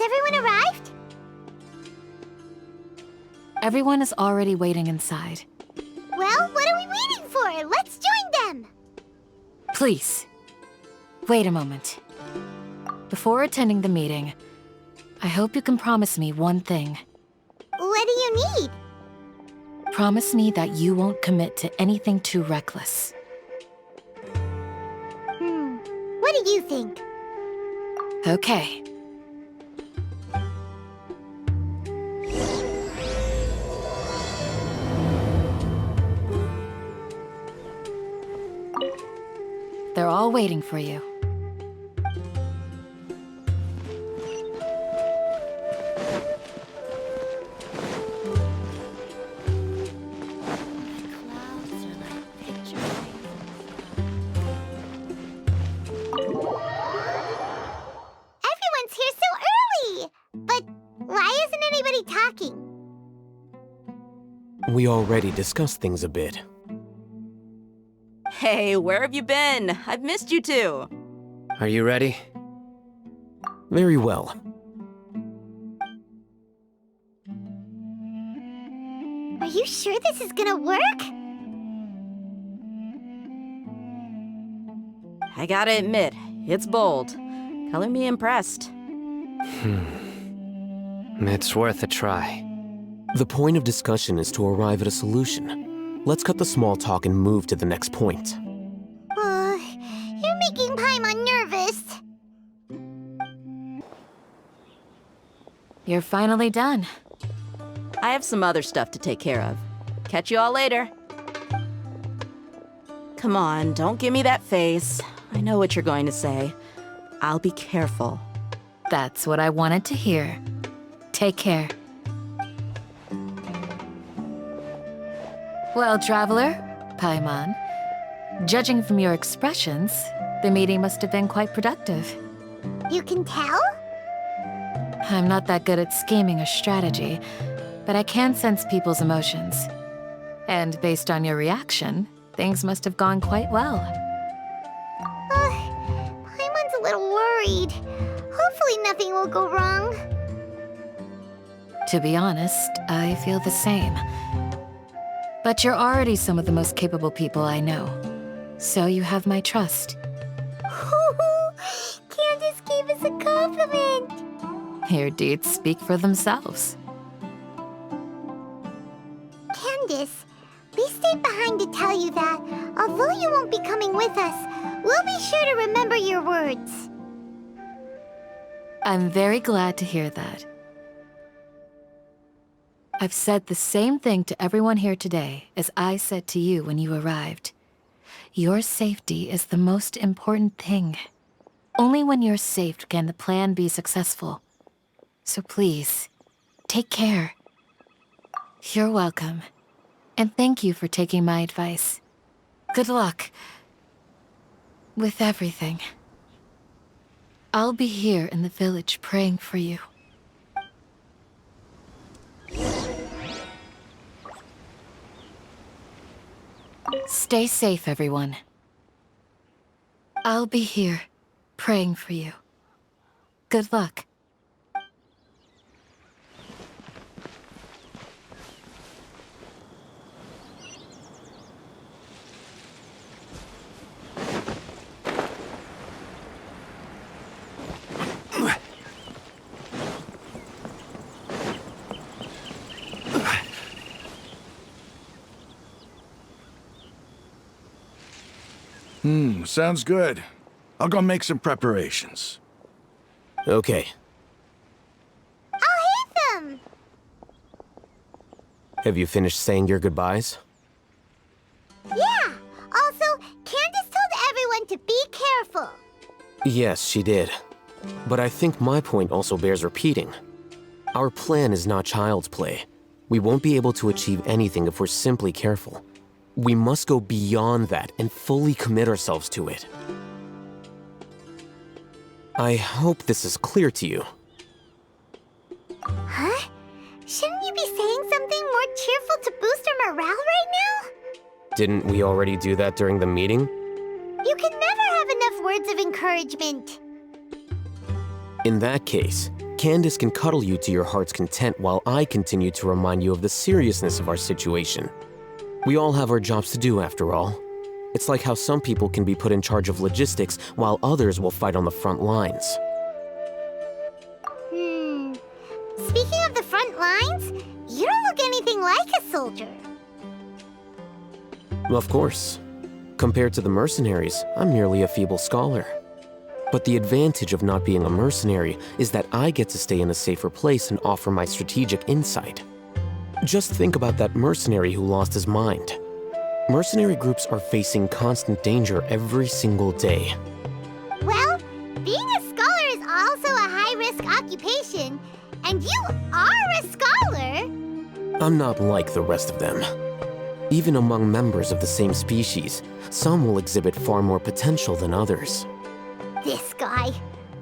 everyone arrived? Everyone is already waiting inside. Well, what are we waiting for? Let's join them! Please, wait a moment. Before attending the meeting, I hope you can promise me one thing. What do you need? Promise me that you won't commit to anything too reckless. What do you think? Okay. They're all waiting for you. Everyone's here so early! But why isn't anybody talking? We already discussed things a bit. Hey, where have you been? I've missed you too. Are you ready? Very well. Are you sure this is gonna work? I gotta admit, it's bold. Color me impressed. It's worth a try. The point of discussion is to arrive at a solution. Let's cut the small talk and move to the next point. You're making Paimon nervous. You're finally done. I have some other stuff to take care of. Catch you all later. Come on, don't give me that face. I know what you're going to say. I'll be careful. That's what I wanted to hear. Take care. Well, traveler, Paimon, judging from your expressions, the meeting must have been quite productive. You can tell? I'm not that good at scheming or strategy, but I can sense people's emotions. And based on your reaction, things must have gone quite well. Paimon's a little worried. Hopefully nothing will go wrong. To be honest, I feel the same. But you're already some of the most capable people I know, so you have my trust. Candace gave us a compliment! Your deeds speak for themselves. Candace, we stayed behind to tell you that, although you won't be coming with us, we'll be sure to remember your words. I'm very glad to hear that. I've said the same thing to everyone here today as I said to you when you arrived. Your safety is the most important thing. Only when you're safe can the plan be successful. So please, take care. You're welcome. And thank you for taking my advice. Good luck with everything. I'll be here in the village praying for you. Stay safe, everyone. I'll be here, praying for you. Good luck. Sounds good. I'll go make some preparations. Okay. Alhaitham! Have you finished saying your goodbyes? Yeah! Also, Candace told everyone to be careful. Yes, she did. But I think my point also bears repeating. Our plan is not child's play. We won't be able to achieve anything if we're simply careful. We must go beyond that and fully commit ourselves to it. I hope this is clear to you. Huh? Shouldn't you be saying something more cheerful to boost our morale right now? Didn't we already do that during the meeting? You can never have enough words of encouragement. In that case, Candace can cuddle you to your heart's content while I continue to remind you of the seriousness of our situation. We all have our jobs to do, after all. It's like how some people can be put in charge of logistics while others will fight on the front lines. Speaking of the front lines, you don't look anything like a soldier. Of course. Compared to the mercenaries, I'm merely a feeble scholar. But the advantage of not being a mercenary is that I get to stay in a safer place and offer my strategic insight. Just think about that mercenary who lost his mind. Mercenary groups are facing constant danger every single day. Well, being a scholar is also a high-risk occupation, and you are a scholar! I'm not like the rest of them. Even among members of the same species, some will exhibit far more potential than others. This guy.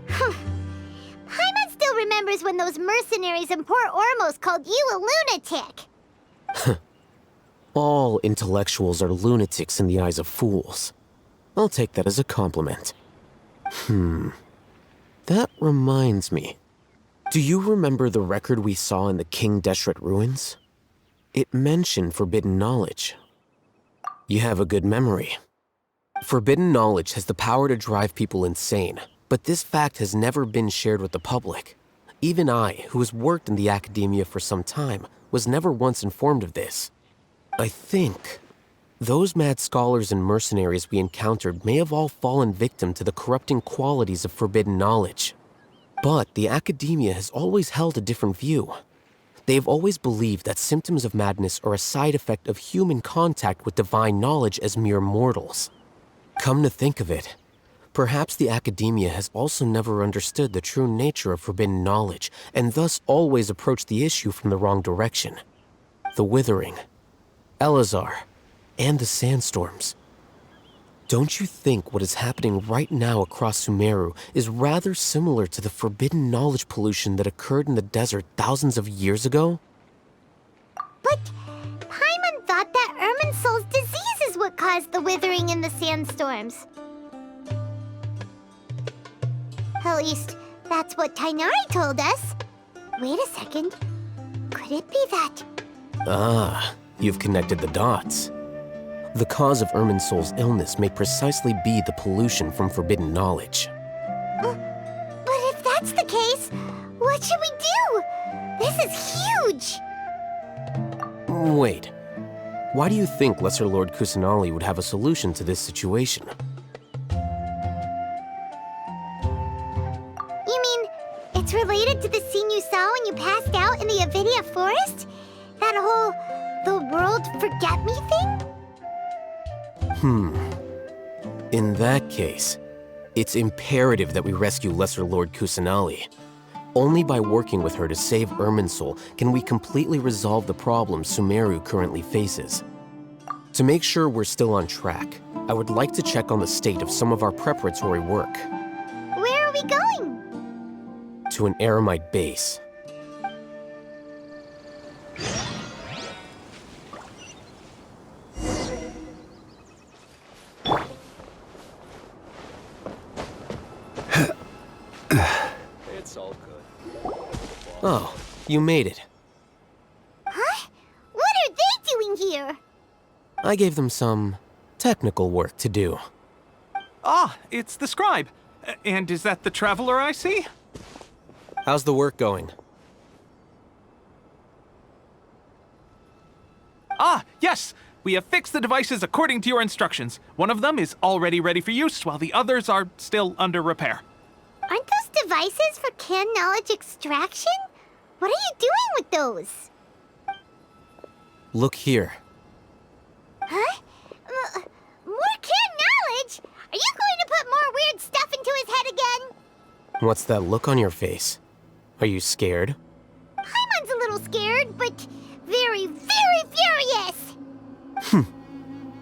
Paimon still remembers when those mercenaries in Port Ormos called you a lunatic. All intellectuals are lunatics in the eyes of fools. I'll take that as a compliment. That reminds me. Do you remember the record we saw in the King Deshret ruins? It mentioned forbidden knowledge. You have a good memory. Forbidden knowledge has the power to drive people insane, but this fact has never been shared with the public. Even I, who has worked in the academia for some time, was never once informed of this. I think those mad scholars and mercenaries we encountered may have all fallen victim to the corrupting qualities of forbidden knowledge. But the academia has always held a different view. They have always believed that symptoms of madness are a side effect of human contact with divine knowledge as mere mortals. Come to think of it, perhaps the academia has also never understood the true nature of forbidden knowledge, and thus always approached the issue from the wrong direction. The Withering, Elazar, and the sandstorms. Don't you think what is happening right now across Sumeru is rather similar to the forbidden knowledge pollution that occurred in the desert thousands of years ago? But Paimon thought that Irminsul's disease is what caused the withering and the sandstorms. At least, that's what Tainari told us. Wait a second. Could it be that... Ah, you've connected the dots. The cause of Irminsul's illness may precisely be the pollution from forbidden knowledge. But if that's the case, what should we do? This is huge! Wait. Why do you think Lesser Lord Kusanali would have a solution to this situation? You mean, it's related to the scene you saw when you passed out in the Avidia forest? That whole, the world forget me thing? In that case, it's imperative that we rescue Lesser Lord Kusanali. Only by working with her to save Irminsul can we completely resolve the problems Sumeru currently faces. To make sure we're still on track, I would like to check on the state of some of our preparatory work. Where are we going? To an Eremite base. Oh, you made it. Huh? What are they doing here? I gave them some technical work to do. Ah, it's the scribe. And is that the traveler I see? How's the work going? Ah, yes! We have fixed the devices according to your instructions. One of them is already ready for use, while the others are still under repair. Aren't those devices for can knowledge extraction? What are you doing with those? Look here. Huh? More can knowledge? Are you going to put more weird stuff into his head again? What's that look on your face? Are you scared? Paimon's a little scared, but very, very furious!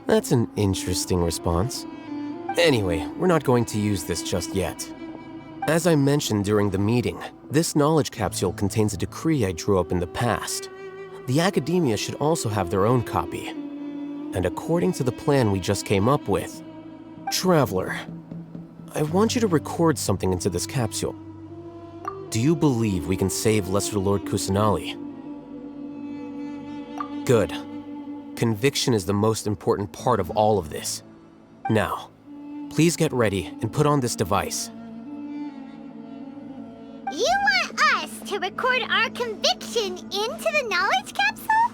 That's an interesting response. Anyway, we're not going to use this just yet. As I mentioned during the meeting, this knowledge capsule contains a decree I drew up in the past. The academia should also have their own copy. And according to the plan we just came up with, Traveler, I want you to record something into this capsule. do you believe we can save Lesser Lord Kusanali? Good. Conviction is the most important part of all of this. Now, please get ready and put on this device. You want us to record our conviction into the knowledge capsule?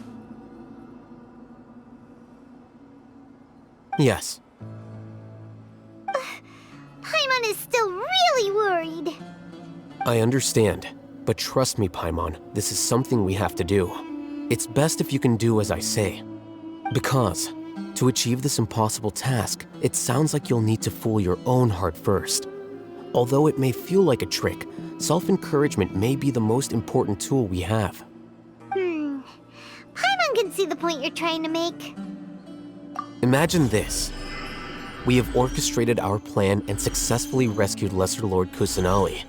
Yes. Paimon is still really worried. I understand, but trust me, Paimon, this is something we have to do. It's best if you can do as I say. Because, to achieve this impossible task, it sounds like you'll need to fool your own heart first. Although it may feel like a trick, self-encouragement may be the most important tool we have. Paimon can see the point you're trying to make. Imagine this. We have orchestrated our plan and successfully rescued Lesser Lord Kusanali.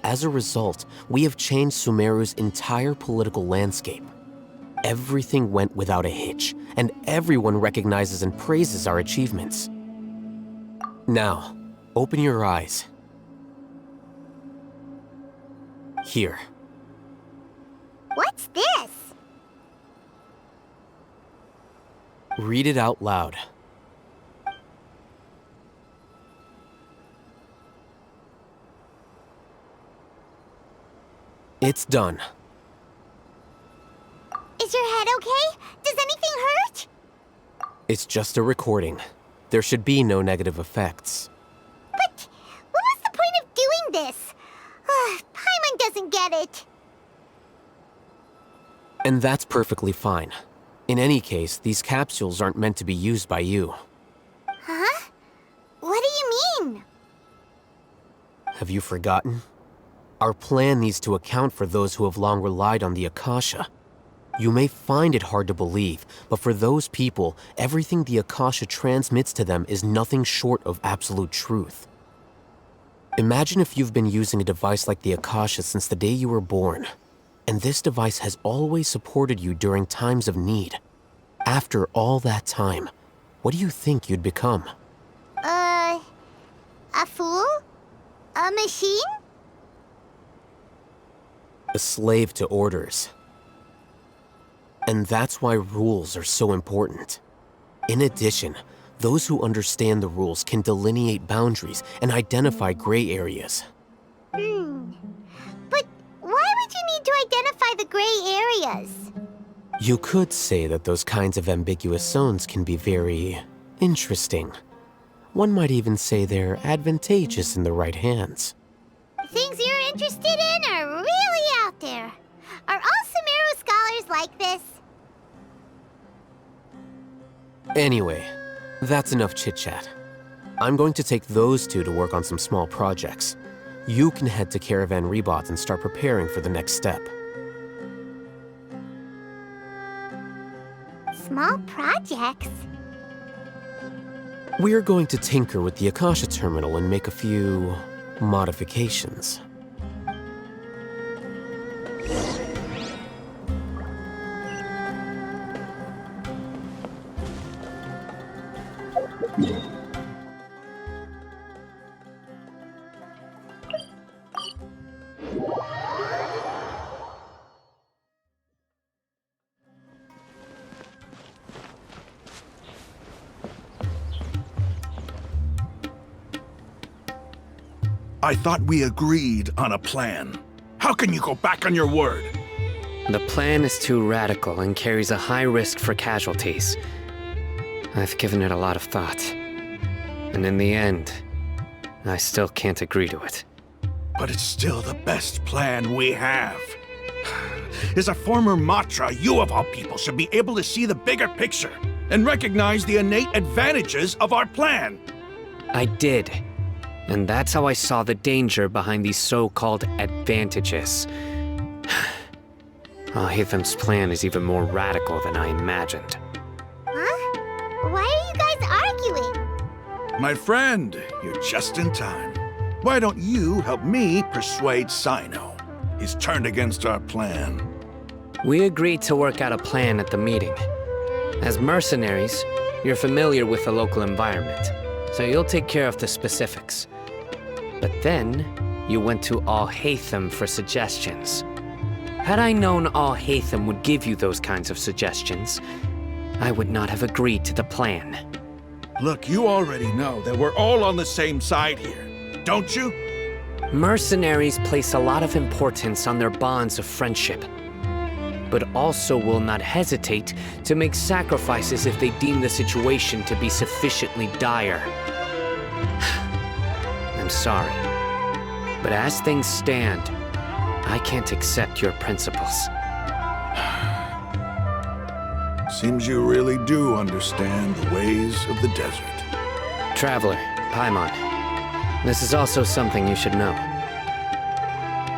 As a result, we have changed Sumeru's entire political landscape. Everything went without a hitch, and everyone recognizes and praises our achievements. Now, open your eyes. Here. What's this? Read it out loud. It's done. Is your head okay? Does anything hurt? It's just a recording. There should be no negative effects. But what was the point of doing this? Paimon doesn't get it. And that's perfectly fine. In any case, these capsules aren't meant to be used by you. Huh? What do you mean? Have you forgotten? Our plan needs to account for those who have long relied on the Akasha. You may find it hard to believe, but for those people, everything the Akasha transmits to them is nothing short of absolute truth. Imagine if you've been using a device like the Akasha since the day you were born, and this device has always supported you during times of need. After all that time, what do you think you'd become? A fool? A machine? A slave to orders. And that's why rules are so important. In addition, those who understand the rules can delineate boundaries and identify gray areas. But why would you need to identify the gray areas? You could say that those kinds of ambiguous zones can be very interesting. One might even say they're advantageous in the right hands. Things you're interested in are really out there. Are all Sumeru scholars like this? Anyway, that's enough chit-chat. I'm going to take those two to work on some small projects. You can head to Caravan Rebot and start preparing for the next step. Small projects? We're going to tinker with the Akasha terminal and make a few modifications. I thought we agreed on a plan. How can you go back on your word? The plan is too radical and carries a high risk for casualties. I've given it a lot of thought. And in the end, I still can't agree to it. But it's still the best plan we have. As a former Matra, you of all people should be able to see the bigger picture and recognize the innate advantages of our plan. I did. And that's how I saw the danger behind these so-called advantages. Alhaitham's plan is even more radical than I imagined. Huh? Why are you guys arguing? My friend, you're just in time. Why don't you help me persuade Sino? He's turned against our plan. We agreed to work out a plan at the meeting. As mercenaries, you're familiar with the local environment, so you'll take care of the specifics. But then, you went to Alhaitham for suggestions. Had I known Alhaitham would give you those kinds of suggestions, I would not have agreed to the plan. Look, you already know that we're all on the same side here, don't you? Mercenaries place a lot of importance on their bonds of friendship, but also will not hesitate to make sacrifices if they deem the situation to be sufficiently dire. I'm sorry, but as things stand, I can't accept your principles. Seems you really do understand the ways of the desert. Traveler, Paimon, this is also something you should know.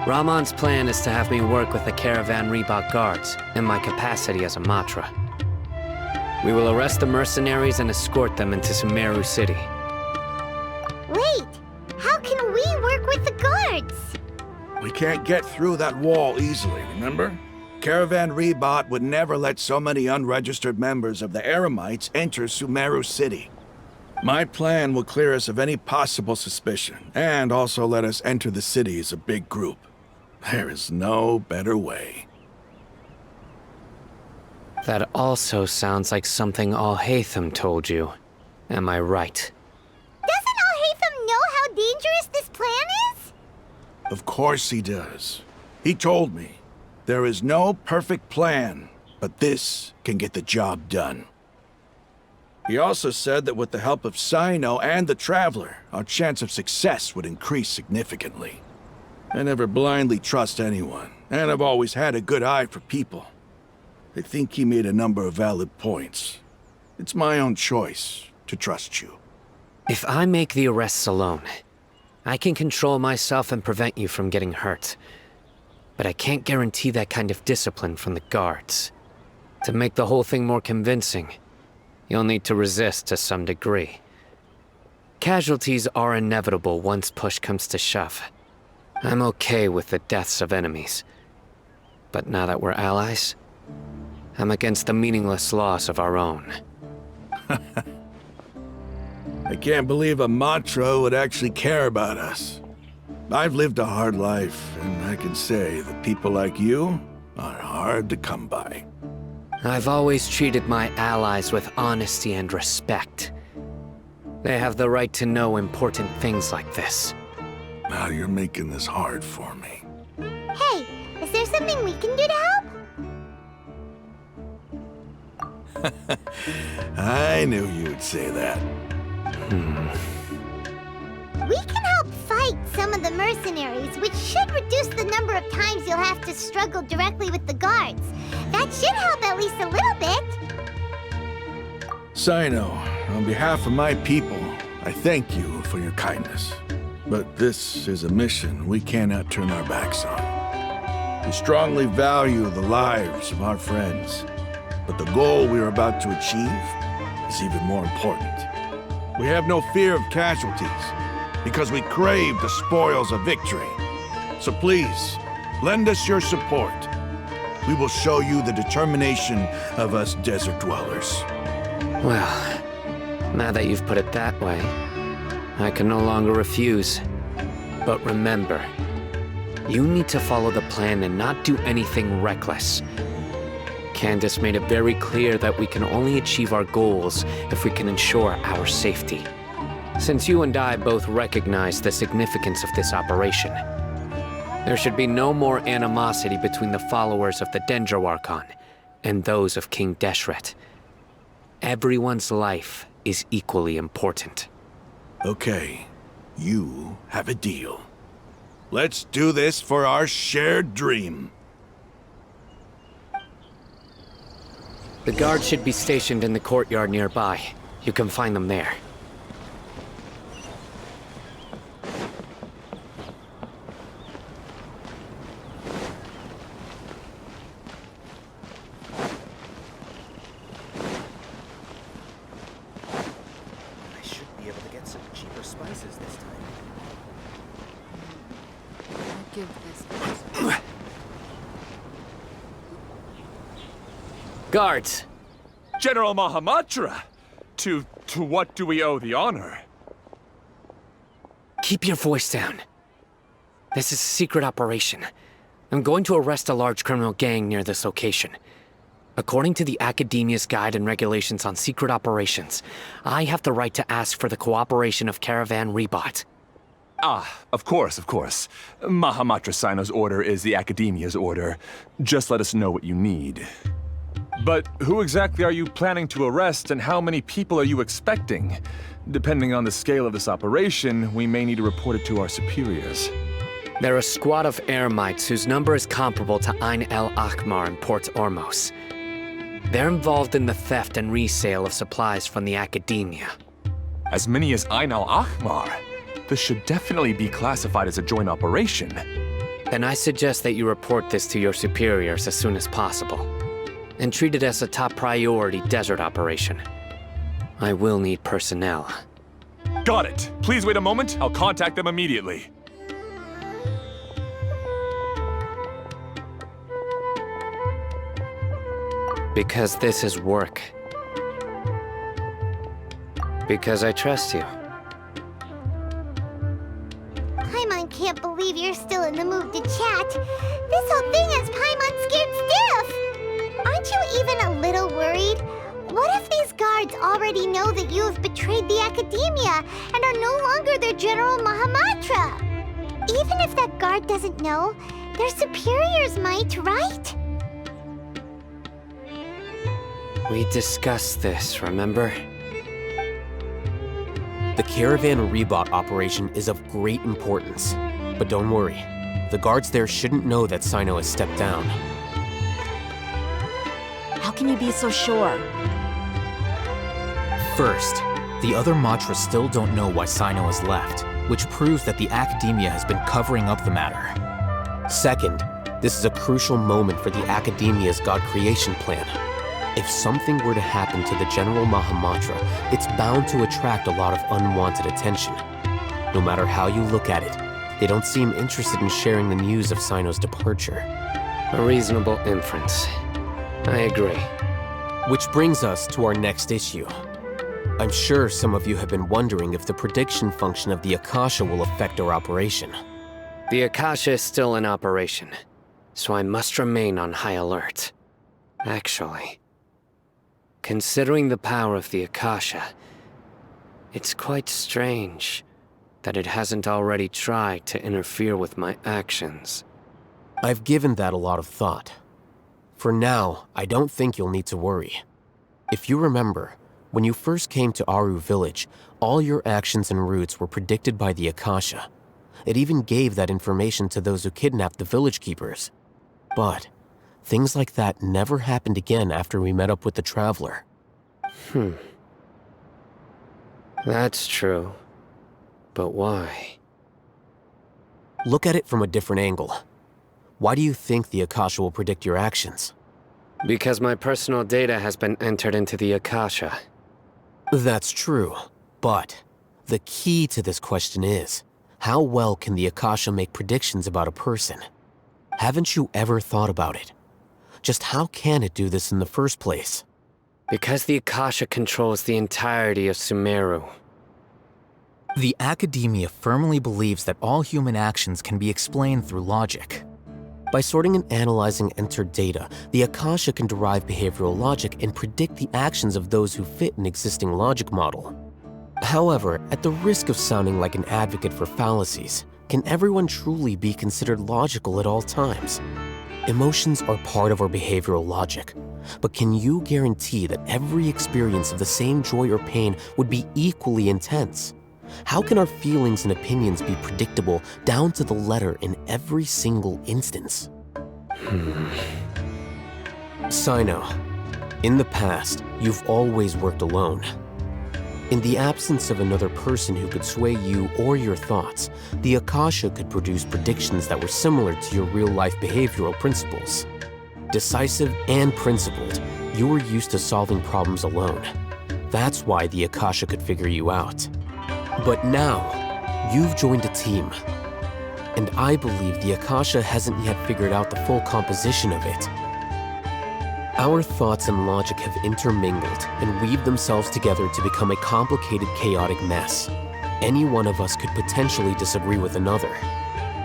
Ramon's plan is to have me work with the Caravan Reebok guards in my capacity as a Matra. We will arrest the mercenaries and escort them into Sumeru City. Wait, how can we work with the guards? We can't get through that wall easily, remember? Caravan Reebok would never let so many unregistered members of the Eremites enter Sumeru City. My plan will clear us of any possible suspicion, and also let us enter the city as a big group. There is no better way. That also sounds like something Alhaitham told you. Am I right? Doesn't Alhaitham know how dangerous this plan is? Of course he does. He told me, there is no perfect plan, but this can get the job done. He also said that with the help of Cyno and the Traveler, our chance of success would increase significantly. I never blindly trust anyone, and I've always had a good eye for people. I think he made a number of valid points. It's my own choice to trust you. If I make the arrests alone, I can control myself and prevent you from getting hurt. But I can't guarantee that kind of discipline from the guards. To make the whole thing more convincing, you'll need to resist to some degree. Casualties are inevitable once push comes to shove. I'm okay with the deaths of enemies. But now that we're allies, I'm against the meaningless loss of our own. I can't believe a Matra would actually care about us. I've lived a hard life, and I can say that people like you are hard to come by. I've always treated my allies with honesty and respect. They have the right to know important things like this. Now you're making this hard for me. Hey, is there something we can do to help? I knew you'd say that. We can help fight some of the mercenaries, which should reduce the number of times you'll have to struggle directly with the guards. That should help at least a little bit. Cyno, on behalf of my people, I thank you for your kindness. But this is a mission we cannot turn our backs on. We strongly value the lives of our friends, but the goal we are about to achieve is even more important. We have no fear of casualties, because we crave the spoils of victory. So please, lend us your support. We will show you the determination of us desert dwellers. Well, now that you've put it that way, I can no longer refuse. But remember, you need to follow the plan and not do anything reckless. Candace made it very clear that we can only achieve our goals if we can ensure our safety. Since you and I both recognize the significance of this operation, there should be no more animosity between the followers of the Dendro Archon and those of King Deshret. Everyone's life is equally important. Okay, you have a deal. Let's do this for our shared dream. The guards should be stationed in the courtyard nearby. You can find them there. I should be able to get some cheaper spices this time. I'll give this. Guards! General Mahamatra! To what do we owe the honor? Keep your voice down. This is a secret operation. I'm going to arrest a large criminal gang near this location. According to the Academia's Guide and Regulations on Secret Operations, I have the right to ask for the cooperation of Caravan Rebot. Ah, of course, of course. Mahamatra Sino's order is the Academia's order. Just let us know what you need. But who exactly are you planning to arrest, and how many people are you expecting? Depending on the scale of this operation, we may need to report it to our superiors. They're a squad of Eremites whose number is comparable to Ain el Akmar in Port Ormos. They're involved in the theft and resale of supplies from the Academia. As many as Ain el Akmar? This should definitely be classified as a joint operation. Then I suggest that you report this to your superiors as soon as possible, and treat it as a top priority desert operation. I will need personnel. Got it. Please wait a moment. I'll contact them immediately. Because this is work. Because I trust you. Paimon can't believe you're still in the mood to chat. This whole thing has Paimon scared stiff. Aren't you even a little worried? What if these guards already know that you have betrayed the Academia and are no longer their General Mahamatra? Even if that guard doesn't know, their superiors might, right? We discussed this, remember? The Caravan Rebot operation is of great importance. But don't worry, the guards there shouldn't know that Sino has stepped down. How can you be so sure? First, the other Matras still don't know why Sino has left, which proves that the Academia has been covering up the matter. Second, this is a crucial moment for the Academia's God creation plan. If something were to happen to the General Mahamatra, it's bound to attract a lot of unwanted attention. No matter how you look at it, they don't seem interested in sharing the news of Sino's departure. A reasonable inference. I agree. Which brings us to our next issue. I'm sure some of you have been wondering if the prediction function of the Akasha will affect our operation. The Akasha is still in operation, so I must remain on high alert. Actually, considering the power of the Akasha, it's quite strange that it hasn't already tried to interfere with my actions. I've given that a lot of thought. For now, I don't think you'll need to worry. If you remember, when you first came to Aru Village, all your actions and routes were predicted by the Akasha. It even gave that information to those who kidnapped the village keepers. But things like that never happened again after we met up with the Traveler. That's true. But why? Look at it from a different angle. Why do you think the Akasha will predict your actions? Because my personal data has been entered into the Akasha. That's true, but the key to this question is, how well can the Akasha make predictions about a person? Haven't you ever thought about it? Just how can it do this in the first place? Because the Akasha controls the entirety of Sumeru. The Academia firmly believes that all human actions can be explained through logic. By sorting and analyzing entered data, the Akasha can derive behavioral logic and predict the actions of those who fit an existing logic model. However, at the risk of sounding like an advocate for fallacies, can everyone truly be considered logical at all times? Emotions are part of our behavioral logic, but can you guarantee that every experience of the same joy or pain would be equally intense? How can our feelings and opinions be predictable down to the letter in every single instance? Sino, in the past, you've always worked alone. In the absence of another person who could sway you or your thoughts, the Akasha could produce predictions that were similar to your real-life behavioral principles. Decisive and principled, you were used to solving problems alone. That's why the Akasha could figure you out. But now, you've joined a team. And I believe the Akasha hasn't yet figured out the full composition of it. Our thoughts and logic have intermingled and weaved themselves together to become a complicated, chaotic mess. Any one of us could potentially disagree with another.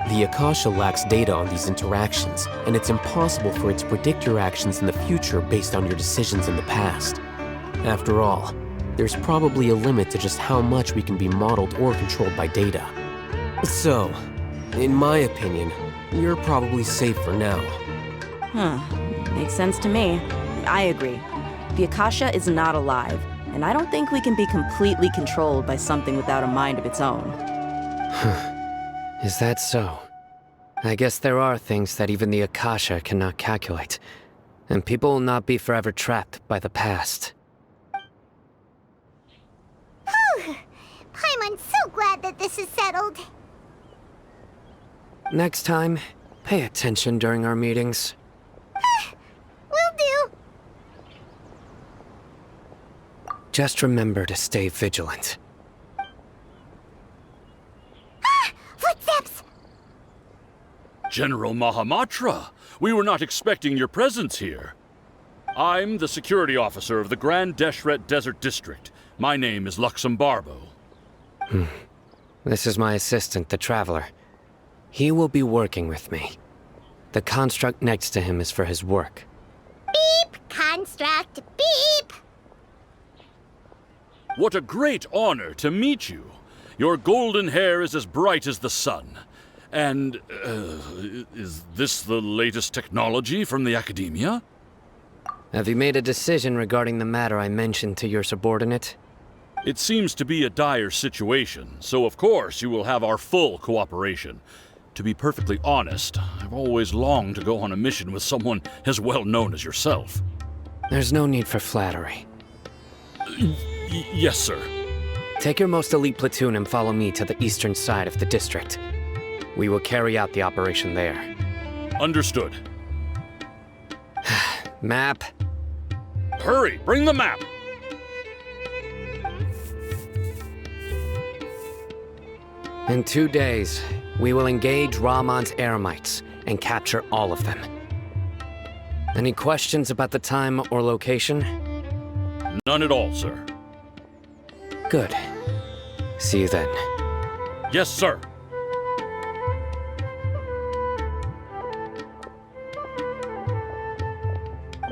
The Akasha lacks data on these interactions, and it's impossible for it to predict your actions in the future based on your decisions in the past. After all, there's probably a limit to just how much we can be modeled or controlled by data. So, in my opinion, you're probably safe for now. Makes sense to me. I agree. The Akasha is not alive, and I don't think we can be completely controlled by something without a mind of its own. Is that so? I guess there are things that even the Akasha cannot calculate, and people will not be forever trapped by the past. Paimon's so glad that this is settled. Next time, pay attention during our meetings. Will do. Just remember to stay vigilant. Footsteps! General Mahamatra, we were not expecting your presence here. I'm the security officer of the Grand Deshret Desert District. My name is Luxembarbo. This is my assistant, the Traveler. He will be working with me. The construct next to him is for his work. Beep! Construct, beep! What a great honor to meet you. Your golden hair is as bright as the sun. And, is this the latest technology from the Academia? Have you made a decision regarding the matter I mentioned to your subordinate? It seems to be a dire situation, so of course you will have our full cooperation. To be perfectly honest, I've always longed to go on a mission with someone as well known as yourself. There's no need for flattery. Yes, sir. Take your most elite platoon and follow me to the eastern side of the district. We will carry out the operation there. Understood. Map. Hurry, bring the map! In 2 days, we will engage Rahman's Eremites and capture all of them. Any questions about the time or location? None at all, sir. Good. See you then. Yes, sir.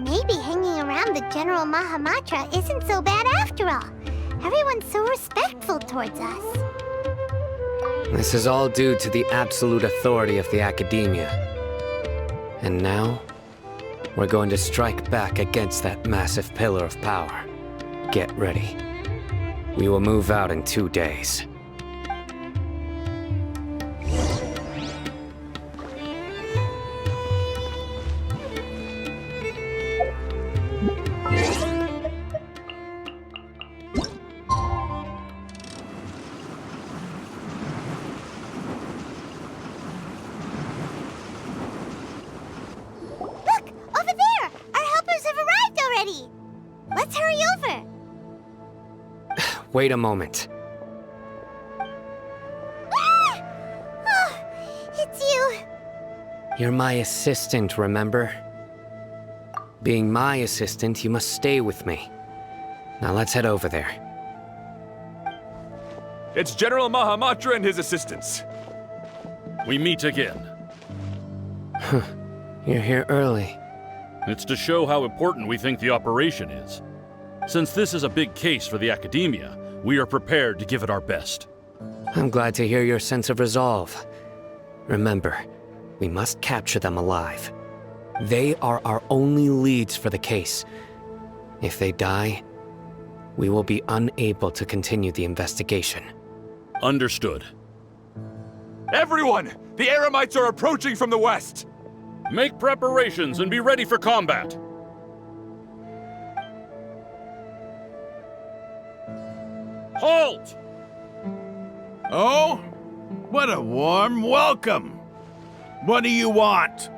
Maybe hanging around the General Mahamatra isn't so bad after all. Everyone's so respectful towards us. This is all due to the absolute authority of the Academia. And now, we're going to strike back against that massive pillar of power. Get ready. We will move out in 2 days. Wait a moment. Oh, it's you. You're my assistant, remember? Being my assistant, you must stay with me. Now let's head over there. It's General Mahamatra and his assistants. We meet again. You're here early. It's to show how important we think the operation is. Since this is a big case for the Academia, we are prepared to give it our best. I'm glad to hear your sense of resolve. Remember, we must capture them alive. They are our only leads for the case. If they die, we will be unable to continue the investigation. Understood. Everyone! The Eremites are approaching from the west! Make preparations and be ready for combat! Halt! Oh? What a warm welcome! What do you want?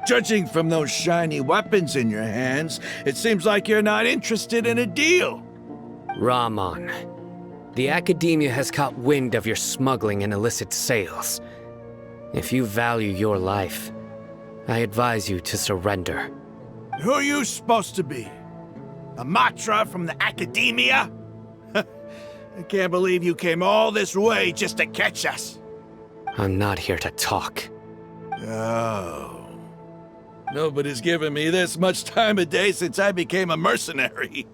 Judging from those shiny weapons in your hands, it seems like you're not interested in a deal. Rahman, the Academia has caught wind of your smuggling and illicit sales. If you value your life, I advise you to surrender. Who are you supposed to be? A Matra from the Academia? I can't believe you came all this way just to catch us. I'm not here to talk. Oh. Nobody's given me this much time of day since I became a mercenary.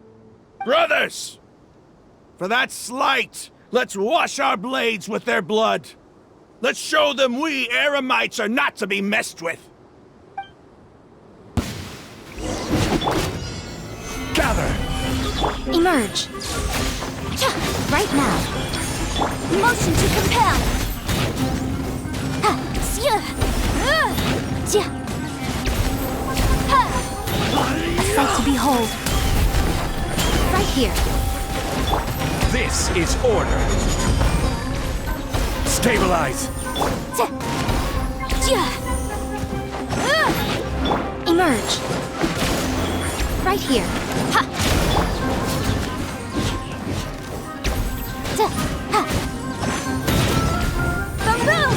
Brothers! For that slight, let's wash our blades with their blood. Let's show them we Eremites are not to be messed with. Gather! Emerge. Right now. Motion to compel. A sight to behold. Right here. This is order. Stabilize. Emerge. Right here. Boom boom.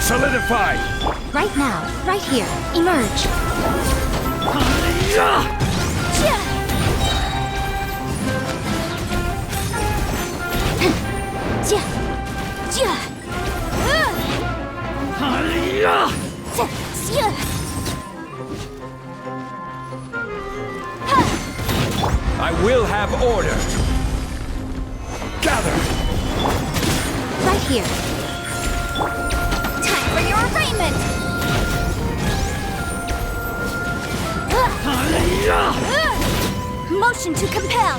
Solidify. Right now, right here. Emerge. I will have order. Gather. Right here. Time for your arraignment. Motion to compel.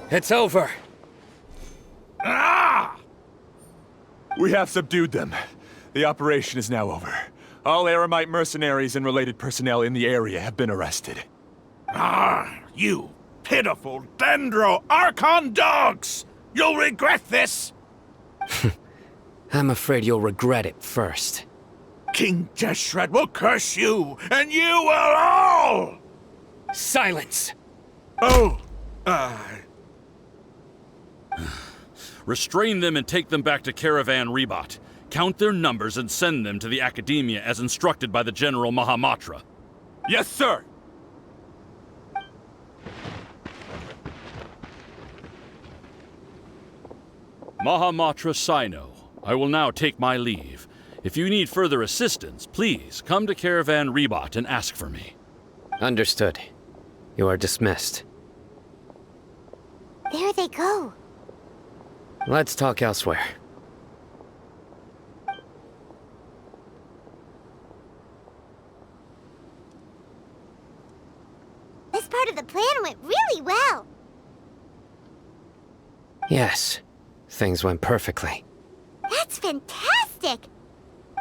It's over. Ah! We have subdued them. The operation is now over. All Eremite mercenaries and related personnel in the area have been arrested. Ah, you pitiful Dendro Archon dogs! You'll regret this! I'm afraid you'll regret it first. King Deshret will curse you, and you will all! Silence! Oh, Restrain them and take them back to Caravan Rebot. Count their numbers and send them to the Academia as instructed by the General Mahamatra. Yes, sir! Mahamatra Sino, I will now take my leave. If you need further assistance, please come to Caravan Rebot and ask for me. Understood. You are dismissed. There they go. Let's talk elsewhere. This part of the plan went really well. Yes, things went perfectly. That's fantastic!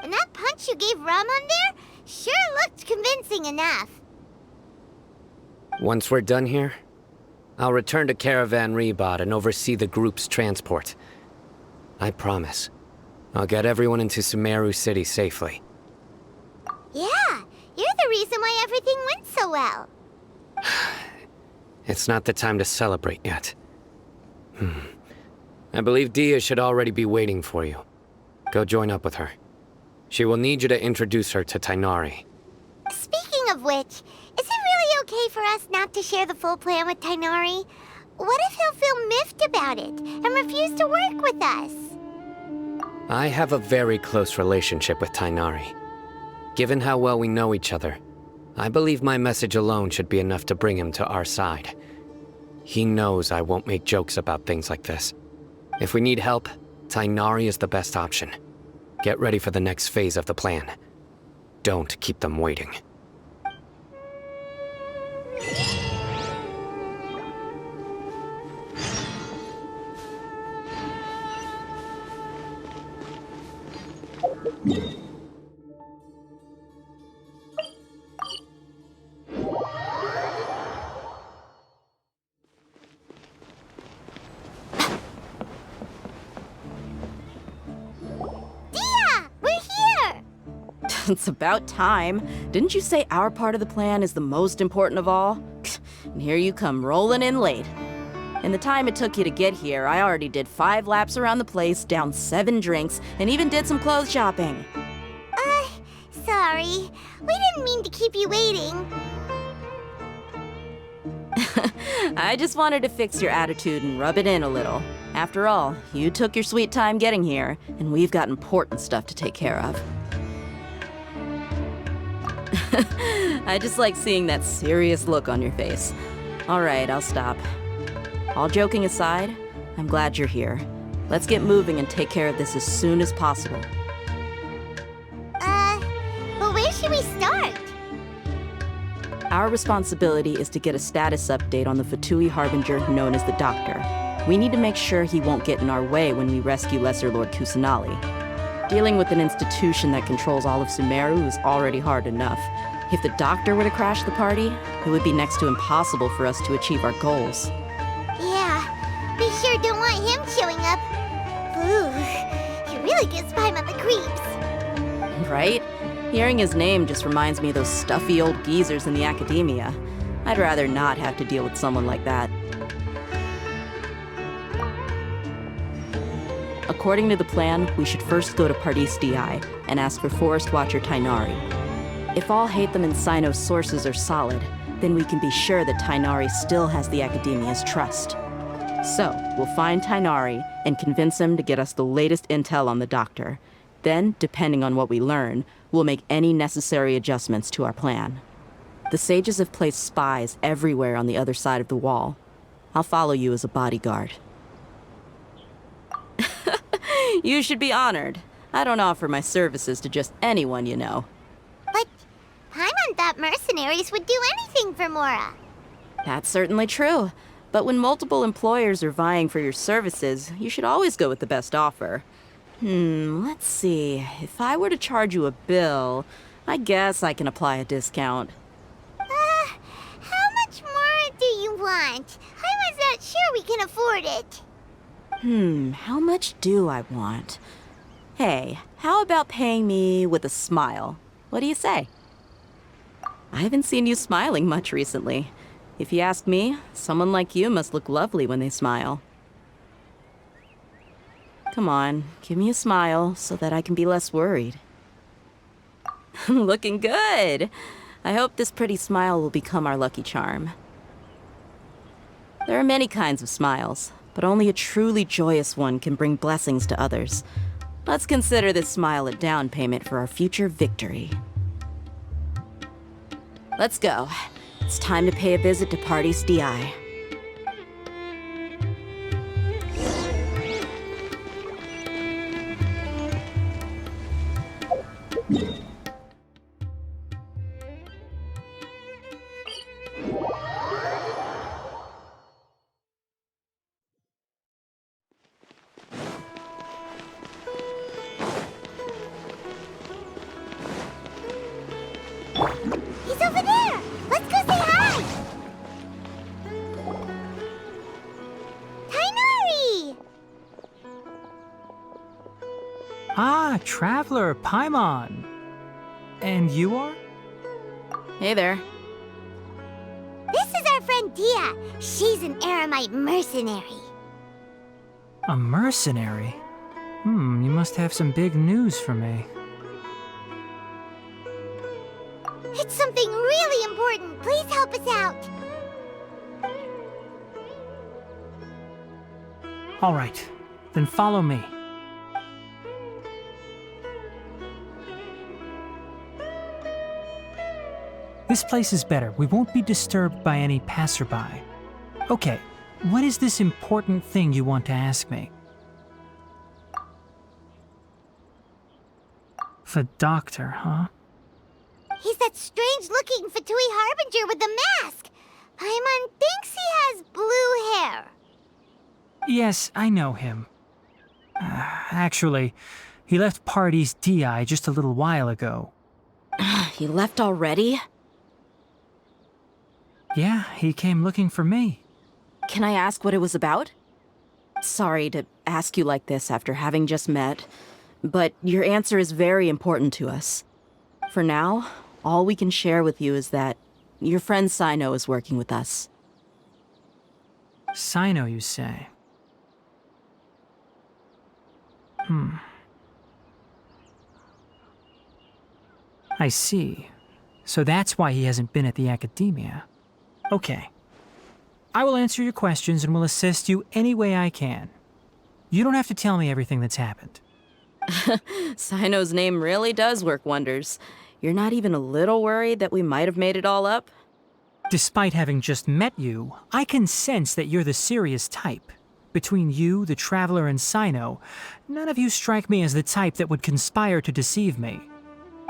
And that punch you gave Ramon there sure looked convincing enough. Once we're done here, I'll return to Caravan Rebot and oversee the group's transport. I promise. I'll get everyone into Sumeru City safely. Yeah, you're the reason why everything went so well. It's not the time to celebrate yet. I believe Dia should already be waiting for you. Go join up with her. She will need you to introduce her to Tighnari. Speaking of which, is it really okay for us not to share the full plan with Tighnari? What if he'll feel miffed about it and refuse to work with us? I have a very close relationship with Tighnari. Given how well we know each other, I believe my message alone should be enough to bring him to our side. He knows I won't make jokes about things like this. If we need help, Tighnari is the best option. Get ready for the next phase of the plan. Don't keep them waiting. It's about time. Didn't you say our part of the plan is the most important of all? And here you come rolling in late. In the time it took you to get here, I already did 5 laps around the place, downed 7 drinks, and even did some clothes shopping. Sorry. We didn't mean to keep you waiting. I just wanted to fix your attitude and rub it in a little. After all, you took your sweet time getting here, and we've got important stuff to take care of. I just like seeing that serious look on your face. All right, I'll stop. All joking aside, I'm glad you're here. Let's get moving and take care of this as soon as possible. But where should we start? Our responsibility is to get a status update on the Fatui Harbinger known as the Doctor. We need to make sure he won't get in our way when we rescue Lesser Lord Kusanali. Dealing with an institution that controls all of Sumeru is already hard enough. If the Doctor were to crash the party, it would be next to impossible for us to achieve our goals. Yeah, we sure don't want him showing up. Ooh, he really gives Paimon the creeps. Right? Hearing his name just reminds me of those stuffy old geezers in the academia. I'd rather not have to deal with someone like that. According to the plan, we should first go to Pardis Di and ask for Forest Watcher Tighnari. If Alhaitham and Sino's sources are solid, then we can be sure that Tighnari still has the Academia's trust. So, we'll find Tighnari and convince him to get us the latest intel on the Doctor. Then, depending on what we learn, we'll make any necessary adjustments to our plan. The sages have placed spies everywhere on the other side of the wall. I'll follow you as a bodyguard. You should be honored. I don't offer my services to just anyone you know. But Paimon thought mercenaries would do anything for Mora. That's certainly true. But when multiple employers are vying for your services, you should always go with the best offer. Let's see. If I were to charge you a bill, I guess I can apply a discount. How much more do you want? I was not sure we can afford it. How much do I want? Hey, how about paying me with a smile? What do you say? I haven't seen you smiling much recently. If you ask me, someone like you must look lovely when they smile. Come on, give me a smile so that I can be less worried. Looking good! I hope this pretty smile will become our lucky charm. There are many kinds of smiles, but only a truly joyous one can bring blessings to others. Let's consider this smile a down payment for our future victory. Let's go. It's time to pay a visit to Pardis Di. He's over there! Let's go say hi! Tighnari! Ah, Traveler, Paimon. And you are? Hey there. This is our friend Dia. She's an Aramite mercenary. A mercenary? You must have some big news for me. It's something really important. Please help us out. All right, then follow me. This place is better. We won't be disturbed by any passerby. Okay, what is this important thing you want to ask me? The Doctor, huh? He's that strange-looking Fatui Harbinger with the mask. Paimon thinks he has blue hair. Yes, I know him. Actually, he left Pardis Di just a little while ago. He left already? Yeah, he came looking for me. Can I ask what it was about? Sorry to ask you like this after having just met, but your answer is very important to us. For now, all we can share with you is that your friend Sino is working with us. Sino, you say? I see. So that's why he hasn't been at the Academia. Okay. I will answer your questions and will assist you any way I can. You don't have to tell me everything that's happened. Sino's name really does work wonders. You're not even a little worried that we might have made it all up? Despite having just met you, I can sense that you're the serious type. Between you, the Traveler, and Sino, none of you strike me as the type that would conspire to deceive me.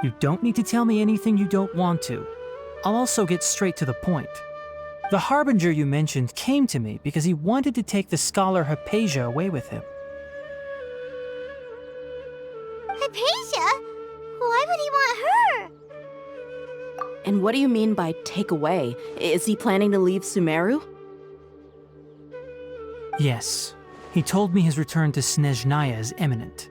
You don't need to tell me anything you don't want to. I'll also get straight to the point. The Harbinger you mentioned came to me because he wanted to take the scholar Hypatia away with him. Hypatia? Why would he want her? And what do you mean by take away? Is he planning to leave Sumeru? Yes. He told me his return to Snezhnaya is imminent.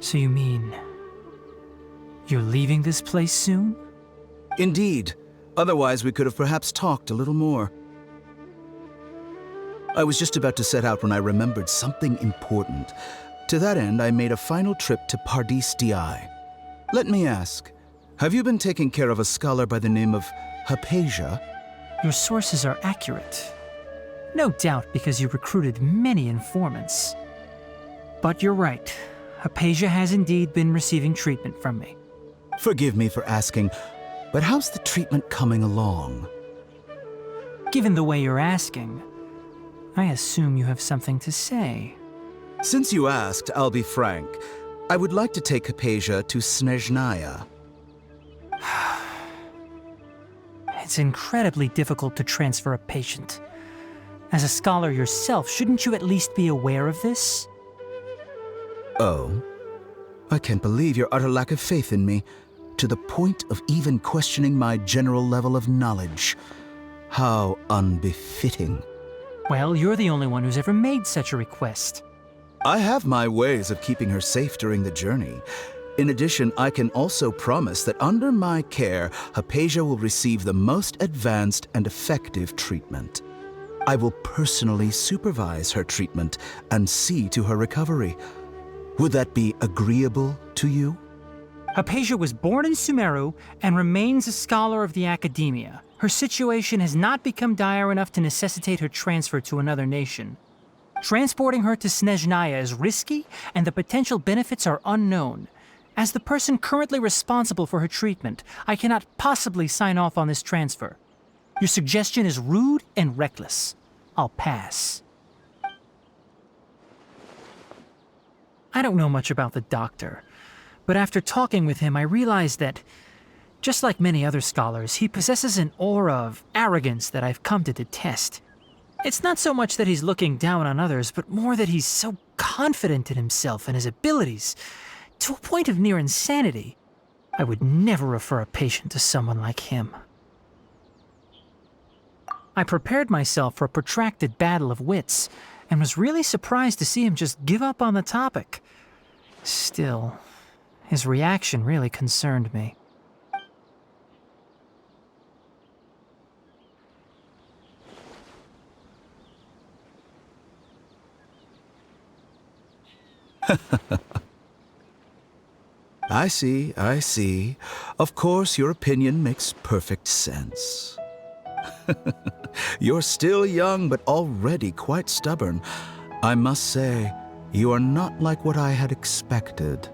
So you mean... you're leaving this place soon? Indeed. Otherwise, we could have perhaps talked a little more. I was just about to set out when I remembered something important. To that end, I made a final trip to Pardis Di. Let me ask, have you been taking care of a scholar by the name of Hypatia? Your sources are accurate. No doubt because you recruited many informants. But you're right. Hypatia has indeed been receiving treatment from me. Forgive me for asking, but how's the treatment coming along? Given the way you're asking, I assume you have something to say. Since you asked, I'll be frank. I would like to take Hypatia to Snezhnaya. It's incredibly difficult to transfer a patient. As a scholar yourself, shouldn't you at least be aware of this? Oh? I can't believe your utter lack of faith in me, to the point of even questioning my general level of knowledge. How unbefitting. Well, you're the only one who's ever made such a request. I have my ways of keeping her safe during the journey. In addition, I can also promise that under my care, Hypatia will receive the most advanced and effective treatment. I will personally supervise her treatment and see to her recovery. Would that be agreeable to you? Hypatia was born in Sumeru and remains a scholar of the Academia. Her situation has not become dire enough to necessitate her transfer to another nation. Transporting her to Snezhnaya is risky, and the potential benefits are unknown. As the person currently responsible for her treatment, I cannot possibly sign off on this transfer. Your suggestion is rude and reckless. I'll pass. I don't know much about the doctor, but after talking with him, I realized that, just like many other scholars, he possesses an aura of arrogance that I've come to detest. It's not so much that he's looking down on others, but more that he's so confident in himself and his abilities, to a point of near insanity. I would never refer a patient to someone like him. I prepared myself for a protracted battle of wits, and was really surprised to see him just give up on the topic. Still, his reaction really concerned me. I see. Of course, your opinion makes perfect sense. You're still young, but already quite stubborn. I must say, you are not like what I had expected.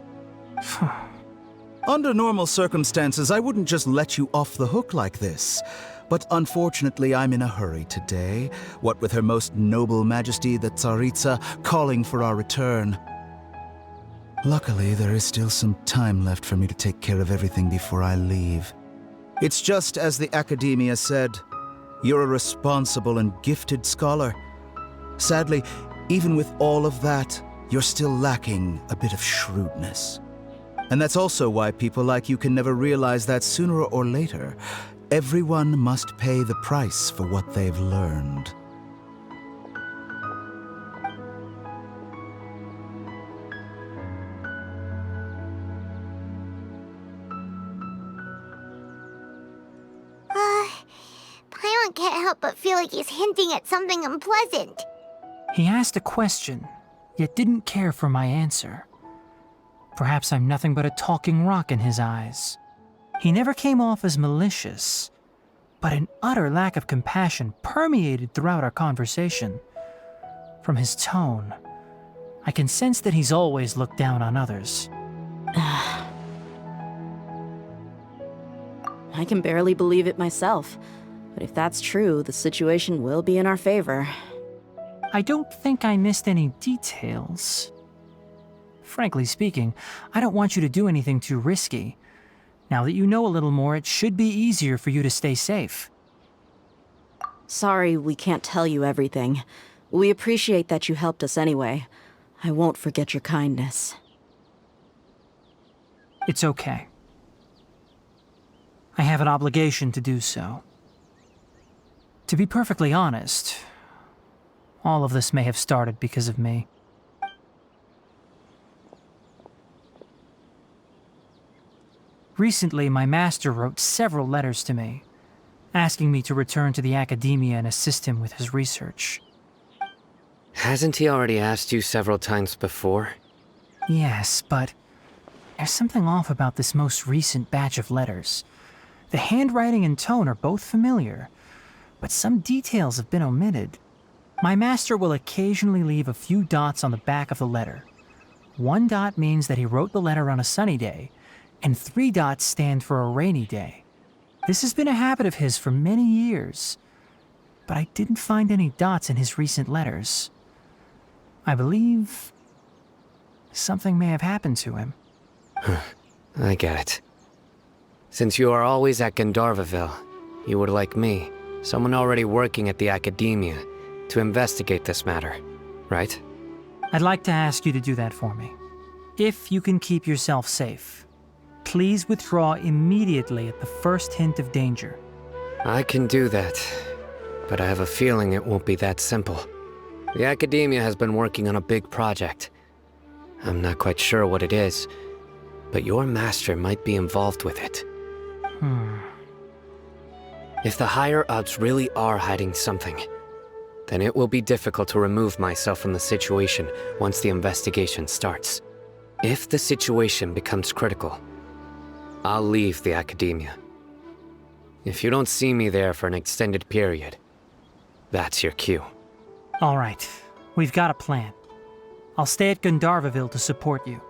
Under normal circumstances, I wouldn't just let you off the hook like this. But unfortunately, I'm in a hurry today, what with Her Most Noble Majesty the Tsaritsa calling for our return. Luckily, there is still some time left for me to take care of everything before I leave. It's just as the Academia said, you're a responsible and gifted scholar. Sadly, even with all of that, you're still lacking a bit of shrewdness. And that's also why people like you can never realize that sooner or later, everyone must pay the price for what they've learned. Paimon can't help but feel like he's hinting at something unpleasant. He asked a question. yet didn't care for my answer. Perhaps I'm nothing but a talking rock in his eyes. He never came off as malicious, but an utter lack of compassion permeated throughout our conversation. From his tone, I can sense that he's always looked down on others. I can barely believe it myself, but if that's true, the situation will be in our favor. I don't think I missed any details. Frankly speaking, I don't want you to do anything too risky. Now that you know a little more, it should be easier for you to stay safe. Sorry we can't tell you everything. We appreciate that you helped us anyway. I won't forget your kindness. It's okay. I have an obligation to do so. To be perfectly honest, all of this may have started because of me. Recently, my master wrote several letters to me, asking me to return to the academia and assist him with his research. Hasn't he already asked you several times before? Yes, but there's something off about this most recent batch of letters. The handwriting and tone are both familiar, but some details have been omitted. My master will occasionally leave a few dots on the back of the letter. 1 dot means that he wrote the letter on a sunny day, and 3 dots stand for a rainy day. This has been a habit of his for many years, but I didn't find any dots in his recent letters. I believe something may have happened to him. I get it. Since you are always at Jnagarbhaville, you would like me, someone already working at the academia, to investigate this matter, right? I'd like to ask you to do that for me. If you can keep yourself safe, please withdraw immediately at the first hint of danger. I can do that, but I have a feeling it won't be that simple. The academia has been working on a big project. I'm not quite sure what it is, but your master might be involved with it. If the higher-ups really are hiding something, then it will be difficult to remove myself from the situation once the investigation starts. If the situation becomes critical, I'll leave the academia. If you don't see me there for an extended period, that's your cue. All right, we've got a plan. I'll stay at Jnagarbhaville to support you.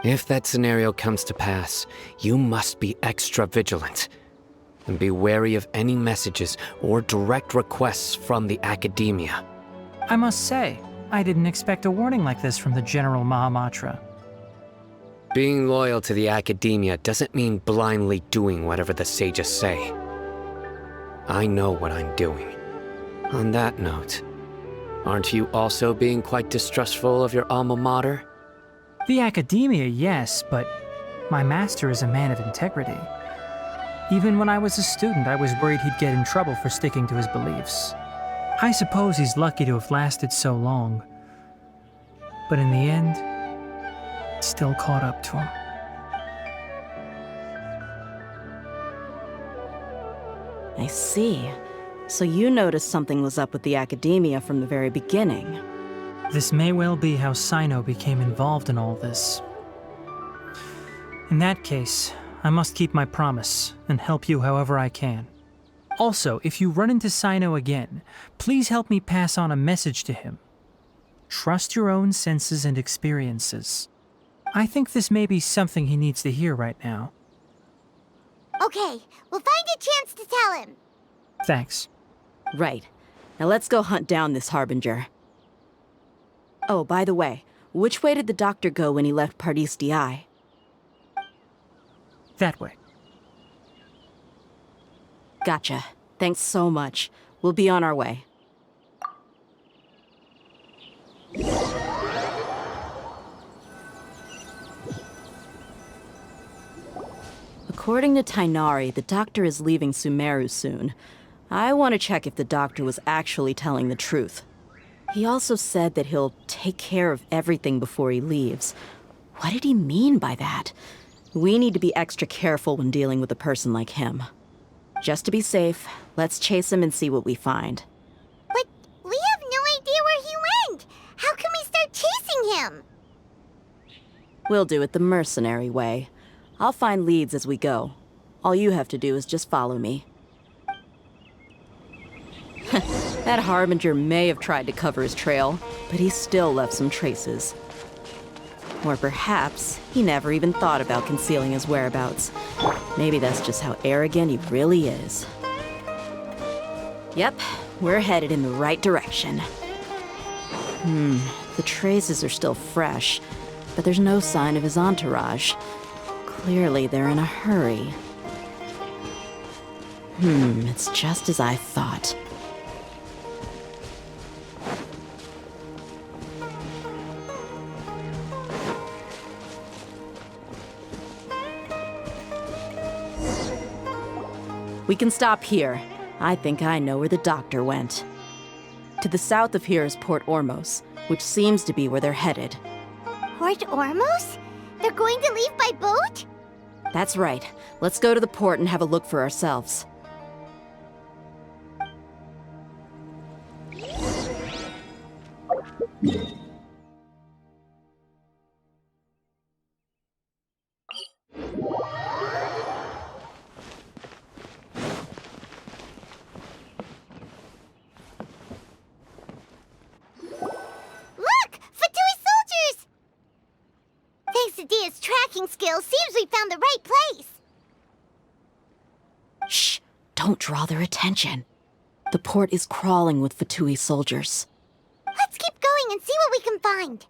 If that scenario comes to pass, you must be extra vigilant. And be wary of any messages or direct requests from the academia. I must say, I didn't expect a warning like this from the General Mahamatra. Being loyal to the academia doesn't mean blindly doing whatever the sages say. I know what I'm doing. On that note, aren't you also being quite distrustful of your alma mater? The academia, yes, but my master is a man of integrity. Even when I was a student, I was worried he'd get in trouble for sticking to his beliefs. I suppose he's lucky to have lasted so long. But in the end, it still caught up to him. I see. So you noticed something was up with the academia from the very beginning. This may well be how Sino became involved in all this. In that case, I must keep my promise and help you however I can. Also, if you run into Sino again, please help me pass on a message to him. Trust your own senses and experiences. I think this may be something he needs to hear right now. Okay, we'll find a chance to tell him. Thanks. Right. Now let's go hunt down this Harbinger. Oh, by the way, which way did the doctor go when he left Pardis DI? That way. Gotcha. Thanks so much. We'll be on our way. According to Tighnari, the doctor is leaving Sumeru soon. I want to check if the doctor was actually telling the truth. He also said that he'll take care of everything before he leaves. What did he mean by that? We need to be extra careful when dealing with a person like him. Just to be safe, let's chase him and see what we find. But we have no idea where he went! How can We'll do it the mercenary way. I'll find leads as we go. All you have to do is just follow me. That Harbinger may have tried to cover his trail, but he still left some traces. Or perhaps he never even thought about concealing his whereabouts. Maybe that's just how arrogant he really is. Yep, we're headed in the right direction. The traces are still fresh, but there's no sign of his entourage. Clearly they're in a hurry. It's just as I thought. We can stop here. I think I know where the doctor went. To the south of here is Port Ormos, which seems to be where they're headed. Port Ormos? They're going to leave by boat? That's right. Let's go to the port and have a look for ourselves. Skills seems we found the right place. Shh! Don't draw their attention. The port is crawling with Fatui soldiers. Let's keep going and see what we can find.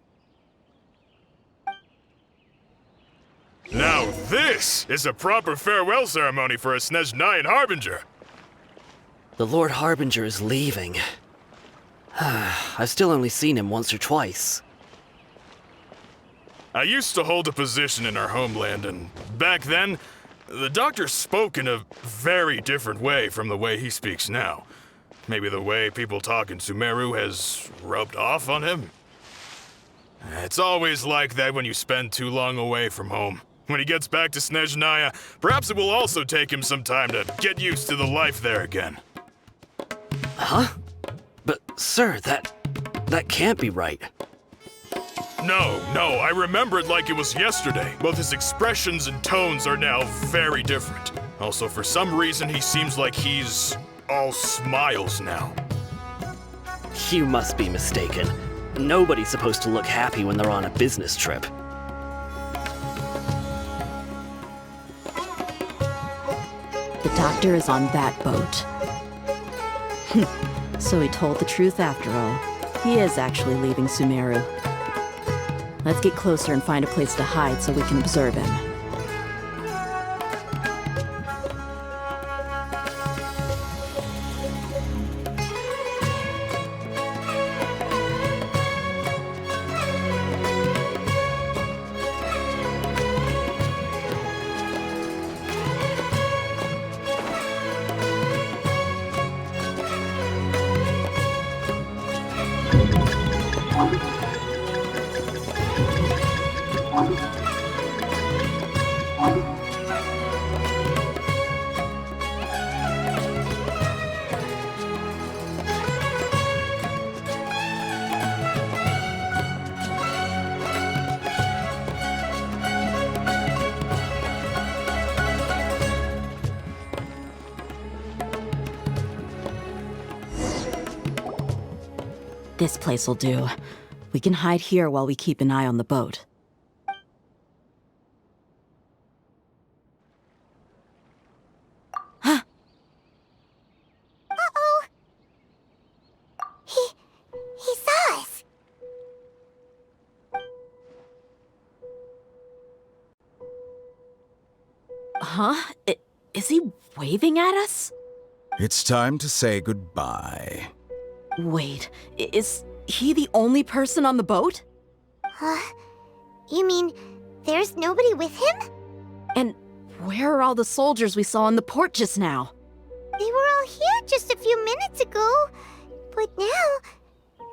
Now this is a proper farewell ceremony for a Snezhnayan Harbinger. The Lord Harbinger is leaving. I've still only seen him once or twice. I used to hold a position in our homeland, and back then, the doctor spoke in a very different way from the way he speaks now. Maybe the way people talk in Sumeru has rubbed off on him. It's always like that when you spend too long away from home. When he gets back to Snezhnaya, perhaps it will also take him some time to get used to the life there again. Huh? But, sir, that can't be right. No, I remember it like it was yesterday. Both his expressions and tones are now very different. Also, for some reason, he seems like he's all smiles now. You must be mistaken. Nobody's supposed to look happy when they're on a business trip. The doctor is on that boat. So he told the truth after all. He is actually leaving Sumeru. Let's get closer and find a place to hide so we can observe him. This place'll do. We can hide here while we keep an eye on the boat. Uh-oh! He saw us! Huh? Is he waving at us? It's time to say goodbye. Wait, is he the only person on the boat? Huh? You mean there's nobody with him? And where are all the soldiers we saw in the port just now? They were all here just a few minutes ago, but now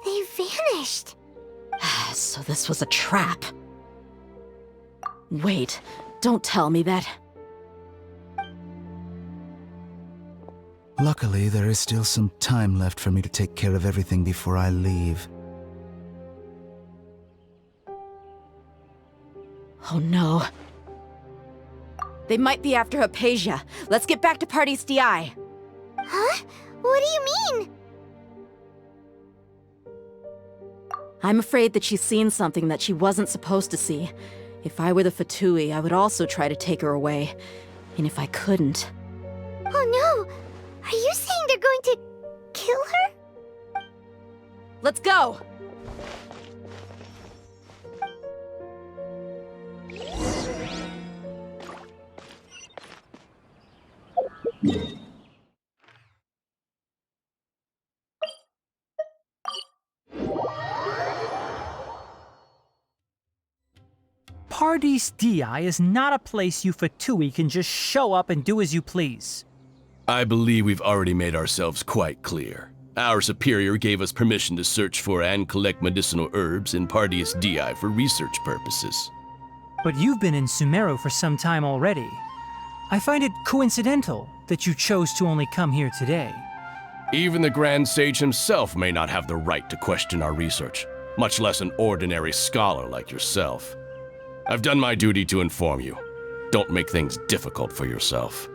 they vanished. So this was a trap. Wait, don't tell me that. Luckily, there is still some time left for me to take care of everything before I leave. Oh no. They might be after Hypatia. Let's get back to Party's DI. Huh? What do you mean? I'm afraid that she's seen something that she wasn't supposed to see. If I were the Fatui, I would also try to take her away. And if I couldn't... Oh no! Are you saying they're going to kill her? Let's go! Party's DI is not a place you Fatui can just show up and do as you please. I believe we've already made ourselves quite clear. Our superior gave us permission to search for and collect medicinal herbs in Party's DI for research purposes. But you've been in Sumeru for some time already. I find it coincidental that you chose to only come here today. Even the Grand Sage himself may not have the right to question our research, much less an ordinary scholar like yourself. I've done my duty to inform you. Don't make things difficult for yourself.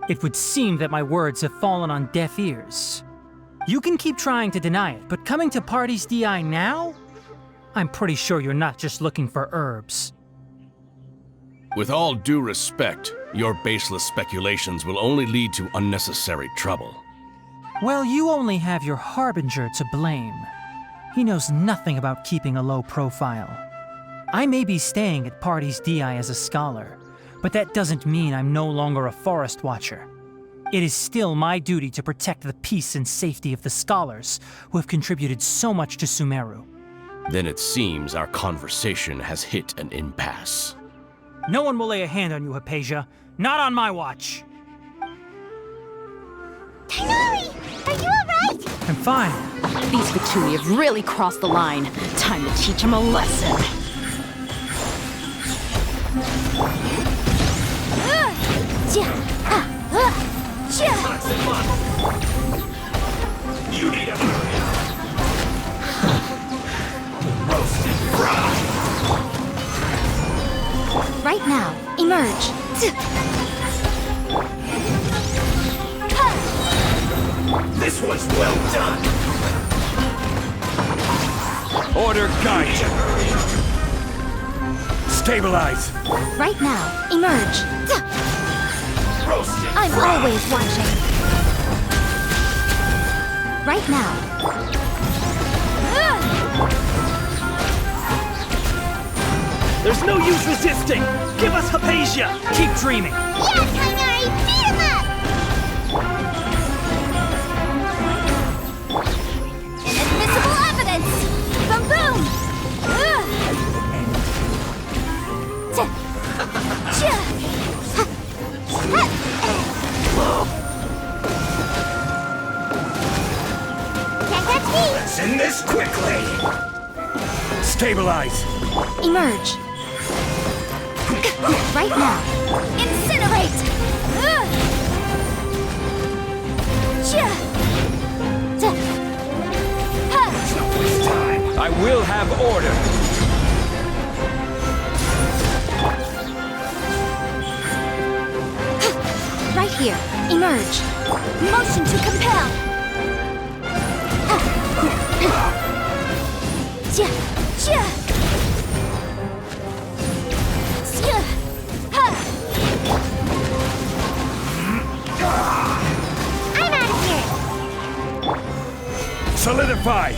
It would seem that my words have fallen on deaf ears. You can keep trying to deny it, but coming to Party's DI now? I'm pretty sure you're not just looking for herbs. With all due respect, your baseless speculations will only lead to unnecessary trouble. Well, you only have your Harbinger to blame. He knows nothing about keeping a low profile. I may be staying at Party's DI as a scholar, but that doesn't mean I'm no longer a forest watcher. It is still my duty to protect the peace and safety of the scholars who have contributed so much to Sumeru. Then it seems our conversation has hit an impasse. No one will lay a hand on you, Hypatia. Not on my watch. Tighnari! Are you alright? I'm fine. These Fatui have really crossed the line. Time to teach them a lesson. You need a roasted fry. Right now, emerge. This was well done. Order guide. Stabilize. Right now, emerge. Roasted I'm fry. always watching. Right now. There's no use resisting! Give us Hypatia! Keep dreaming! Yeah, Tighnari! Beat him up! Admissible evidence! Boom boom! Can't catch me! Let's end this quickly! Stabilize. Emerge. Right now. Incinerate! I will have order. Right here. Emerge. Motion to compel. I'm out of here. Solidify.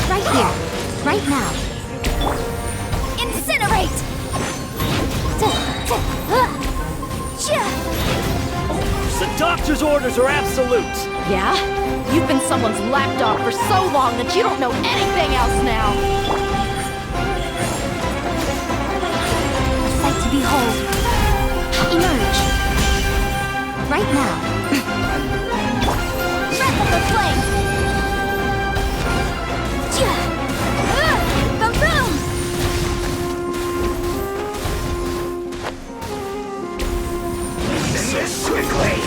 Right here. Right now. Incinerate! The doctor's orders are absolute! Yeah? You've been someone's lapdog for so long that you don't know anything else now! Sight to behold. Emerge. Right now. Breath of the flame! Boom boom! This quickly!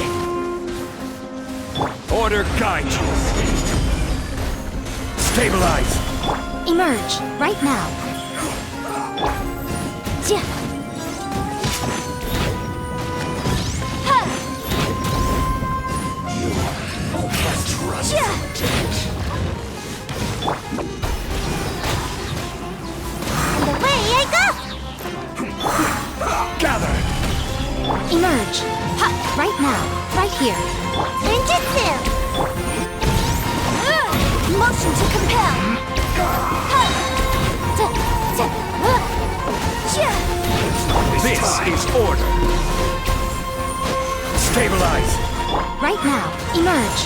Order guide. Emerge. Right now. Emerge! Ha! Right now. Right here. Ninjutsu! Motion to compel! This is order! Stabilize! Right now. Emerge!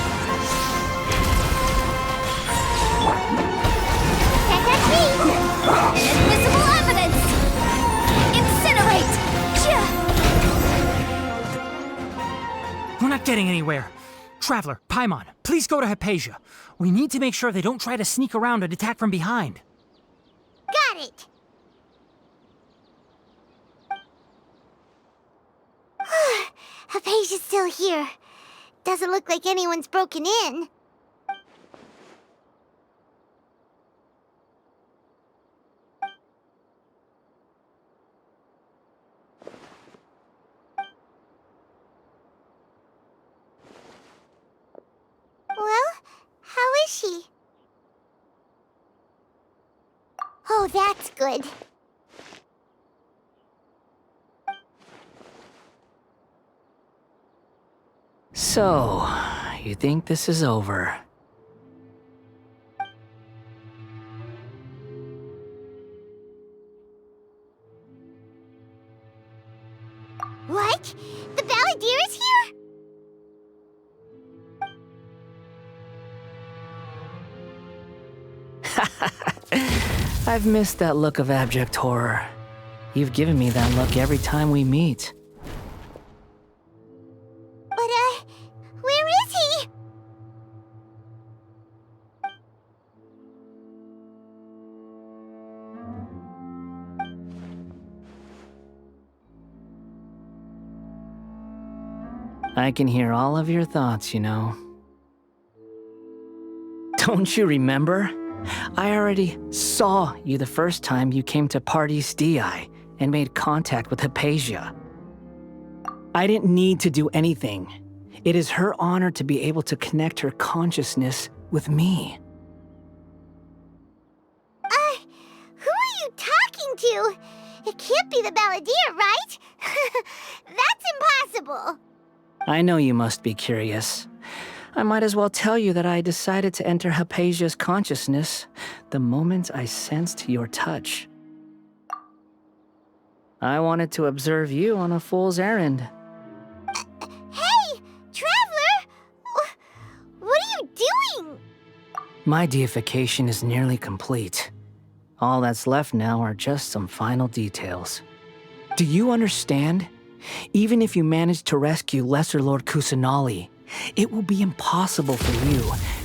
Invisible evidence! Incinerate! We're not getting anywhere. Traveler, Paimon, please go to Hypatia. We need to make sure they don't try to sneak around and attack from behind. Got it! Hypatia's still here. Doesn't look like anyone's broken in. Well, how is she? Oh, that's good. So, you think this is over? What? The Balladeer is here? I've missed that look of abject horror. You've given me that look every time we meet. But, where is he? I can hear all of your thoughts, you know. Don't you remember? I already saw you the first time you came to Party's DI and made contact with Hypatia. I didn't need to do anything. It is her honor to be able to connect her consciousness with me. Who are you talking to? It can't be the Balladeer, right? That's impossible. I know you must be curious. I might as well tell you that I decided to enter Hypatia's consciousness the moment I sensed your touch. I wanted to observe you on a fool's errand. Hey, Traveler! What are you doing? My deification is nearly complete. All that's left now are just some final details. Do you understand? Even if you manage to rescue Lesser Lord Kusanali, it will be impossible for you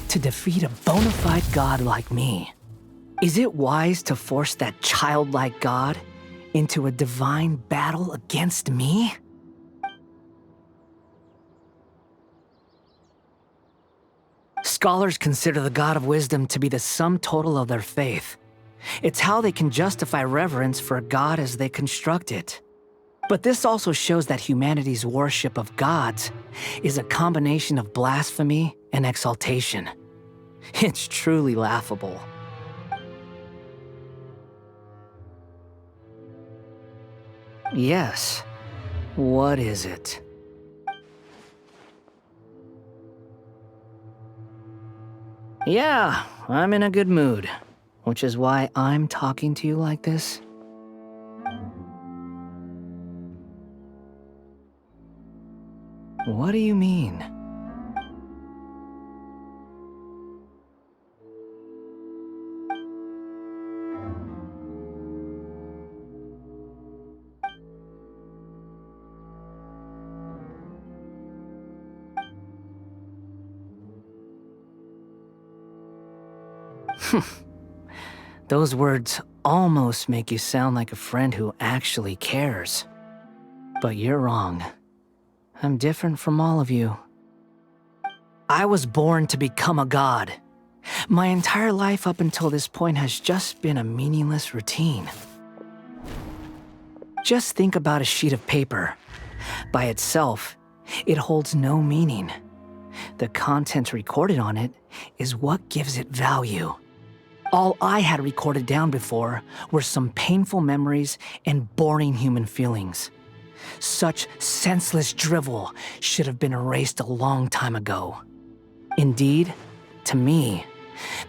to defeat a bona fide god like me. Is it wise to force that childlike god into a divine battle against me? Scholars consider the god of wisdom to be the sum total of their faith. It's how they can justify reverence for a god as they construct it. But this also shows that humanity's worship of gods is a combination of blasphemy and exaltation. It's truly laughable. Yes. What is it? Yeah, I'm in a good mood, which is why I'm talking to you like this. What do you mean? Those words almost make you sound like a friend who actually cares. But you're wrong. I'm different from all of you. I was born to become a god. My entire life up until this point has just been a meaningless routine. Just think about a sheet of paper. By itself, it holds no meaning. The content recorded on it is what gives it value. All I had recorded down before were some painful memories and boring human feelings. Such senseless drivel should have been erased a long time ago. Indeed, to me,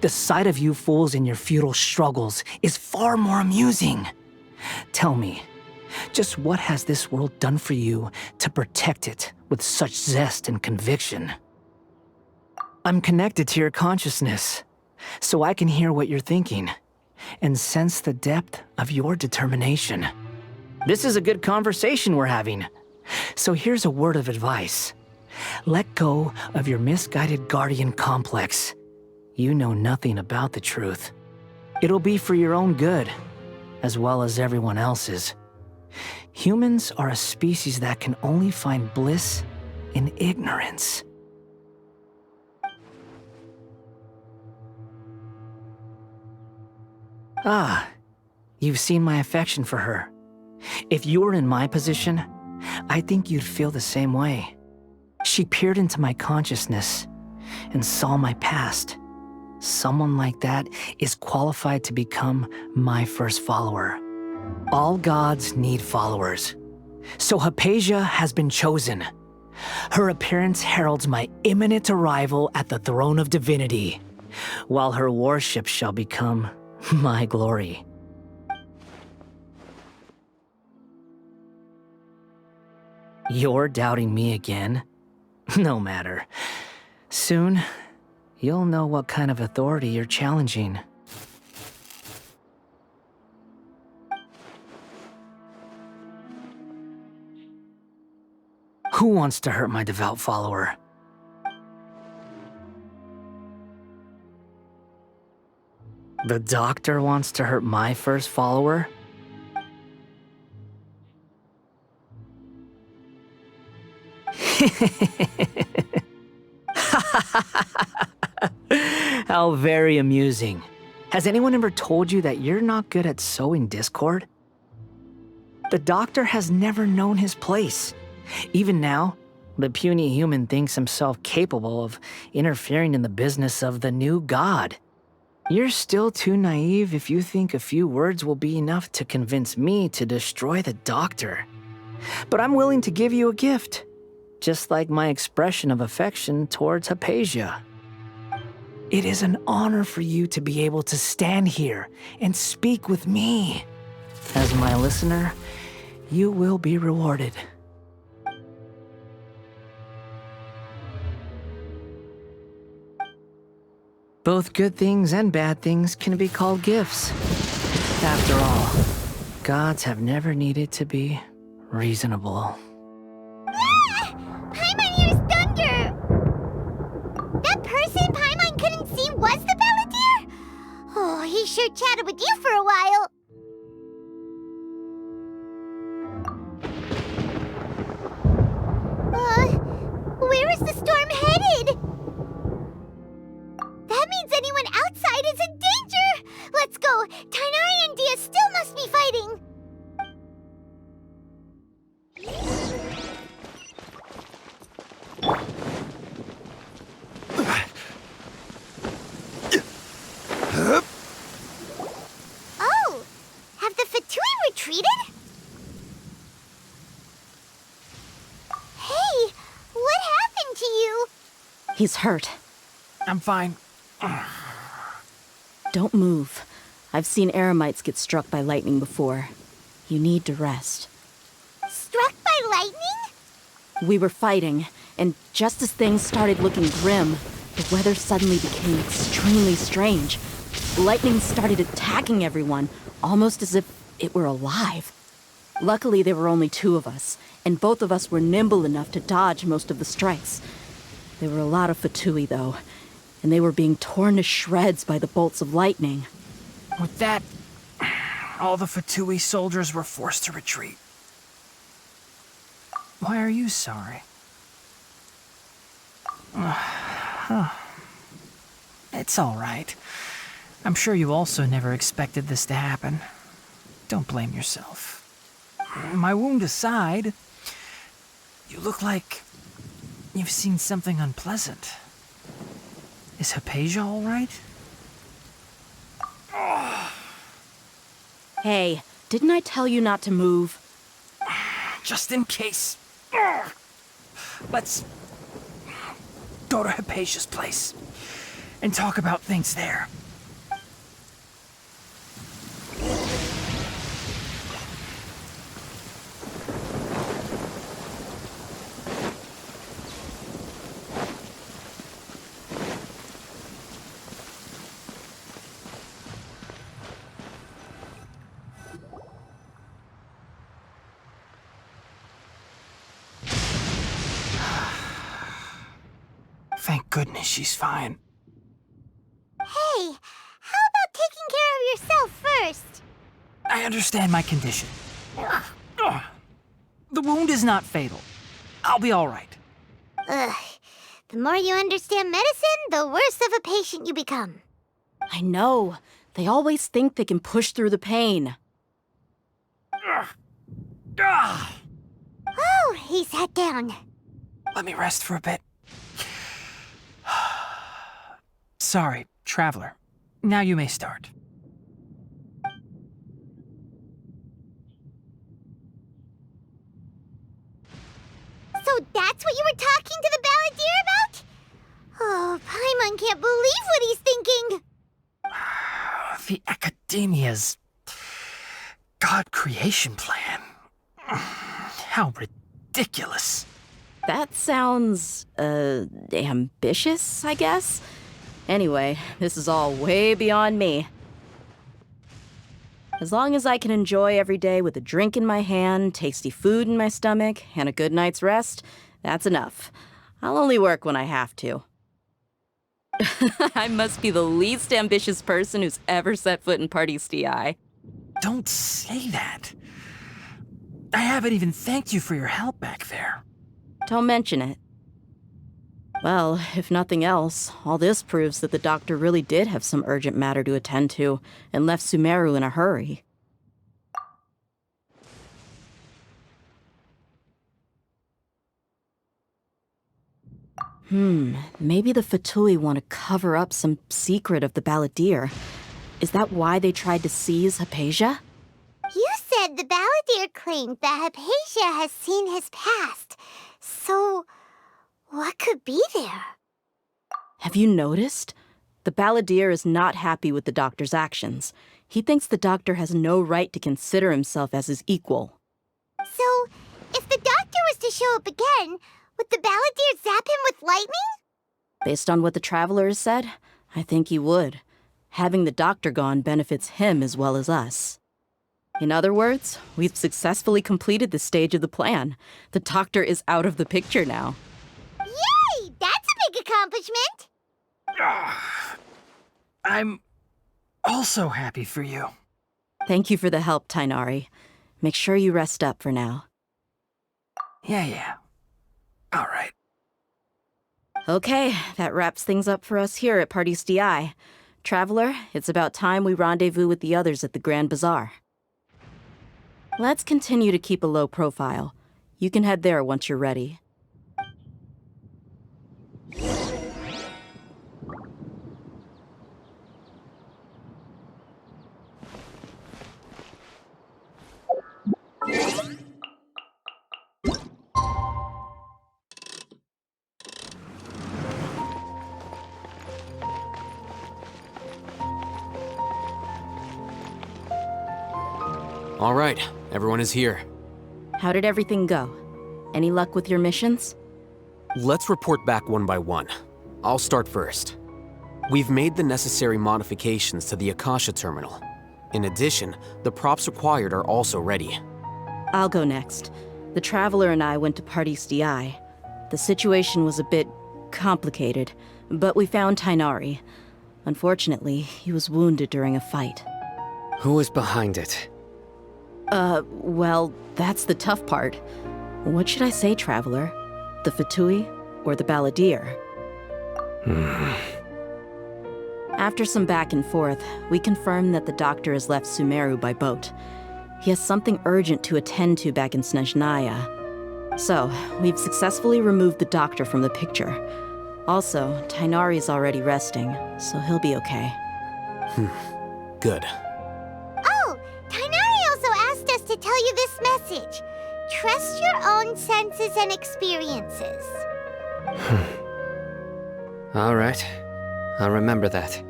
the sight of you fools in your futile struggles is far more amusing. Tell me, just what has this world done for you to protect it with such zest and conviction? I'm connected to your consciousness, so I can hear what you're thinking and sense the depth of your determination. This is a good conversation we're having. So here's a word of advice. Let go of your misguided guardian complex. You know nothing about the truth. It'll be for your own good, as well as everyone else's. Humans are a species that can only find bliss in ignorance. Ah, you've seen my affection for her. If you were in my position, I think you'd feel the same way. She peered into my consciousness and saw my past. Someone like that is qualified to become my first follower. All gods need followers. So Hypatia has been chosen. Her appearance heralds my imminent arrival at the throne of divinity, while her worship shall become my glory. You're doubting me again? No matter. Soon, you'll know what kind of authority you're challenging. Who wants to hurt my devout follower? The doctor wants to hurt my first follower? How very amusing. Has anyone ever told you that you're not good at sowing discord? The doctor has never known his place. Even now, the puny human thinks himself capable of interfering in the business of the new god. You're still too naive if you think a few words will be enough to convince me to destroy the doctor. But I'm willing to give you a gift, just like my expression of affection towards Hypatia. It is an honor for you to be able to stand here and speak with me. As my listener, you will be rewarded. Both good things and bad things can be called gifts. After all, gods have never needed to be reasonable. Ah! Paimon hears thunder! That person Paimon couldn't see was the Palantir? Oh, he sure chatted with you for a while. Where is the storm headed? That means anyone outside is in danger! Let's go! Tighnari and Dia still must be fighting! Oh! Have the Fatui retreated? Hey! What happened to you? He's hurt. I'm fine. Don't move. I've seen eremites get struck by lightning before. You need to rest. Struck by lightning? We were fighting, and just as things started looking grim, the weather suddenly became extremely strange. Lightning started attacking everyone, almost as if it were alive. Luckily, there were only two of us, and both of us were nimble enough to dodge most of the strikes. There were a lot of Fatui, though, and they were being torn to shreds by the bolts of lightning. With that, all the Fatui soldiers were forced to retreat. Why are you sorry? It's all right. I'm sure you also never expected this to happen. Don't blame yourself. My wound aside, you look like you've seen something unpleasant. Is Hypatia all right? Hey, didn't I tell you not to move? Just in case. Let's go to Hypatia's place and talk about things there. Thank goodness she's fine. Hey, how about taking care of yourself first? I understand my condition. The wound is not fatal. I'll be all right. Ugh. The more you understand medicine, the worse of a patient you become. I know. They always think they can push through the pain. Oh, he sat down. Let me rest for a bit. Sorry, Traveler. Now you may start. So that's what you were talking to the balladeer about? Oh, Paimon can't believe what he's thinking. The Academia's God creation plan. How ridiculous. That sounds, ambitious, I guess? Anyway, this is all way beyond me. As long as I can enjoy every day with a drink in my hand, tasty food in my stomach, and a good night's rest, that's enough. I'll only work when I have to. I must be the least ambitious person who's ever set foot in Party's DI. Don't say that. I haven't even thanked you for your help back there. Don't mention it. Well, if nothing else, all this proves that the doctor really did have some urgent matter to attend to and left Sumeru in a hurry. Maybe the Fatui want to cover up some secret of the balladeer. Is that why they tried to seize Hypatia? You said the balladeer claimed that Hypatia has seen his past. So, what could be there? Have you noticed? The balladeer is not happy with the doctor's actions. He thinks the doctor has no right to consider himself as his equal. So, if the doctor was to show up again, would the balladeer zap him with lightning? Based on what the Traveler has said, I think he would. Having the doctor gone benefits him as well as us. In other words, we've successfully completed this stage of the plan. The doctor is out of the picture now. Yay! That's a big accomplishment! I'm also happy for you. Thank you for the help, Tighnari. Make sure you rest up for now. Yeah. All right. Okay, that wraps things up for us here at Party's DI. Traveler, it's about time we rendezvous with the others at the Grand Bazaar. Let's continue to keep a low profile. You can head there once you're ready. All right, everyone is here. How did everything go? Any luck with your missions? Let's report back one by one. I'll start first. We've made the necessary modifications to the Akasha terminal. In addition, the props required are also ready. I'll go next. The Traveler and I went to Party's DI. The situation was a bit complicated, but we found Tighnari. Unfortunately, he was wounded during a fight. Who was behind it? Well, that's the tough part. What should I say, Traveler? The Fatui or the balladeer? After some back and forth, we confirmed that the doctor has left Sumeru by boat. He has something urgent to attend to back in Snezhnaya. So, we've successfully removed the doctor from the picture. Also, Tighnari's already resting, so he'll be okay. Good. Oh, Tighnari also asked us to tell you this message. Trust your own senses and experiences. All right. I'll remember that.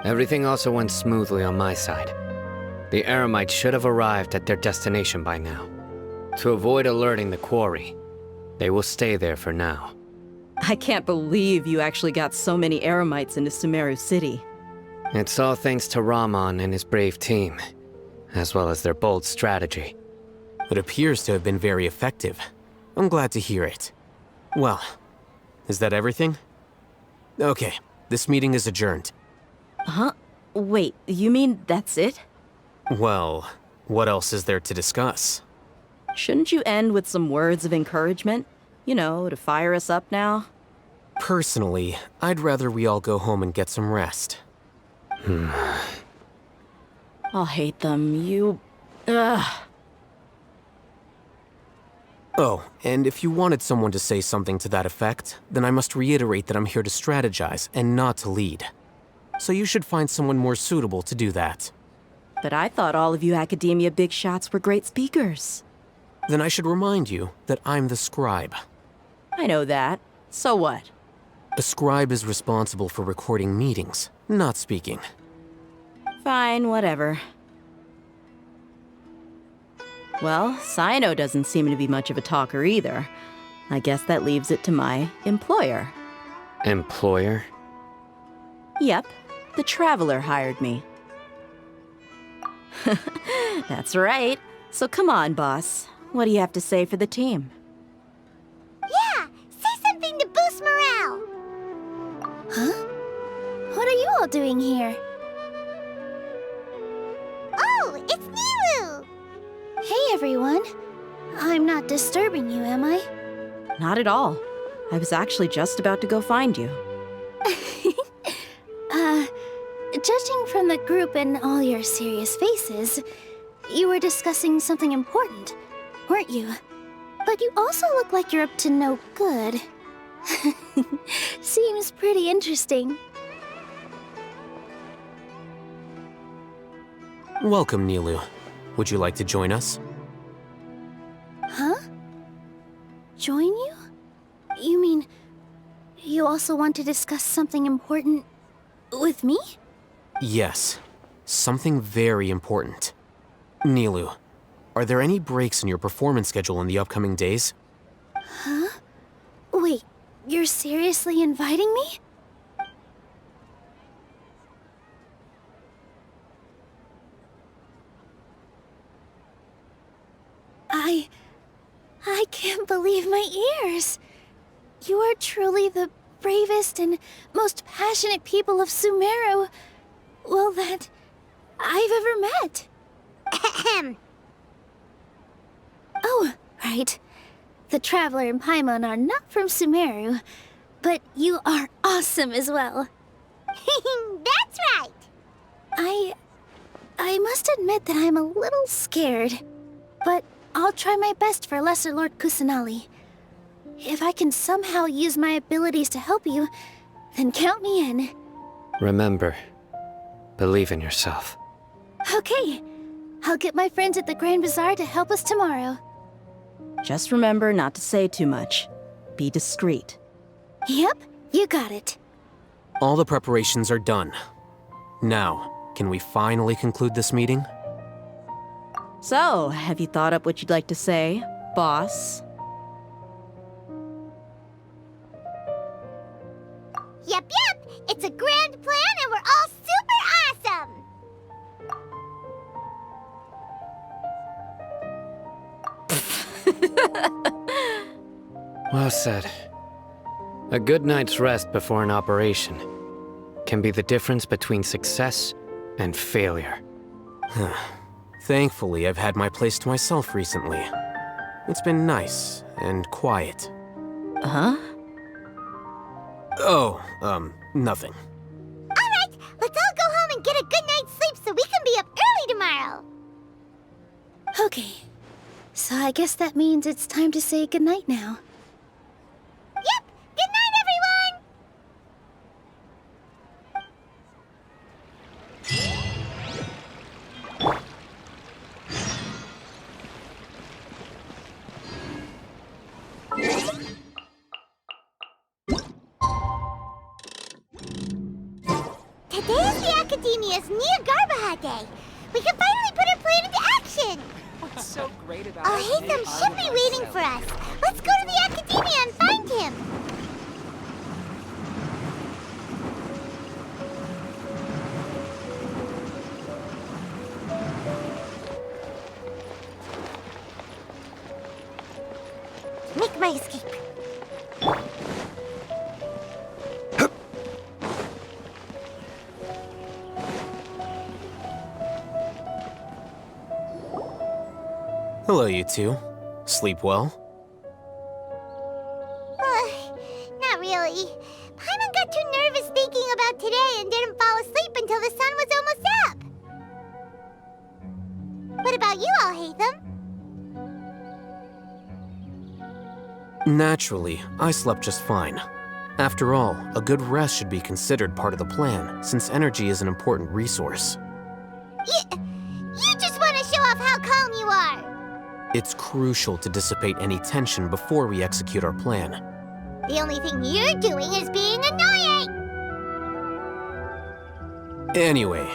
Everything also went smoothly on my side. The Eremites should have arrived at their destination by now. To avoid alerting the quarry, they will stay there for now. I can't believe you actually got so many Eremites into Sumeru City. It's all thanks to Rahman and his brave team, as well as their bold strategy. It appears to have been very effective. I'm glad to hear it. Well, is that everything? Okay, this meeting is adjourned. Huh? Wait, you mean that's it? Well, what else is there to discuss? Shouldn't you end with some words of encouragement? You know, to fire us up now? Personally, I'd rather we all go home and get some rest. Alhaitham, you... Ugh. Oh, and if you wanted someone to say something to that effect, then I must reiterate that I'm here to strategize and not to lead. So you should find someone more suitable to do that. But I thought all of you Academia big shots were great speakers. Then I should remind you that I'm the scribe. I know that. So what? A scribe is responsible for recording meetings, not speaking. Fine, whatever. Well, Sino doesn't seem to be much of a talker either. I guess that leaves it to my employer. Employer? Yep, the Traveler hired me. That's right. So come on, boss. What do you have to say for the team? Yeah, say something to boost morale. Huh? What are you all doing here? Oh, it's Nilou! Hey, everyone. I'm not disturbing you, am I? Not at all. I was actually just about to go find you. Judging from the group and all your serious faces, you were discussing something important, weren't you? But you also look like you're up to no good. Seems pretty interesting. Welcome, Nilou. Would you like to join us? Huh? Join you? You mean, you also want to discuss something important with me? Yes. Something very important. Nilou, are there any breaks in your performance schedule in the upcoming days? Huh? Wait, you're seriously inviting me? I can't believe my ears. You are truly the bravest and most passionate people of Sumeru, well, that I've ever met. Ahem. Oh, right. The Traveler and Paimon are not from Sumeru, but you are awesome as well. That's right. I must admit that I'm a little scared, but I'll try my best for Lesser Lord Kusanali. If I can somehow use my abilities to help you, then count me in. Remember, believe in yourself. Okay. I'll get my friends at the Grand Bazaar to help us tomorrow. Just remember not to say too much. Be discreet. Yep, you got it. All the preparations are done. Now, can we finally conclude this meeting? So, have you thought up what you'd like to say, boss? Yep, it's a grand plan and we're all super awesome! Well said. A good night's rest before an operation can be the difference between success and failure. Thankfully, I've had my place to myself recently. It's been nice and quiet. Huh? Oh, nothing. Alright, let's all go home and get a good night's sleep so we can be up early tomorrow. Okay. So I guess that means it's time to say goodnight now. Yep! Good night, everyone! Today is the Academia's Jnagarbha Day. We can finally put our plan into action. What's so great about Alhaitham should be waiting for us. Let's go to the Academia and find him. Make my escape. Hello, you two. Sleep well? Not really. Paimon got too nervous thinking about today and didn't fall asleep until the sun was almost up. What about you, Alhaitham? Naturally, I slept just fine. After all, a good rest should be considered part of the plan, since energy is an important resource. You just want to show off how calm you are. It's crucial to dissipate any tension before we execute our plan. The only thing you're doing is being annoying. Anyway,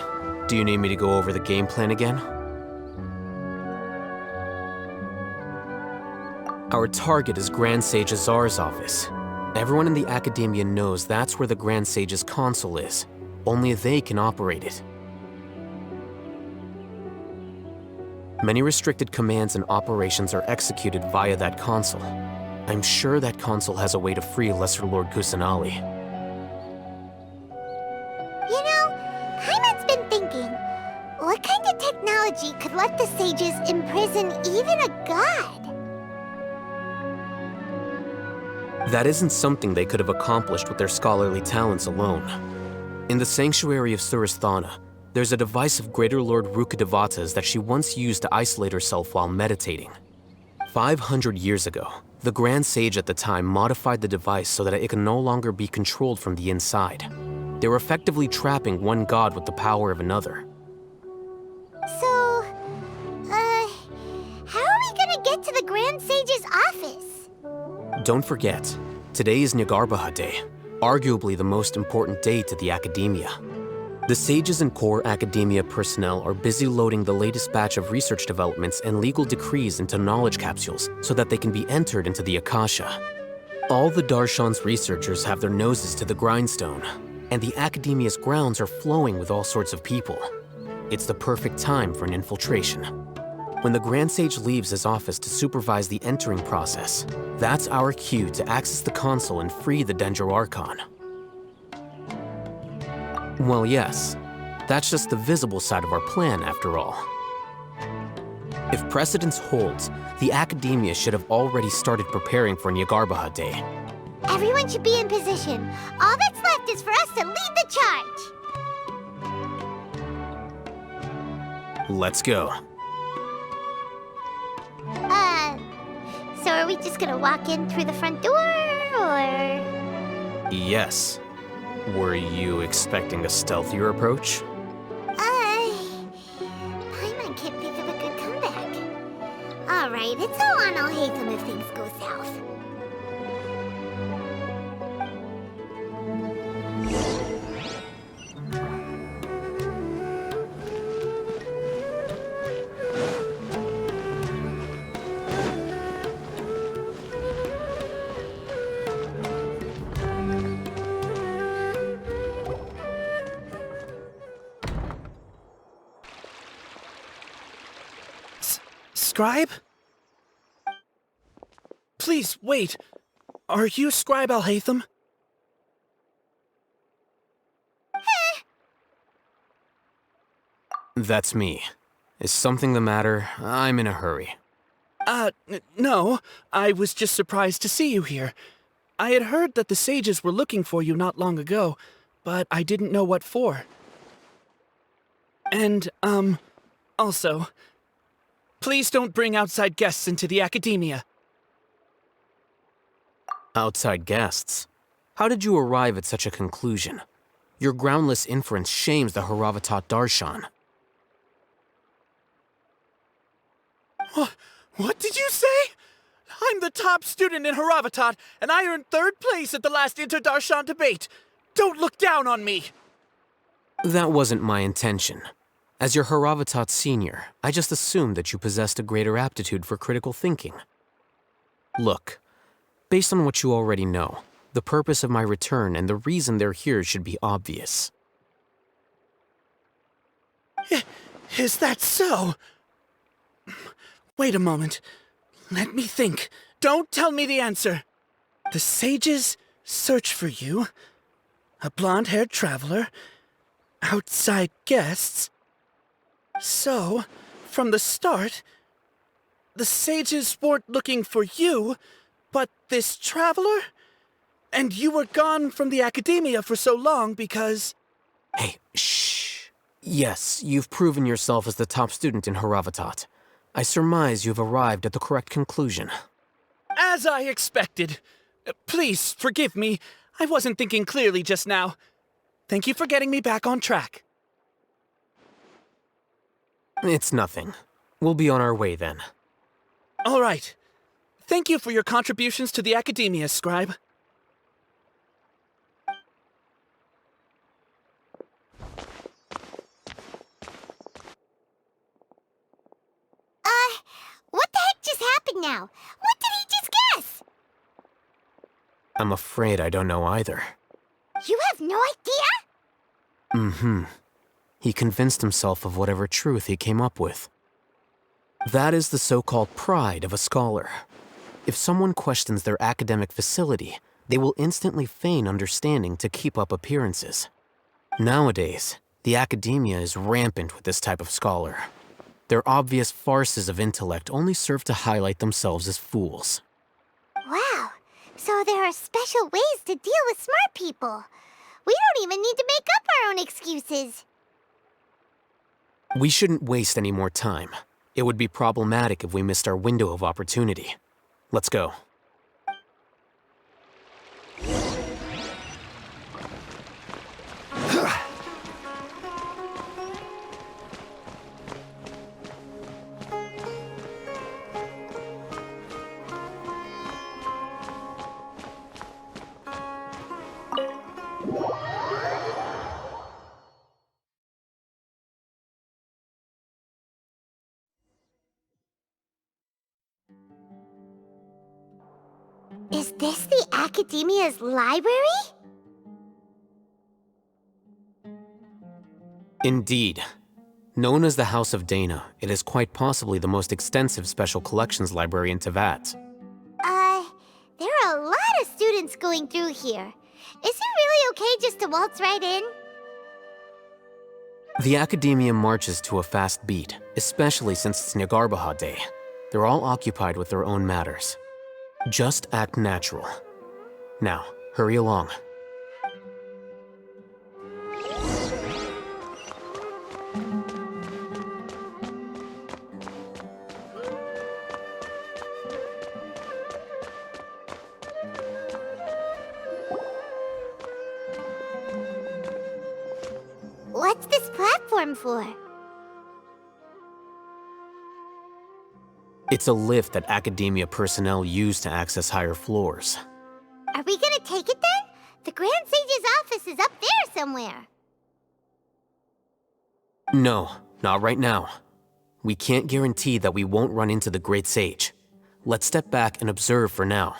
do you need me to go over the game plan again? Our target is Grand Sage Azar's office. Everyone in the Academia knows that's where the Grand Sage's console is. Only they can operate it. Many restricted commands and operations are executed via that console. I'm sure that console has a way to free Lesser Lord Kusanali. You know, Paimon's been thinking, what kind of technology could let the sages imprison even a god? That isn't something they could have accomplished with their scholarly talents alone. In the sanctuary of Surasthana, there's a device of Greater Lord Rukkhadevata's that she once used to isolate herself while meditating. 500 years ago, the Grand Sage at the time modified the device so that it can no longer be controlled from the inside. They were effectively trapping one god with the power of another. So, how are we gonna get to the Grand Sage's office? Don't forget, today is Jnagarbha Day, arguably the most important day to the Academia. The sages and core Academia personnel are busy loading the latest batch of research developments and legal decrees into knowledge capsules so that they can be entered into the Akasha. All the Darshan's researchers have their noses to the grindstone, and the Academia's grounds are flowing with all sorts of people. It's the perfect time for an infiltration. When the Grand Sage leaves his office to supervise the entering process, that's our cue to access the console and free the Dendro Archon. Well, yes, that's just the visible side of our plan, after all. If precedence holds, the Academia should have already started preparing for Jnagarbha Day. Everyone should be in position. All that's left is for us to lead the charge. Let's go. So are we just gonna walk in through the front door, or...? Yes. Were you expecting a stealthier approach? Paimon can't think of a good comeback. Alright, it's all on Alhaitham if things go south. Scribe? Please, wait. Are you Scribe Alhaitham? That's me. Is something the matter? I'm in a hurry. No. I was just surprised to see you here. I had heard that the sages were looking for you not long ago, but I didn't know what for. And, also, Please don't bring outside guests into the academia. Outside guests? How did you arrive at such a conclusion? Your groundless inference shames the Haravatat Darshan. What did you say? I'm the top student in Haravatat, and I earned 3rd place at the last Inter-Darshan debate. Don't look down on me! That wasn't my intention. As your Haravatat senior, I just assumed that you possessed a greater aptitude for critical thinking. Look, based on what you already know, the purpose of my return and the reason they're here should be obvious. Is that so? Wait a moment. Let me think. Don't tell me the answer. The sages search for you. A blonde-haired traveler. Outside guests. So, from the start, the sages weren't looking for you, but this traveler? And you were gone from the academia for so long because... Hey, shh. Yes, you've proven yourself as the top student in Haravatat. I surmise you've arrived at the correct conclusion. As I expected. Please, forgive me. I wasn't thinking clearly just now. Thank you for getting me back on track. It's nothing. We'll be on our way then. All right. Thank you for your contributions to the academia, Scribe. What the heck just happened now? What did he just guess? I'm afraid I don't know either. You have no idea? Mm-hmm. He convinced himself of whatever truth he came up with. That is the so-called pride of a scholar. If someone questions their academic facility, they will instantly feign understanding to keep up appearances. Nowadays, the academia is rampant with this type of scholar. Their obvious farces of intellect only serve to highlight themselves as fools. Wow, so there are special ways to deal with smart people. We don't even need to make up our own excuses. We shouldn't waste any more time. It would be problematic if we missed our window of opportunity. Let's go. Is this the Academia's library? Indeed. Known as the House of Dana, it is quite possibly the most extensive special collections library in Teyvat. There are a lot of students going through here. Is it really okay just to waltz right in? The Academia marches to a fast beat, especially since it's Jnagarbha Day. They're all occupied with their own matters. Just act natural. Now, hurry along. What's this platform for? It's a lift that Academia personnel use to access higher floors. Are we gonna take it then? The Grand Sage's office is up there somewhere. No, not right now. We can't guarantee that we won't run into the Great Sage. Let's step back and observe for now.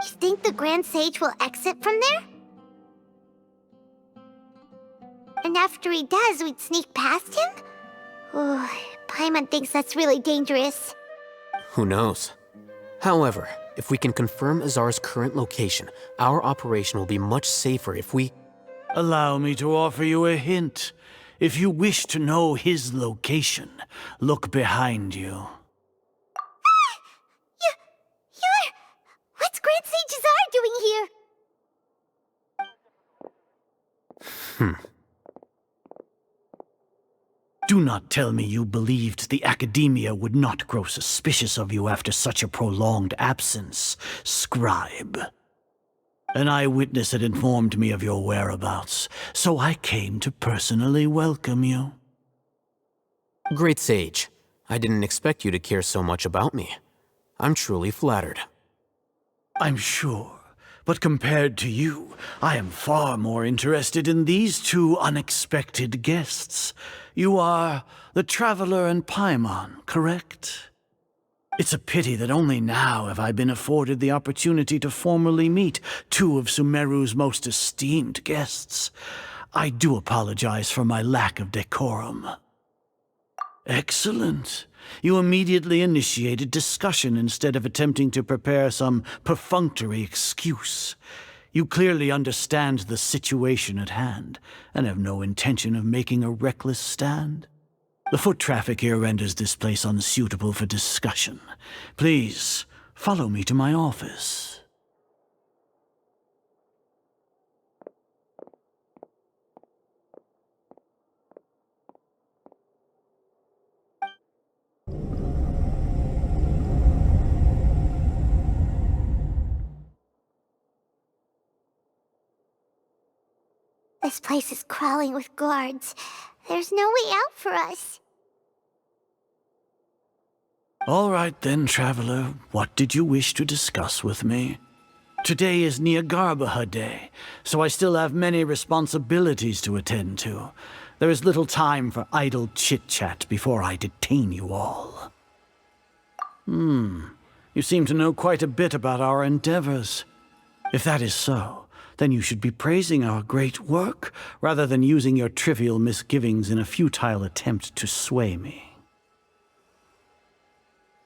You think the Grand Sage will exit from there? And after he does, we'd sneak past him? Ooh, Paimon thinks that's really dangerous. Who knows? However, if we can confirm Azar's current location, our operation will be much safer if we... Allow me to offer you a hint. If you wish to know his location, look behind you. What's Grand Sage Azar doing here? Do not tell me you believed the Academia would not grow suspicious of you after such a prolonged absence, scribe. An eyewitness had informed me of your whereabouts, so I came to personally welcome you. Great Sage, I didn't expect you to care so much about me. I'm truly flattered. I'm sure. But compared to you, I am far more interested in these two unexpected guests. You are the Traveler and Paimon, correct? It's a pity that only now have I been afforded the opportunity to formally meet two of Sumeru's most esteemed guests. I do apologize for my lack of decorum. Excellent. You immediately initiated discussion instead of attempting to prepare some perfunctory excuse. You clearly understand the situation at hand, and have no intention of making a reckless stand. The foot traffic here renders this place unsuitable for discussion. Please, follow me to my office. This place is crawling with guards. There's no way out for us. All right then, Traveler. What did you wish to discuss with me? Today is Jnagarbha Day, so I still have many responsibilities to attend to. There is little time for idle chit-chat before I detain you all. You seem to know quite a bit about our endeavors. If that is so, then you should be praising our great work, rather than using your trivial misgivings in a futile attempt to sway me.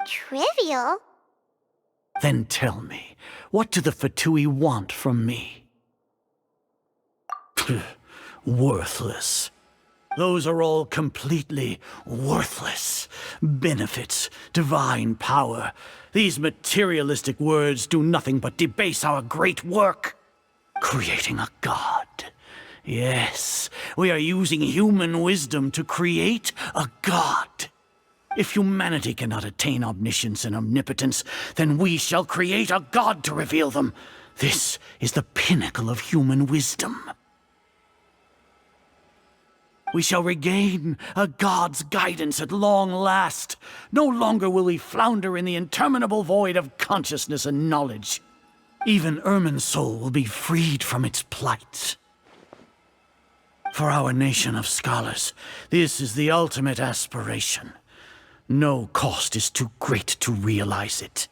Trivial? Then tell me, what do the Fatui want from me? Worthless. Those are all completely worthless. Benefits, divine power. These materialistic words do nothing but debase our great work. Creating a god. Yes, we are using human wisdom to create a god. If humanity cannot attain omniscience and omnipotence, then we shall create a god to reveal them. This is the pinnacle of human wisdom. We shall regain a god's guidance at long last. No longer will we flounder in the interminable void of consciousness and knowledge. Even Irminsul will be freed from its plight. For our nation of scholars, this is the ultimate aspiration. No cost is too great to realize it.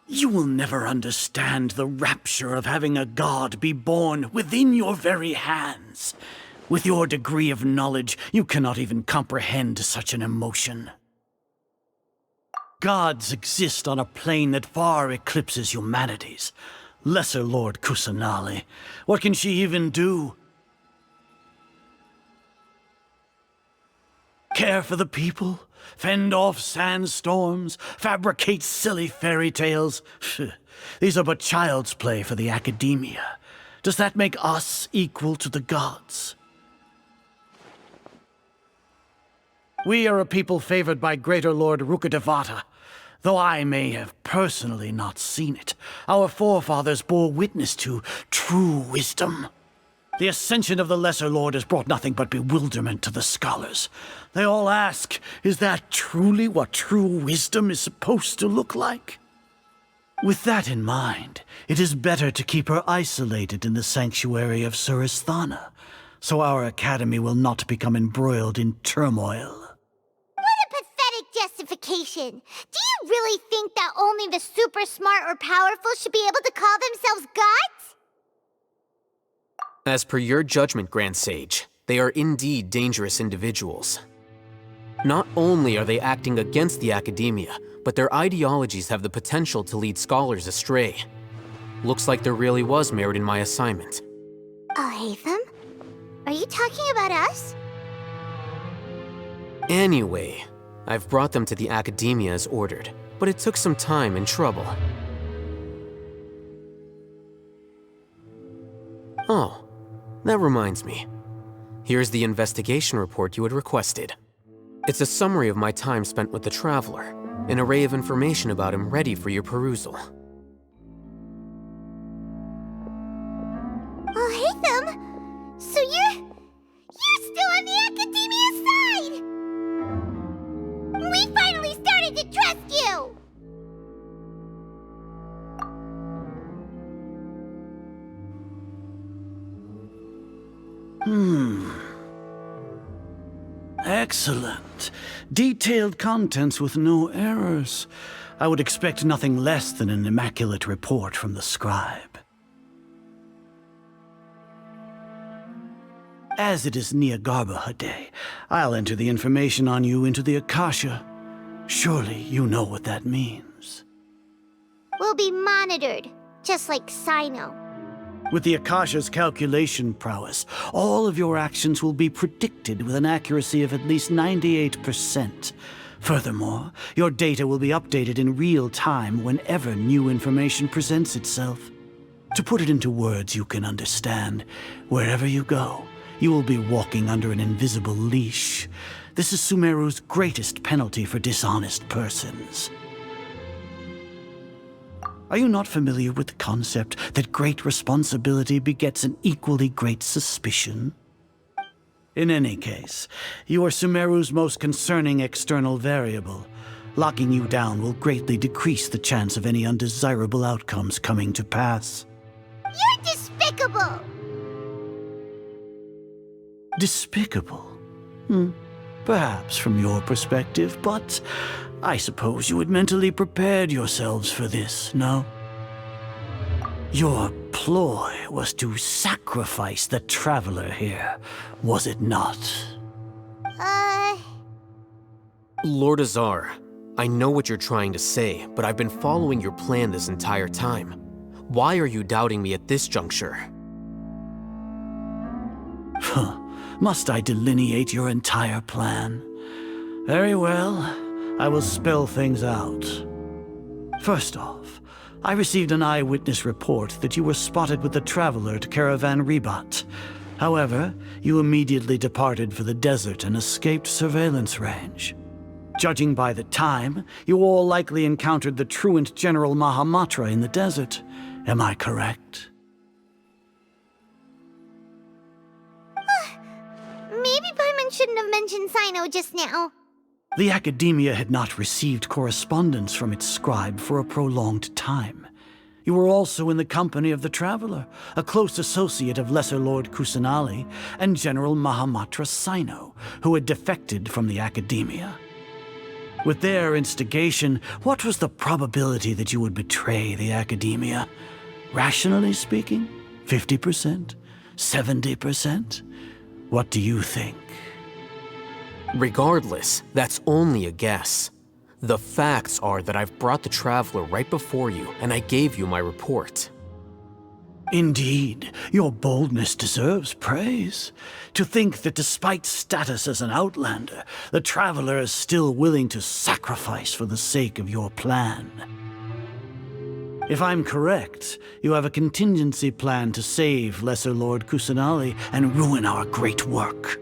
You will never understand the rapture of having a god be born within your very hands. With your degree of knowledge, you cannot even comprehend such an emotion. Gods exist on a plane that far eclipses humanity's. Lesser Lord Kusanali, what can she even do? Care for the people? Fend off sandstorms? Fabricate silly fairy tales? These are but child's play for the Academia. Does that make us equal to the gods? We are a people favored by Greater Lord Rukkhadevata. Though I may have personally not seen it, our forefathers bore witness to true wisdom. The ascension of the Lesser Lord has brought nothing but bewilderment to the scholars. They all ask, is that truly what true wisdom is supposed to look like? With that in mind, it is better to keep her isolated in the sanctuary of Suristhana, so our academy will not become embroiled in turmoil. Justification. Do you really think that only the super smart or powerful should be able to call themselves gods? As per your judgment, Grand Sage, they are indeed dangerous individuals. Not only are they acting against the Academia, but their ideologies have the potential to lead scholars astray. Looks like there really was merit in my assignment. Alhaitham? Are you talking about us? Anyway, I've brought them to the Academia as ordered, but it took some time and trouble. Oh, That reminds me. Here's the investigation report you had requested. It's a summary of my time spent with the Traveler, an array of information about him ready for your perusal. Alhaitham? So you're still on the Academia's side! We finally started to trust you! Excellent. Detailed contents with no errors. I would expect nothing less than an immaculate report from the scribe. As it is Jnagarbha Day, I'll enter the information on you into the Akasha. Surely you know what that means. We'll be monitored, just like Sino. With the Akasha's calculation prowess, all of your actions will be predicted with an accuracy of at least 98%. Furthermore, your data will be updated in real time whenever new information presents itself. To put it into words you can understand, wherever you go, you will be walking under an invisible leash. This is Sumeru's greatest penalty for dishonest persons. Are you not familiar with the concept that great responsibility begets an equally great suspicion? In any case, you are Sumeru's most concerning external variable. Locking you down will greatly decrease the chance of any undesirable outcomes coming to pass. You're despicable! Despicable? Perhaps from your perspective, but I suppose you had mentally prepared yourselves for this, no? Your ploy was to sacrifice the Traveler here, was it not? Lord Azar, I know what you're trying to say, but I've been following your plan this entire time. Why are you doubting me at this juncture? Must I delineate your entire plan? Very well, I will spell things out. First off, I received an eyewitness report that you were spotted with the Traveler to Caravan Ribat. However, you immediately departed for the desert and escaped surveillance range. Judging by the time, you all likely encountered the truant General Mahamatra in the desert. Am I correct? Maybe Paimon shouldn't have mentioned Sino just now. The Academia had not received correspondence from its scribe for a prolonged time. You were also in the company of the Traveler, a close associate of Lesser Lord Kusanali and General Mahamatra Sino, who had defected from the Academia. With their instigation, what was the probability that you would betray the Academia? Rationally speaking, 50%? 70%? What do you think? Regardless, that's only a guess. The facts are that I've brought the Traveler right before you, and I gave you my report. Indeed, your boldness deserves praise. To think that despite status as an outlander, the Traveler is still willing to sacrifice for the sake of your plan. If I'm correct, you have a contingency plan to save Lesser Lord Kusanali and ruin our great work.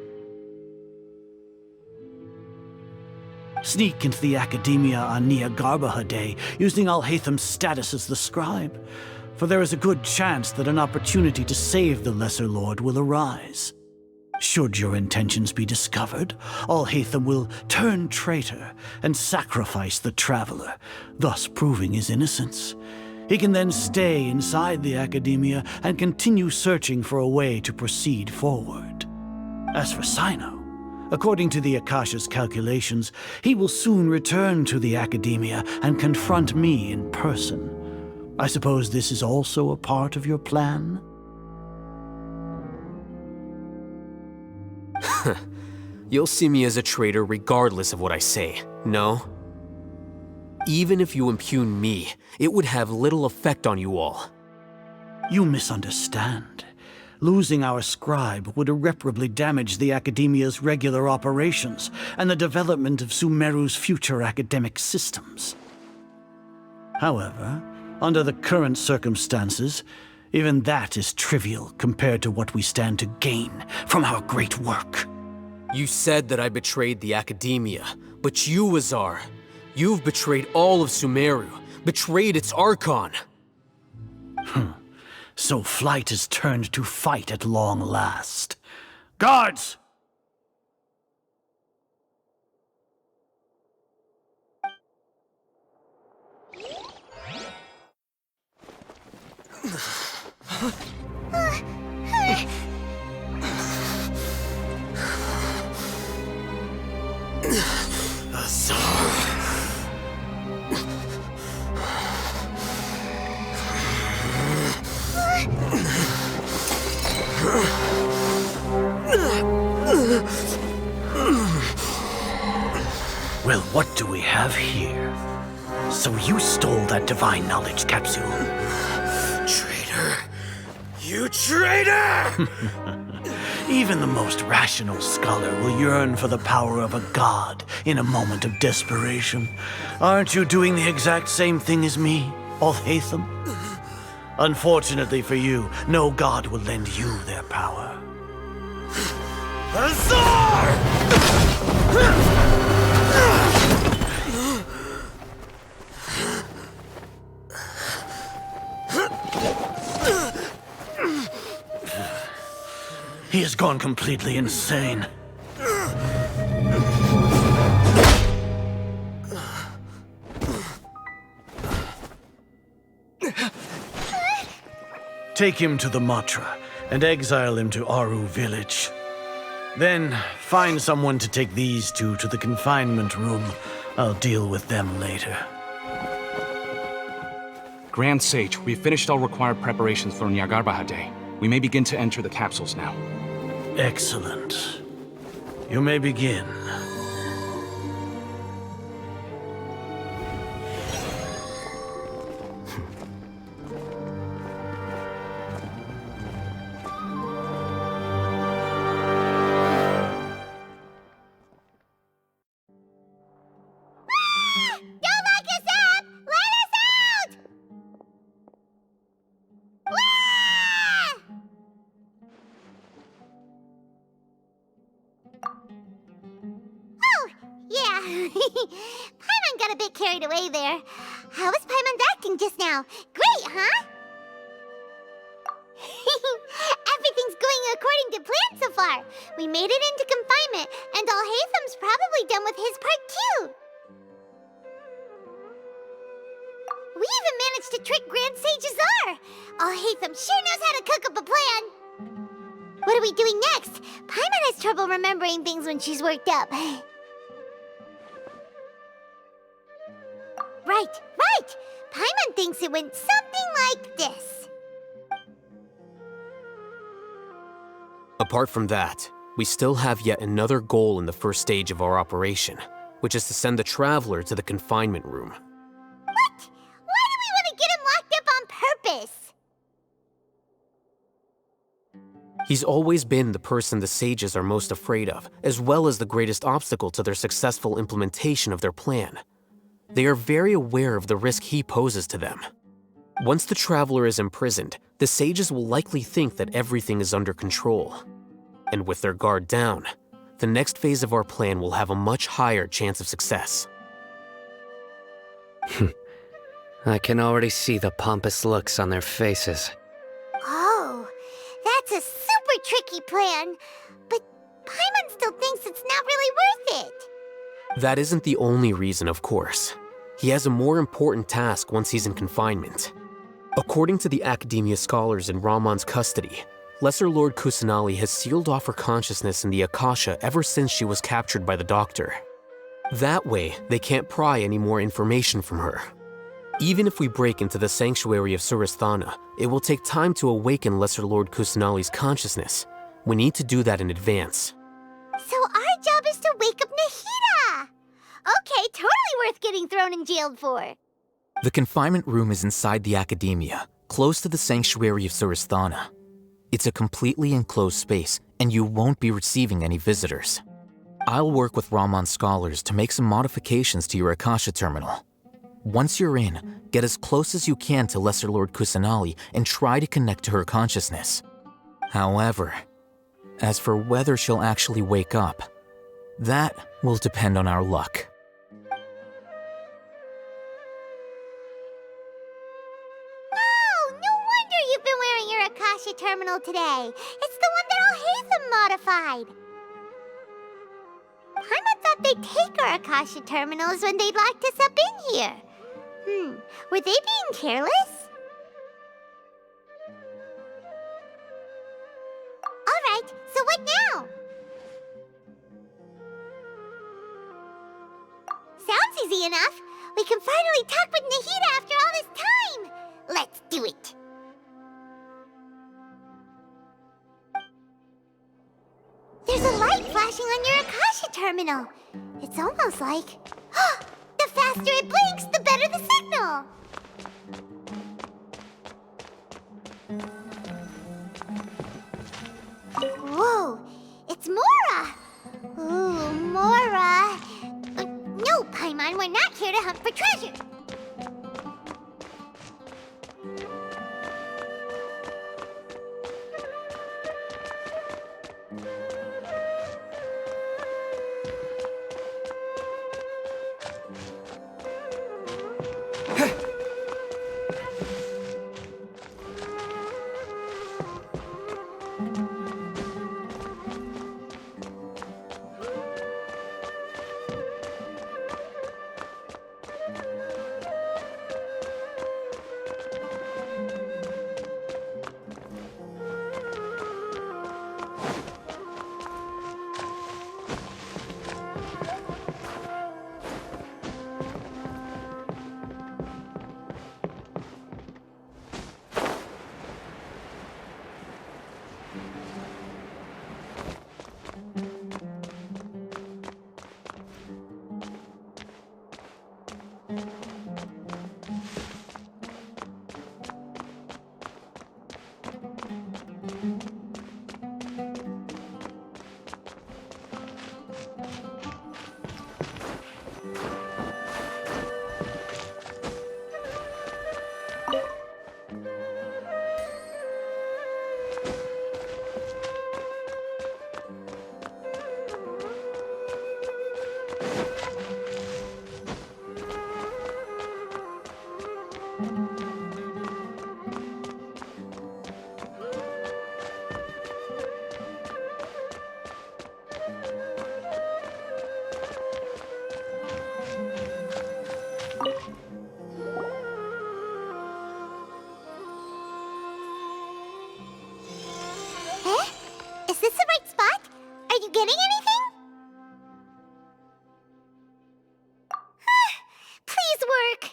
Sneak into the Academia on Jnagarbha Day, using Alhaitham's status as the scribe, for there is a good chance that an opportunity to save the Lesser Lord will arise. Should your intentions be discovered, Alhaitham will turn traitor and sacrifice the Traveler, thus proving his innocence. He can then stay inside the Academia and continue searching for a way to proceed forward. As for Sino, according to the Akasha's calculations, he will soon return to the Academia and confront me in person. I suppose this is also a part of your plan? You'll see me as a traitor regardless of what I say, no? Even if you impugn me, it would have little effect on you all. You misunderstand. Losing our scribe would irreparably damage the Academia's regular operations and the development of Sumeru's future academic systems. However, under the current circumstances, Even that is trivial compared to what we stand to gain from our great work. You said that I betrayed the Academia, but you, Azar, you've betrayed all of Sumeru, betrayed its Archon. So flight is turned to fight at long last. Guards! Well, what do we have here? So you stole that divine knowledge capsule. Traitor! You traitor! Even the most rational scholar will yearn for the power of a god in a moment of desperation. Aren't you doing the exact same thing as me, Alhaitham? Unfortunately for you, no god will lend you their power. Azar! He has gone completely insane. Take him to the Matra and exile him to Aru village. Then find someone to take these two to the confinement room. I'll deal with them later. Grand Sage, we've finished all required preparations for Jnagarbha Day. We may begin to enter the capsules now. Excellent. You may begin. Paimon got a bit carried away there. How was Paimon's acting just now? Great, huh? Everything's going according to plan so far. We made it into confinement, and Alhaitham's probably done with his part too. We even managed to trick Grand Sage Azar. Alhaitham sure knows how to cook up a plan. What are we doing next? Paimon has trouble remembering things when she's worked up. Right! Paimon thinks it went something like this. Apart from that, we still have yet another goal in the first stage of our operation, which is to send the Traveler to the confinement room. What? Why do we want to get him locked up on purpose? He's always been the person the sages are most afraid of, as well as the greatest obstacle to their successful implementation of their plan. They are very aware of the risk he poses to them. Once the Traveler is imprisoned, the sages will likely think that everything is under control. And with their guard down, the next phase of our plan will have a much higher chance of success. I can already see the pompous looks on their faces. Oh, that's a super tricky plan. But Paimon still thinks it's not really worth it. That isn't the only reason, of course. He has a more important task once he's in confinement. According to the Academia scholars in Ramon's custody, Lesser Lord Kusanali has sealed off her consciousness in the Akasha ever since she was captured by the Doctor. That way, they can't pry any more information from her. Even if we break into the sanctuary of Suristhana, it will take time to awaken Lesser Lord Kusanali's consciousness. We need to do that in advance. So our job is to wake up Nahida! Okay, totally worth getting thrown and jailed for. The confinement room is inside the Academia, close to the sanctuary of Suristhana. It's a completely enclosed space, and you won't be receiving any visitors. I'll work with Ramon's scholars to make some modifications to your Akasha terminal. Once you're in, get as close as you can to Lesser Lord Kusanali and try to connect to her consciousness. However, as for whether she'll actually wake up, that will depend on our luck. Oh, no wonder you've been wearing your Akasha terminal today. It's the one that Alhaitham modified. Paimon thought they'd take our Akasha terminals when they locked us up in here. Were they being careless? Alright, so what now? Sounds easy enough. We can finally talk with Nahida after all this time. Let's do it. There's a light flashing on your Akasha terminal. It's almost like... the faster it blinks, the better the signal. Whoa, it's Mora. Ooh, Mora. No, Paimon, we're not here to hunt for treasure. Is this the right spot? Are you getting anything? Please work.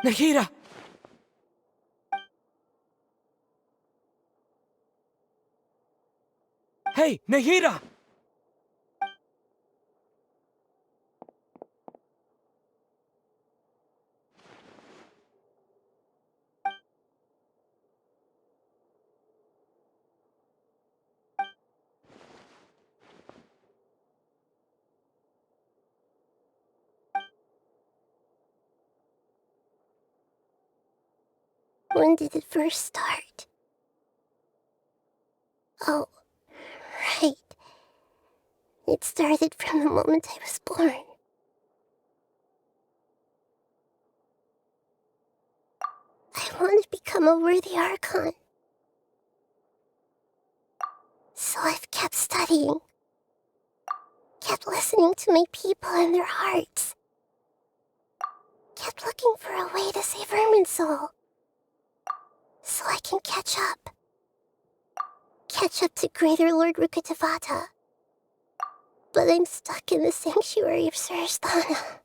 Nahida! Hey, Nahida! When did it first start? Oh, right. It started from the moment I was born. I want to become a worthy Archon. So I've kept studying. Kept listening to my people and their hearts. Kept looking for a way to save Irminsul. So I can catch up. Catch up to Greater Lord Rukkhadevata. But I'm stuck in the sanctuary of Surasthana.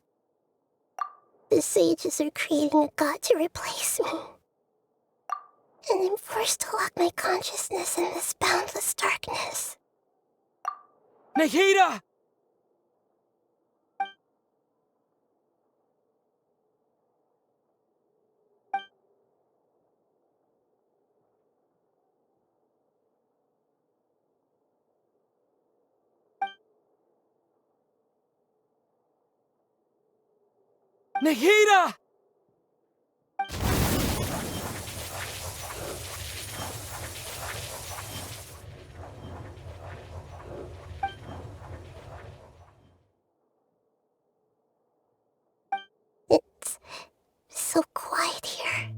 The sages are creating a god to replace me. And I'm forced to lock my consciousness in this boundless darkness. Nahida! Nahida! It's so quiet here.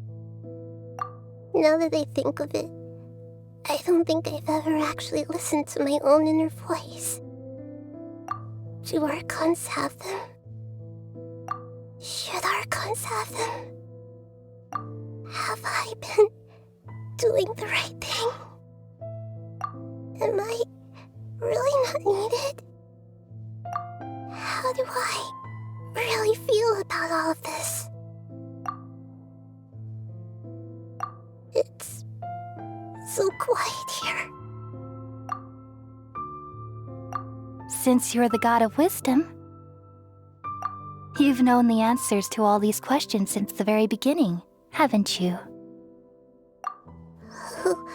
Now that I think of it, I don't think I've ever actually listened to my own inner voice. Do Archons have them? Should Archons have them? Have I been doing the right thing? Am I really not needed? How do I really feel about all of this? It's so quiet here. Since you're the god of wisdom, you've known the answers to all these questions since the very beginning, haven't you? Who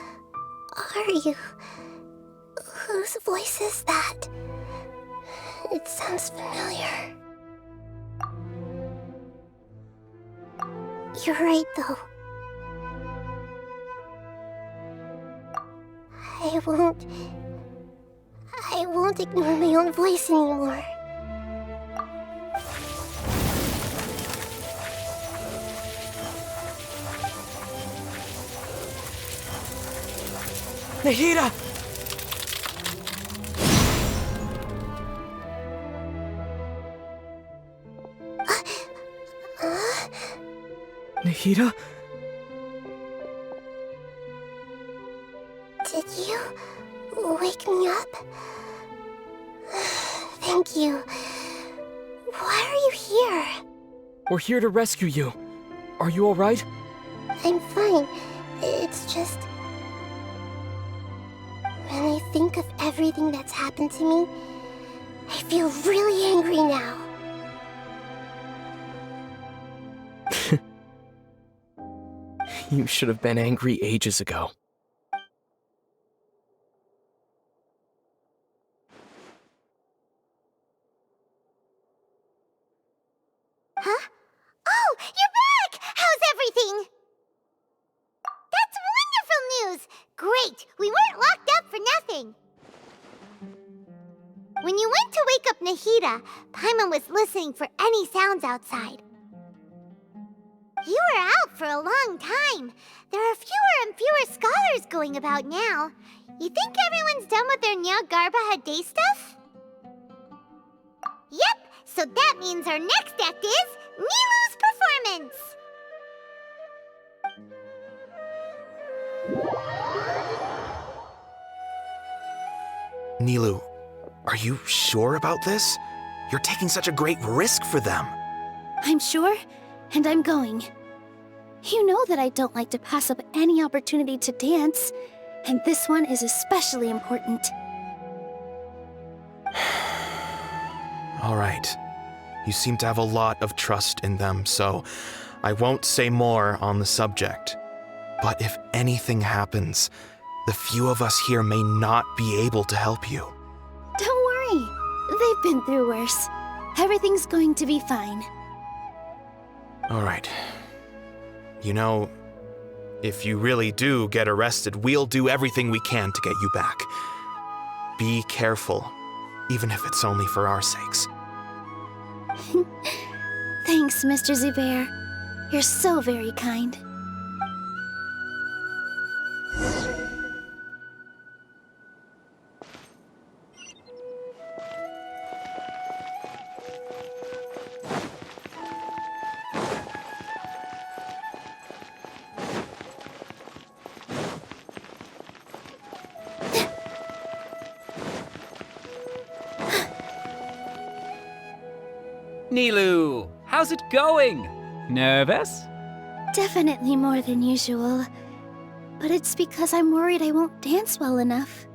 are you? Whose voice is that? It sounds familiar. You're right, though. I won't ignore my own voice anymore. Nahida! Nahida? Did you wake me up? Thank you. Why are you here? We're here to rescue you. Are you alright? I'm fine. It's just... when I think of everything that's happened to me, I feel really angry now. You should have been angry ages ago. Huh? Oh, you're back! How's everything? That's wonderful news! Great! We weren't locked up for nothing! When you went to wake up Nahida, Paimon was listening for any sounds outside. You were out for a long time. There are fewer and fewer scholars going about now. You think everyone's done with their Jnagarbha day stuff? Yep, so that means our next act is Nilou's Performance! Nilou, are you sure about this? You're taking such a great risk for them. I'm sure, and I'm going. You know that I don't like to pass up any opportunity to dance, and this one is especially important. All right. You seem to have a lot of trust in them, so I won't say more on the subject. But if anything happens, the few of us here may not be able to help you. Don't worry. They've been through worse. Everything's going to be fine. All right. You know, if you really do get arrested, we'll do everything we can to get you back. Be careful, even if it's only for our sakes. Thanks, Mr. Zubair. You're so very kind. Nilou! How's it going? Nervous? Definitely more than usual. But it's because I'm worried I won't dance well enough.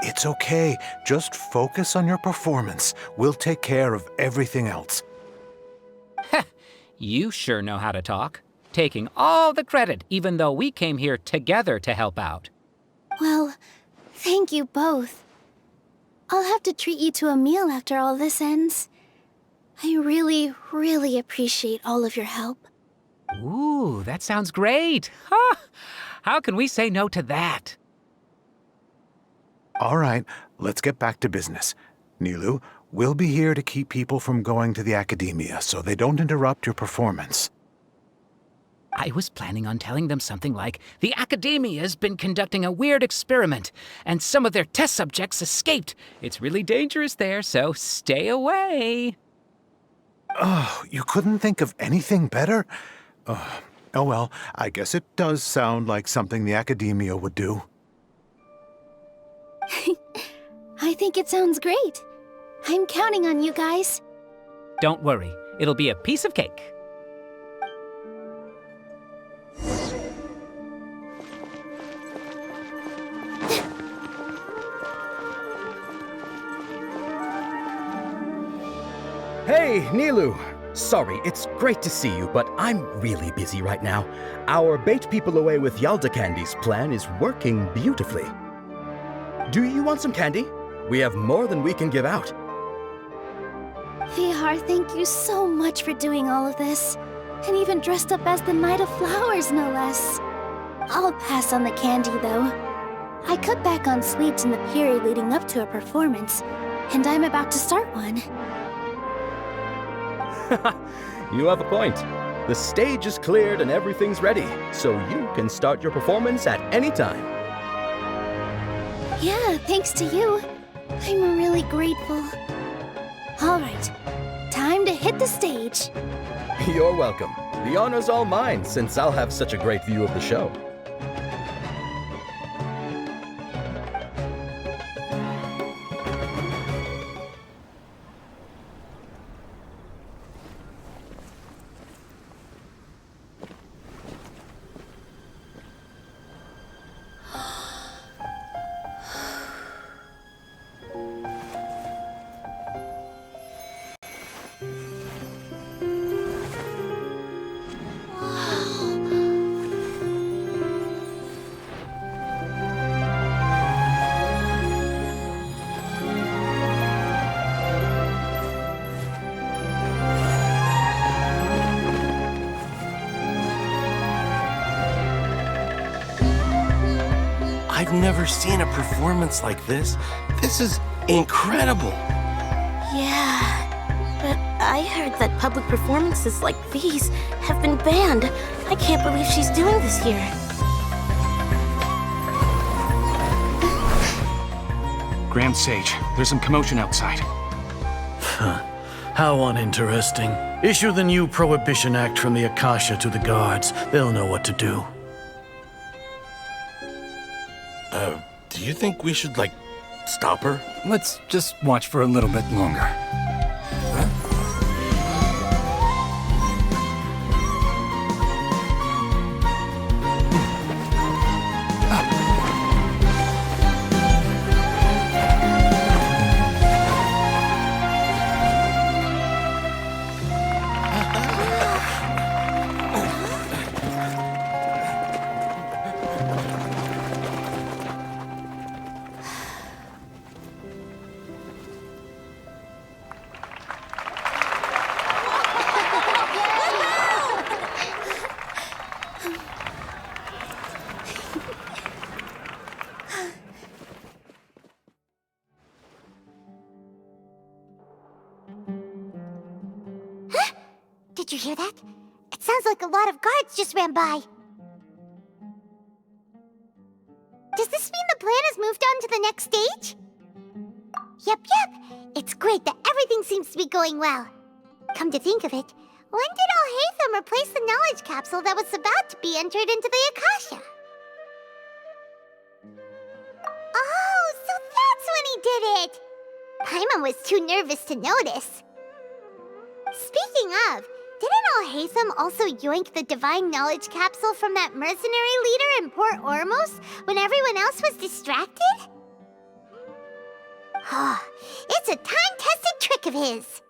It's okay. Just focus on your performance. We'll take care of everything else. You sure know how to talk. Taking all the credit, even though we came here together to help out. Well, thank you both. I'll have to treat you to a meal after all this ends. I really, really appreciate all of your help. Ooh, that sounds great. Ha! How can we say no to that? All right, let's get back to business. Nilou, we'll be here to keep people from going to the academia so they don't interrupt your performance. I was planning on telling them something like, the Academia's been conducting a weird experiment, and some of their test subjects escaped. It's really dangerous there, so stay away. Oh, you couldn't think of anything better? Oh well, I guess it does sound like something the Academia would do. I think it sounds great. I'm counting on you guys. Don't worry, it'll be a piece of cake. Hey, Nilou! Sorry, it's great to see you, but I'm really busy right now. Our Bait People Away with Yalda Candy's plan is working beautifully. Do you want some candy? We have more than we can give out. VR, thank you so much for doing all of this. And even dressed up as the Knight of Flowers, no less. I'll pass on the candy, though. I cut back on sweets in the period leading up to a performance, and I'm about to start one. You have a point. The stage is cleared and everything's ready, so you can start your performance at any time. Yeah, thanks to you. I'm really grateful. All right, time to hit the stage. You're welcome. The honor's all mine, since I'll have such a great view of the show. I've never seen a performance like this. This is incredible. Yeah, but I heard that public performances like these have been banned. I can't believe she's doing this here. Grand Sage, there's some commotion outside. How uninteresting. Issue the new Prohibition Act from the Akasha to the guards. They'll know what to do. Do you think we should, stop her? Let's just watch for a little bit longer. Did you hear that? It sounds like a lot of guards just ran by. Does this mean the plan has moved on to the next stage? Yep. It's great that everything seems to be going well. Come to think of it, when did Alhaitham replace the knowledge capsule that was about to be entered into the Akasha? Oh, so that's when he did it! Paimon was too nervous to notice. Speaking of, didn't Alhaitham also yoink the Divine Knowledge Capsule from that mercenary leader in Port Ormos when everyone else was distracted? It's a time-tested trick of his.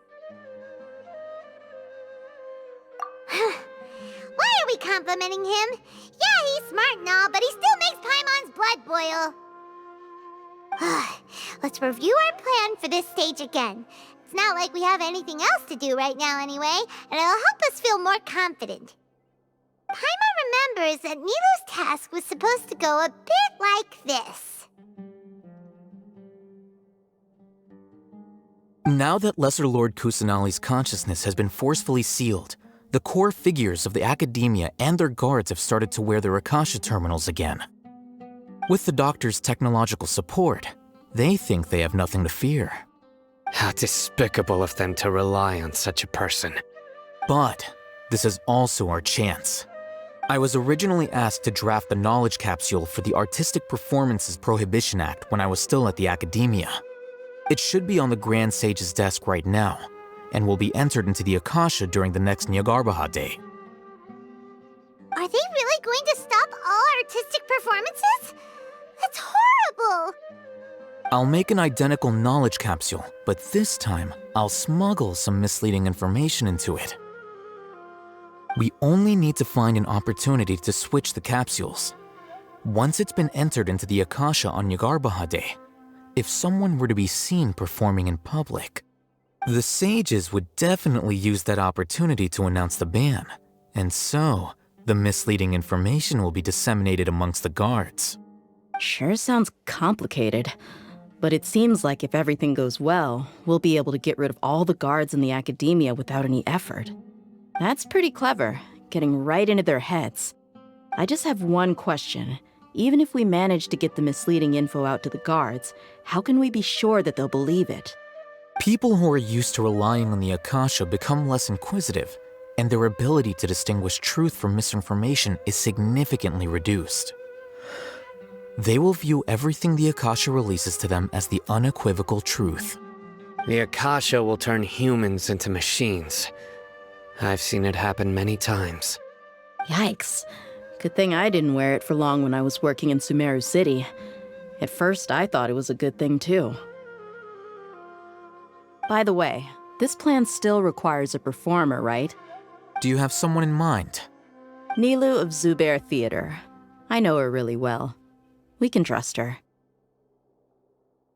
Why are we complimenting him? Yeah, he's smart and all, but he still makes Paimon's blood boil. Let's review our plan for this stage again. It's not like we have anything else to do right now anyway, and it'll help us feel more confident. Paimon remembers that Nilou's task was supposed to go a bit like this. Now that Lesser Lord Kusanali's consciousness has been forcefully sealed, the core figures of the Academia and their guards have started to wear their Akasha terminals again. With the Doctor's technological support, they think they have nothing to fear. How despicable of them to rely on such a person. But this is also our chance. I was originally asked to draft the knowledge capsule for the Artistic Performances Prohibition Act when I was still at the Academia. It should be on the Grand Sage's desk right now, and will be entered into the Akasha during the next Jnagarbha day. Are they really going to stop all artistic performances? That's horrible! I'll make an identical knowledge capsule, but this time, I'll smuggle some misleading information into it. We only need to find an opportunity to switch the capsules. Once it's been entered into the Akasha on Jnagarbha day, if someone were to be seen performing in public, the sages would definitely use that opportunity to announce the ban, and so the misleading information will be disseminated amongst the guards. Sure sounds complicated, but it seems like if everything goes well, we'll be able to get rid of all the guards in the Academia without any effort. That's pretty clever, getting right into their heads. I just have one question. Even if we manage to get the misleading info out to the guards, how can we be sure that they'll believe it? People who are used to relying on the Akasha become less inquisitive, and their ability to distinguish truth from misinformation is significantly reduced. They will view everything the Akasha releases to them as the unequivocal truth. The Akasha will turn humans into machines. I've seen it happen many times. Yikes. Good thing I didn't wear it for long when I was working in Sumeru City. At first, I thought it was a good thing too. By the way, this plan still requires a performer, right? Do you have someone in mind? Nilou of Zubair Theater. I know her really well. We can trust her.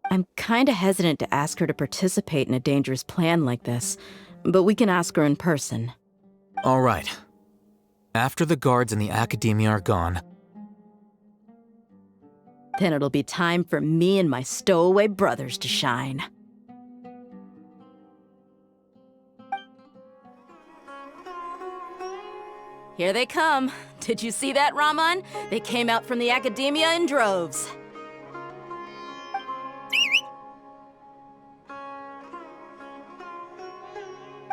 I'm kinda hesitant to ask her to participate in a dangerous plan like this, but we can ask her in person. All right. After the guards in the Academia are gone, then it'll be time for me and my stowaway brothers to shine. Here they come. Did you see that, Raman? They came out from the Academia in droves.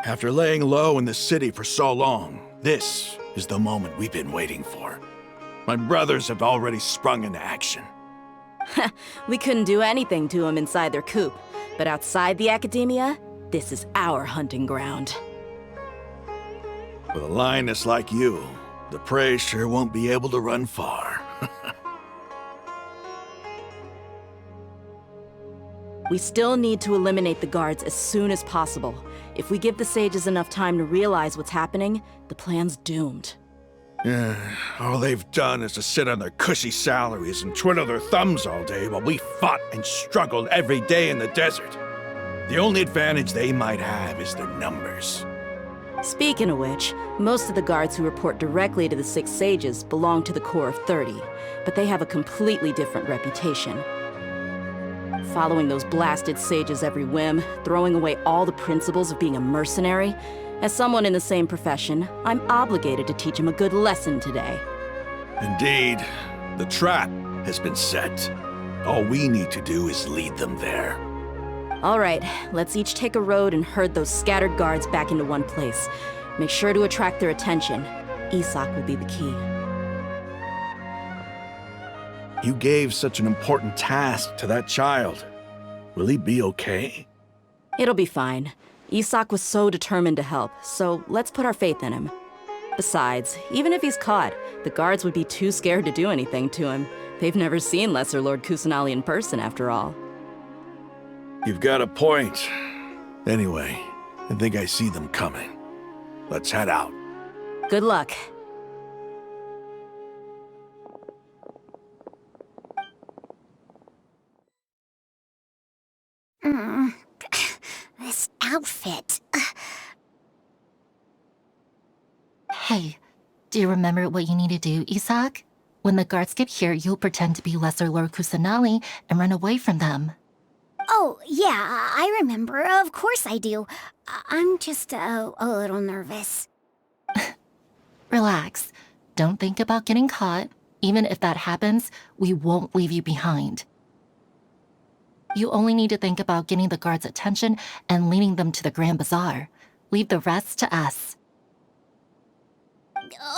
After laying low in the city for so long, this is the moment we've been waiting for. My brothers have already sprung into action. We couldn't do anything to them inside their coop, but outside the Academia, this is our hunting ground. With a lioness like you, the prey sure won't be able to run far. We still need to eliminate the guards as soon as possible. If we give the sages enough time to realize what's happening, the plan's doomed. All they've done is to sit on their cushy salaries and twiddle their thumbs all day while we fought and struggled every day in the desert. The only advantage they might have is their numbers. Speaking of which, most of the guards who report directly to the 6 sages belong to the core of 30, but they have a completely different reputation. Following those blasted sages every whim, throwing away all the principles of being a mercenary. As someone in the same profession, I'm obligated to teach them a good lesson today. Indeed, the trap has been set. All we need to do is lead them there. All right, let's each take a road and herd those scattered guards back into one place. Make sure to attract their attention. Isak will be the key. You gave such an important task to that child. Will he be okay? It'll be fine. Isak was so determined to help, so let's put our faith in him. Besides, even if he's caught, the guards would be too scared to do anything to him. They've never seen Lesser Lord Kusanali in person, after all. You've got a point. Anyway, I think I see them coming. Let's head out. Good luck. This outfit. Hey, do you remember what you need to do, Isak? When the guards get here, you'll pretend to be Lesser Lord Kusanali and run away from them. Oh, yeah, I remember. Of course I do. I'm just a little nervous. Relax. Don't think about getting caught. Even if that happens, we won't leave you behind. You only need to think about getting the guards' attention and leading them to the Grand Bazaar. Leave the rest to us.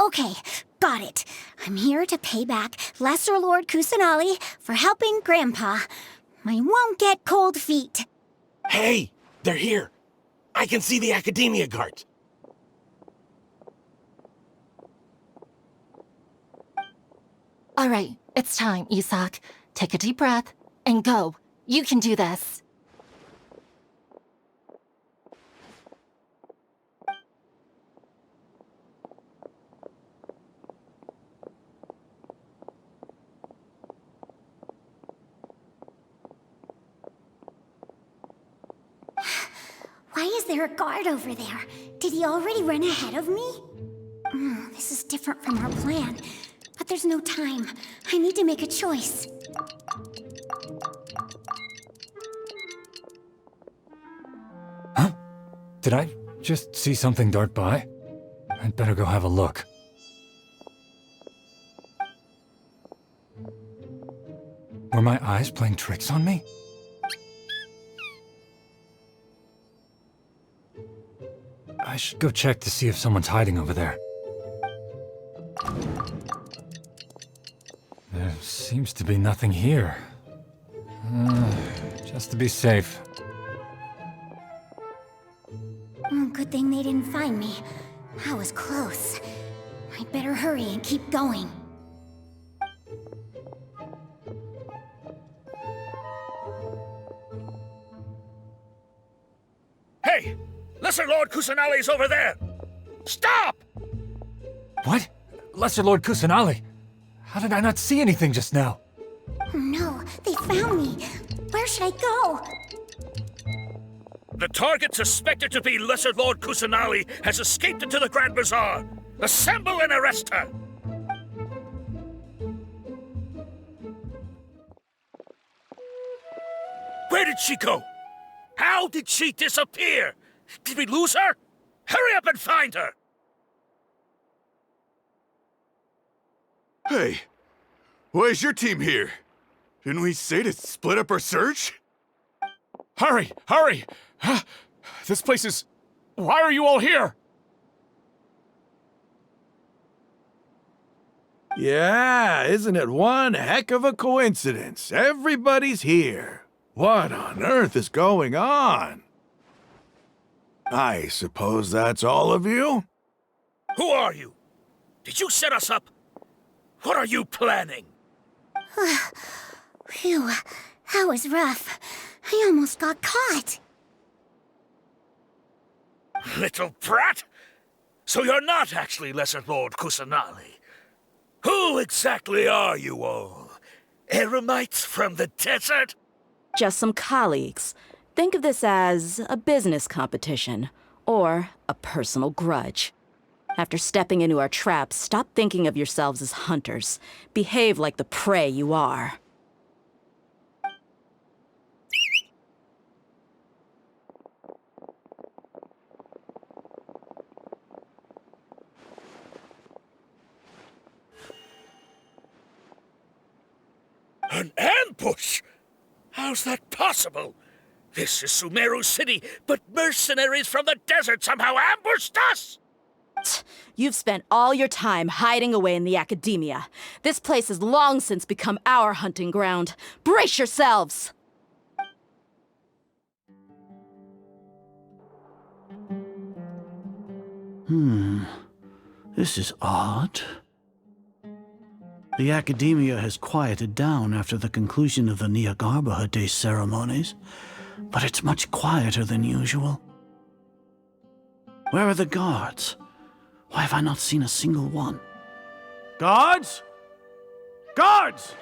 Okay, got it. I'm here to pay back Lesser Lord Kusanali for helping Grandpa. I won't get cold feet. Hey, they're here. I can see the Academia guards. All right, it's time, Isak. Take a deep breath and go. You can do this. Why is there a guard over there? Did he already run ahead of me? This is different from our plan. But there's no time. I need to make a choice. Huh? Did I just see something dart by? I'd better go have a look. Were my eyes playing tricks on me? I should go check to see if someone's hiding over there. There seems to be nothing here. Just to be safe. Good thing they didn't find me. I was close. I'd better hurry and keep going. Hey! Lesser Lord Kusanali's over there! Stop! What? Lesser Lord Kusanali? How did I not see anything just now? Oh no, they found me. Where should I go? The target suspected to be Lesser Lord Kusanali has escaped into the Grand Bazaar. Assemble and arrest her! Where did she go? How did she disappear? Did we lose her? Hurry up and find her! Hey, why is your team here? Didn't we say to split up our search? Hurry! Hurry! Huh? This place is... Why are you all here? Yeah, isn't it one heck of a coincidence? Everybody's here. What on earth is going on? I suppose that's all of you? Who are you? Did you set us up? What are you planning? Phew, that was rough. I almost got caught. Little brat! So you're not actually Lesser Lord Kusanali. Who exactly are you all? Eremites from the desert? Just some colleagues. Think of this as a business competition, or a personal grudge. After stepping into our traps, stop thinking of yourselves as hunters. Behave like the prey you are. An ambush? How's that possible? This is Sumeru City, but mercenaries from the desert somehow ambushed us! You've spent all your time hiding away in the academia. This place has long since become our hunting ground. Brace yourselves! This is odd. The academia has quieted down after the conclusion of the Nilou Day ceremonies, but it's much quieter than usual. Where are the guards? Why have I not seen a single one? Guards? Guards!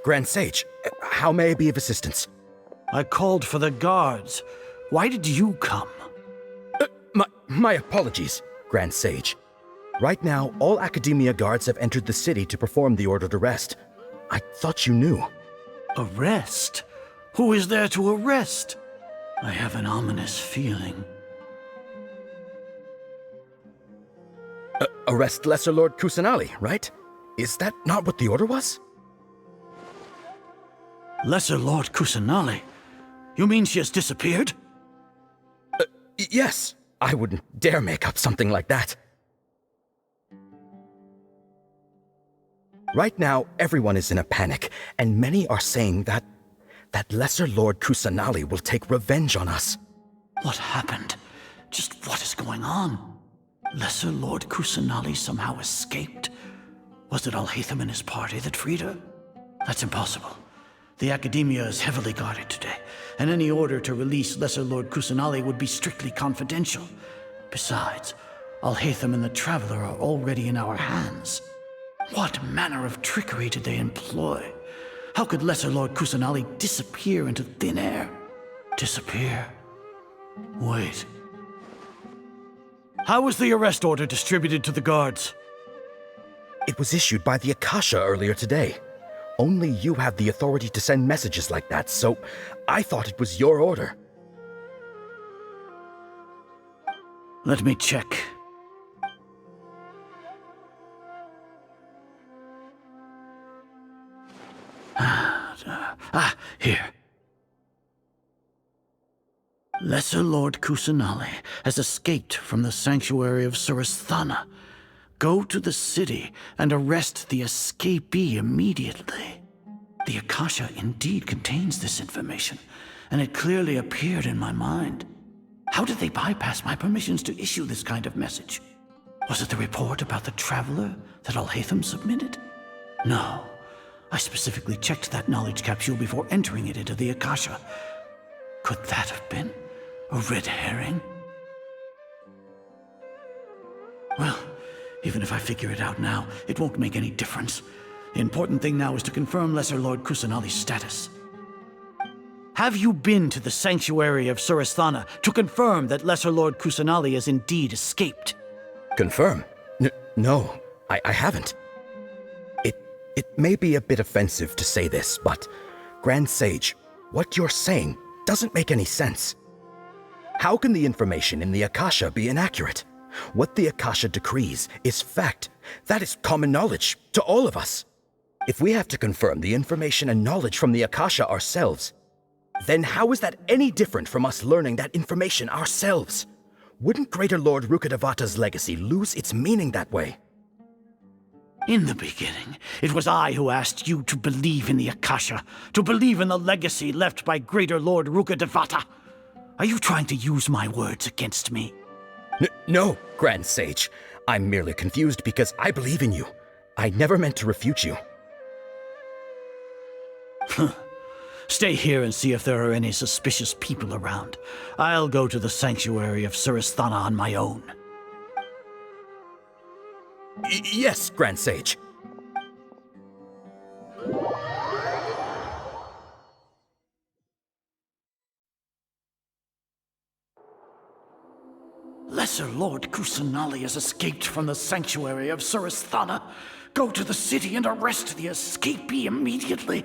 Grand Sage, how may I be of assistance? I called for the guards. Why did you come? My apologies, Grand Sage. Right now, all Academia guards have entered the city to perform the ordered arrest. I thought you knew. Arrest? Who is there to arrest? I have an ominous feeling. Arrest Lesser Lord Kusanali, right? Is that not what the order was? Lesser Lord Kusanali? You mean she has disappeared? Yes. I wouldn't dare make up something like that. Right now, everyone is in a panic, and many are saying that Lesser Lord Kusanali will take revenge on us. What happened? Just what is going on? Lesser Lord Kusanali somehow escaped? Was it Alhaitham and his party that freed her? That's impossible. The Academia is heavily guarded today, and any order to release Lesser Lord Kusanali would be strictly confidential. Besides, Alhaitham and the Traveler are already in our hands. What manner of trickery did they employ? How could Lesser Lord Kusanali disappear into thin air? Disappear? Wait. How was the arrest order distributed to the guards? It was issued by the Akasha earlier today. Only you have the authority to send messages like that, so I thought it was your order. Let me check. Here. Lesser Lord Kusanali has escaped from the sanctuary of Surasthana. Go to the city and arrest the escapee immediately. The Akasha indeed contains this information, and it clearly appeared in my mind. How did they bypass my permissions to issue this kind of message? Was it the report about the Traveler that Alhaitham submitted? No. I specifically checked that knowledge capsule before entering it into the Akasha. Could that have been a red herring? Well, even if I figure it out now, it won't make any difference. The important thing now is to confirm Lesser Lord Kusanali's status. Have you been to the sanctuary of Surasthana to confirm that Lesser Lord Kusanali has indeed escaped? Confirm? No, I haven't. It may be a bit offensive to say this, but Grand Sage, what you're saying doesn't make any sense. How can the information in the Akasha be inaccurate? What the Akasha decrees is fact. That is common knowledge to all of us. If we have to confirm the information and knowledge from the Akasha ourselves, then how is that any different from us learning that information ourselves? Wouldn't Greater Lord Rukkhadevata's legacy lose its meaning that way? In the beginning, it was I who asked you to believe in the Akasha, to believe in the legacy left by Greater Lord Rukkhadevata. Are you trying to use my words against me? No, Grand Sage. I'm merely confused because I believe in you. I never meant to refute you. Stay here and see if there are any suspicious people around. I'll go to the sanctuary of Surasthana on my own. Yes, Grand Sage. Lesser Lord Kusanali has escaped from the sanctuary of Surasthana. Go to the city and arrest the escapee immediately.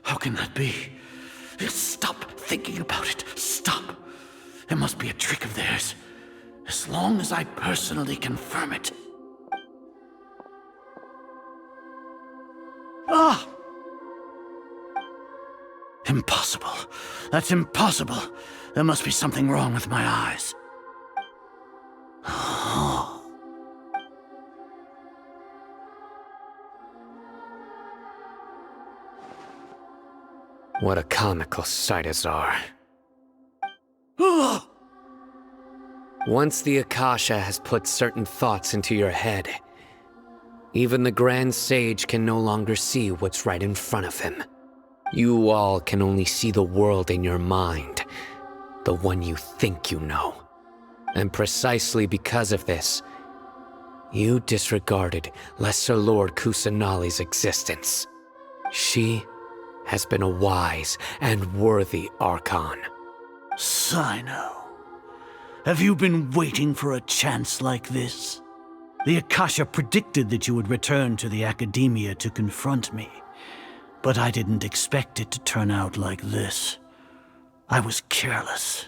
How can that be? Stop thinking about it. Stop. It must be a trick of theirs. As long as I personally confirm it. Ah! Impossible. That's impossible. There must be something wrong with my eyes. What a comical sight, Azar. Once the Akasha has put certain thoughts into your head, even the Grand Sage can no longer see what's right in front of him. You all can only see the world in your mind, the one you think you know. And precisely because of this, you disregarded Lesser Lord Kusanali's existence. She has been a wise and worthy Archon. Cyno, have you been waiting for a chance like this? The Akasha predicted that you would return to the Academia to confront me, but I didn't expect it to turn out like this. I was careless.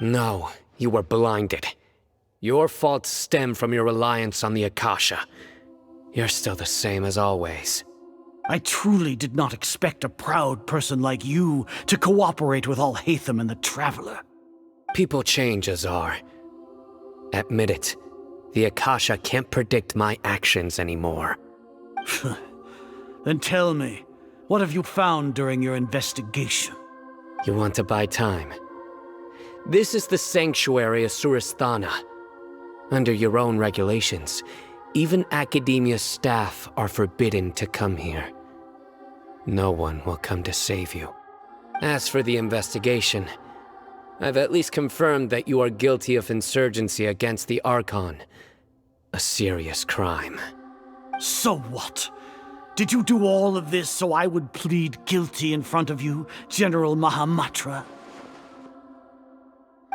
No, you were blinded. Your faults stem from your reliance on the Akasha. You're still the same as always. I truly did not expect a proud person like you to cooperate with Alhaitham and the Traveler. People change, Azar. Admit it. The Akasha can't predict my actions anymore. Then tell me, what have you found during your investigation? You want to buy time? This is the sanctuary of Surasthana. Under your own regulations, even Academia staff are forbidden to come here. No one will come to save you. As for the investigation, I've at least confirmed that you are guilty of insurgency against the Archon. A serious crime. So what? Did you do all of this so I would plead guilty in front of you, General Mahamatra?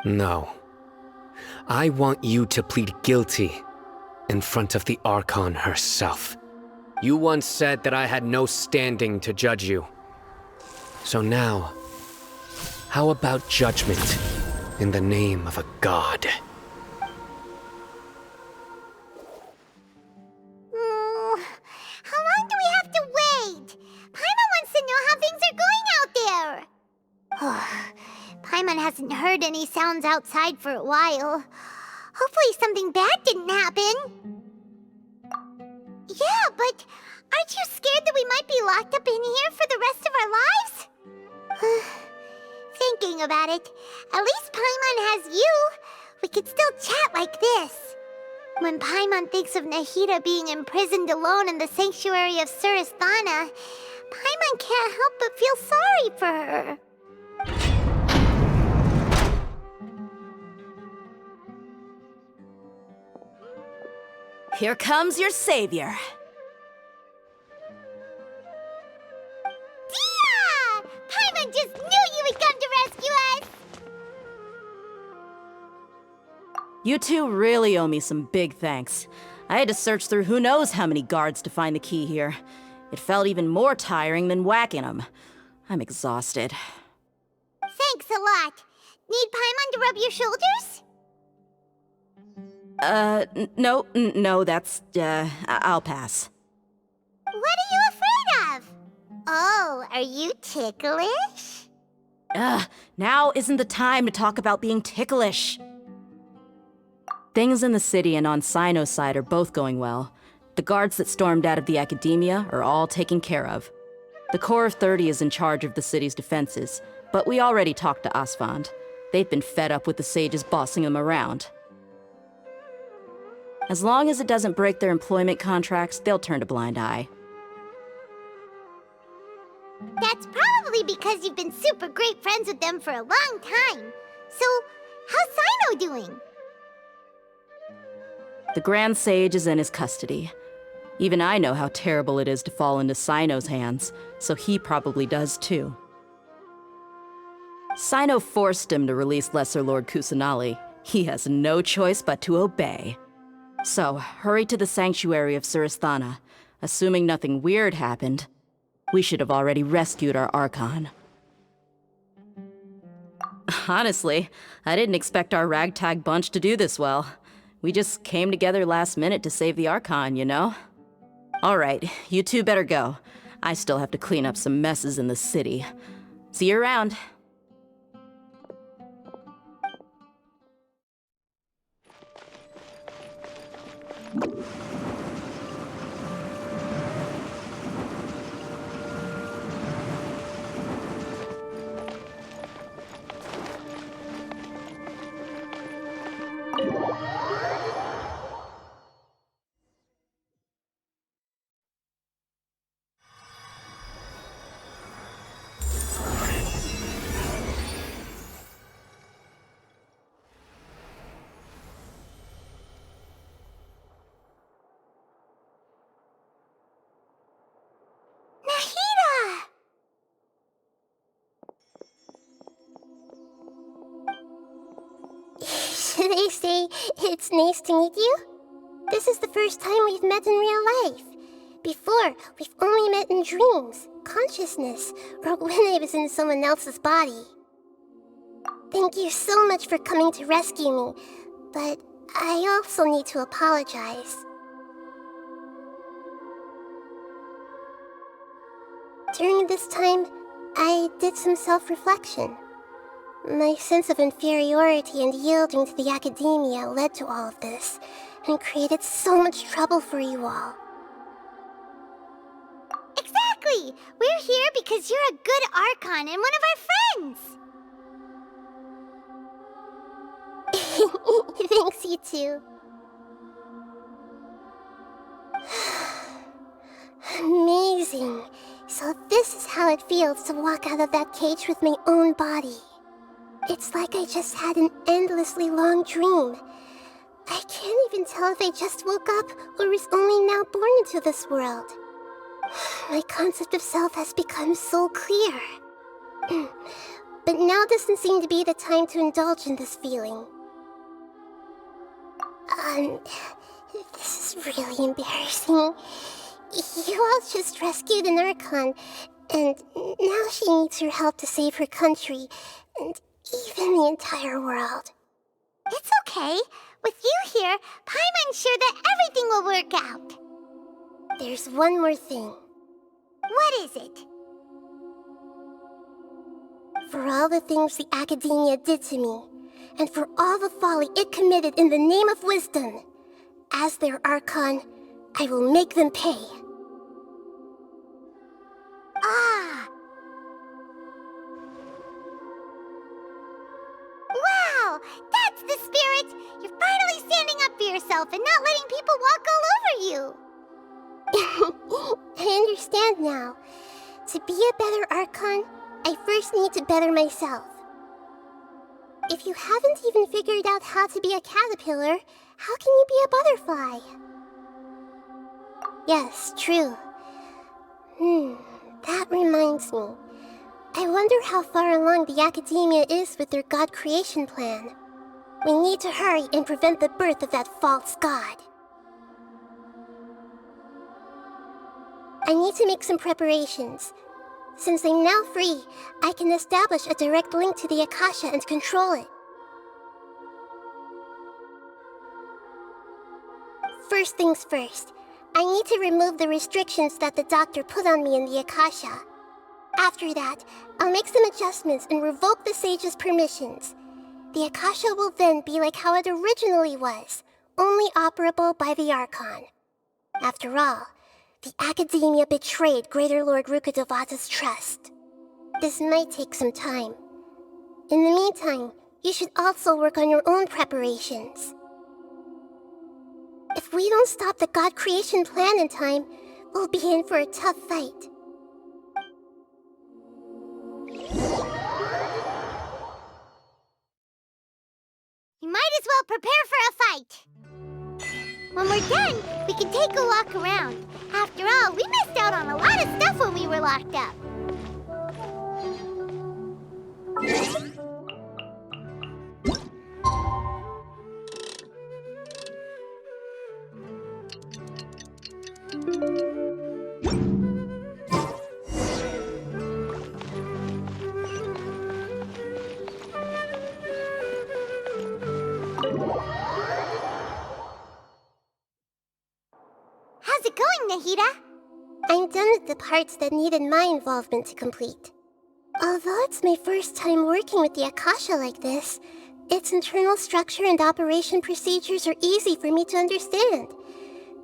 No. I want you to plead guilty in front of the Archon herself. You once said that I had no standing to judge you. So now, how about judgment in the name of a god? How long do we have to wait? Paimon wants to know how things are going out there. Paimon hasn't heard any sounds outside for a while. Hopefully something bad didn't happen. Yeah, but aren't you scared that we might be locked up in here for the rest of our lives? Thinking about it, at least Paimon has you. We could still chat like this. When Paimon thinks of Nahida being imprisoned alone in the sanctuary of Surasthana, Paimon can't help but feel sorry for her. Here comes your savior. Dia! Paimon just knew you would come to rescue us! You two really owe me some big thanks. I had to search through who knows how many guards to find the key here. It felt even more tiring than whacking them. I'm exhausted. Thanks a lot. Need Paimon to rub your shoulders? No, that's, I'll pass. What are you afraid of? Oh, are you ticklish? Now isn't the time to talk about being ticklish. Things in the city and on Cyno's side are both going well. The guards that stormed out of the Academia are all taken care of. The Corps of 30 is in charge of the city's defenses, but we already talked to Asfand. They've been fed up with the sages bossing them around. As long as it doesn't break their employment contracts, they'll turn a blind eye. That's probably because you've been super great friends with them for a long time. So, how's Cyno doing? The Grand Sage is in his custody. Even I know how terrible it is to fall into Cyno's hands, so he probably does too. Cyno forced him to release Lesser Lord Kusanali. He has no choice but to obey. So, hurry to the sanctuary of Surasthana. Assuming nothing weird happened, we should have already rescued our Archon. Honestly, I didn't expect our ragtag bunch to do this well. We just came together last minute to save the Archon, you know? Alright, you two better go. I still have to clean up some messes in the city. See you around. Should I say it's nice to meet you? This is the first time we've met in real life. Before, we've only met in dreams, consciousness, or when I was in someone else's body. Thank you so much for coming to rescue me, but I also need to apologize. During this time, I did some self-reflection. My sense of inferiority and yielding to the academia led to all of this, and created so much trouble for you all. Exactly! We're here because you're a good Archon and one of our friends! Thanks, you too. Amazing. So this is how it feels to walk out of that cage with my own body. It's like I just had an endlessly long dream. I can't even tell if I just woke up or was only now born into this world. My concept of self has become so clear. But now doesn't seem to be the time to indulge in this feeling. This is really embarrassing. You all just rescued an Archon, and now she needs your help to save her country, and even the entire world. It's okay. With you here, Paimon's sure that everything will work out. There's one more thing. What is it? For all the things the academia did to me, and for all the folly it committed in the name of wisdom, as their Archon, I will make them pay. Ah! Wow! That's the spirit! You're finally standing up for yourself and not letting people walk all over you! I understand now. To be a better Archon, I first need to better myself. If you haven't even figured out how to be a caterpillar, how can you be a butterfly? Yes, true. That reminds me. I wonder how far along the academia is with their god creation plan. We need to hurry and prevent the birth of that false god. I need to make some preparations. Since I'm now free, I can establish a direct link to the Akasha and control it. First things first, I need to remove the restrictions that the doctor put on me in the Akasha. After that, I'll make some adjustments and revoke the sage's permissions. The Akasha will then be like how it originally was, only operable by the Archon. After all, the academia betrayed Greater Lord Rukkhadevata's trust. This might take some time. In the meantime, you should also work on your own preparations. If we don't stop the god creation plan in time, we'll be in for a tough fight. You might as well prepare for a fight. When we're done, we can take a walk around. After all, we missed out on a lot of stuff when we were locked up. How's it going, Nahida? I'm done with the parts that needed my involvement to complete. Although it's my first time working with the Akasha like this, its internal structure and operation procedures are easy for me to understand.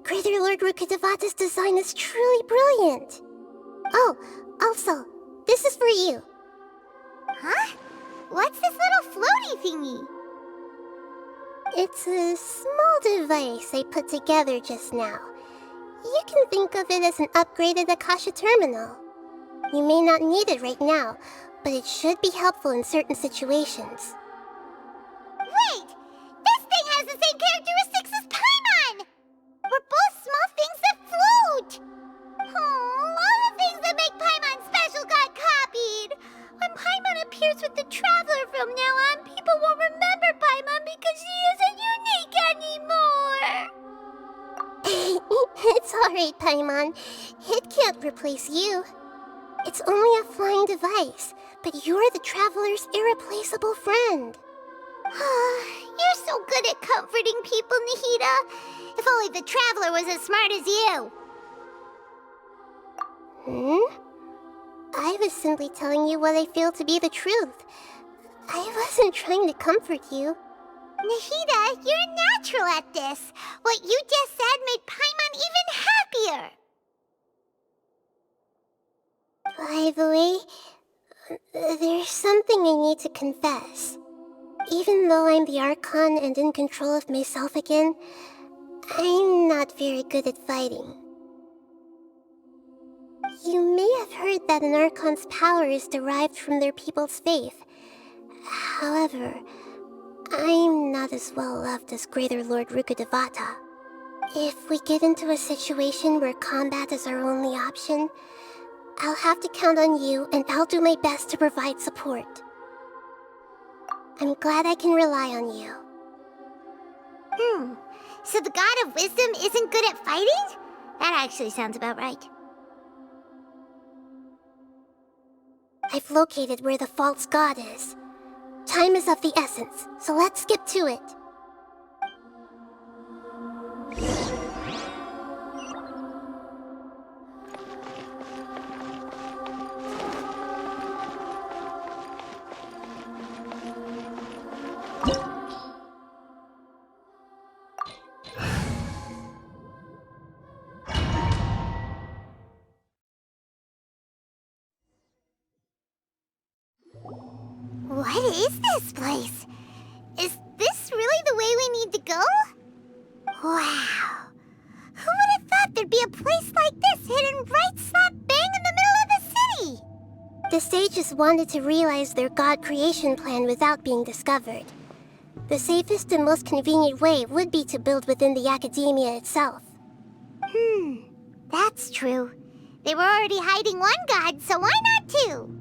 Greater Lord Rukkhadevata's design is truly brilliant. Oh, also, this is for you. Huh? What's this little floaty thingy? It's a small device I put together just now. You can think of it as an upgraded Akasha terminal. You may not need it right now, but it should be helpful in certain situations. Wait! This thing has the same characteristics as Paimon! We're both small things that float! Oh, all the things that make Paimon special got copied! When Paimon appears with the Traveler from now on, people won't remember Paimon because she isn't unique anymore! It's alright, Paimon. It can't replace you. It's only a flying device, but you're the Traveler's irreplaceable friend. You're so good at comforting people, Nahida. If only the Traveler was as smart as you. I was simply telling you what I feel to be the truth. I wasn't trying to comfort you. Nahida, you're natural at this. What you just said made Paimon even happier. By the way, there's something I need to confess. Even though I'm the Archon and in control of myself again, I'm not very good at fighting. You may have heard that an Archon's power is derived from their people's faith. However, I'm not as well loved as Greater Lord Rukkhadevata. If we get into a situation where combat is our only option, I'll have to count on you, and I'll do my best to provide support. I'm glad I can rely on you. So the God of Wisdom isn't good at fighting? That actually sounds about right. I've located where the false god is. Time is of the essence, so let's skip to it. What is this place? Is this really the way we need to go? Wow. Who would have thought there'd be a place like this hidden right slap bang in the middle of the city? The sages wanted to realize their god creation plan without being discovered. The safest and most convenient way would be to build within the academia itself. That's true. They were already hiding one god, so why not two?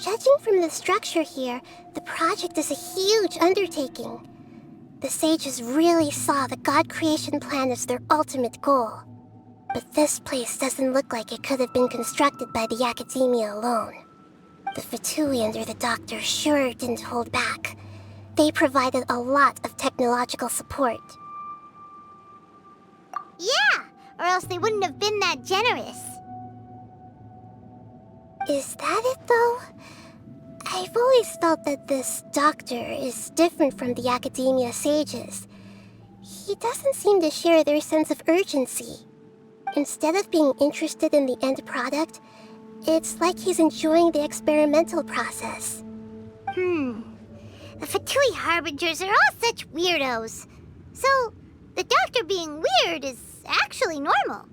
Judging from the structure here, the project is a huge undertaking. The sages really saw the god creation plan as their ultimate goal. But this place doesn't look like it could have been constructed by the academia alone. The Fatui under the Doctor sure didn't hold back. They provided a lot of technological support. Yeah, or else they wouldn't have been that generous. Is that it, though? I've always felt that this Doctor is different from the Academia sages. He doesn't seem to share their sense of urgency. Instead of being interested in the end product, it's like he's enjoying the experimental process. The Fatui Harbingers are all such weirdos. So, the Doctor being weird is actually normal.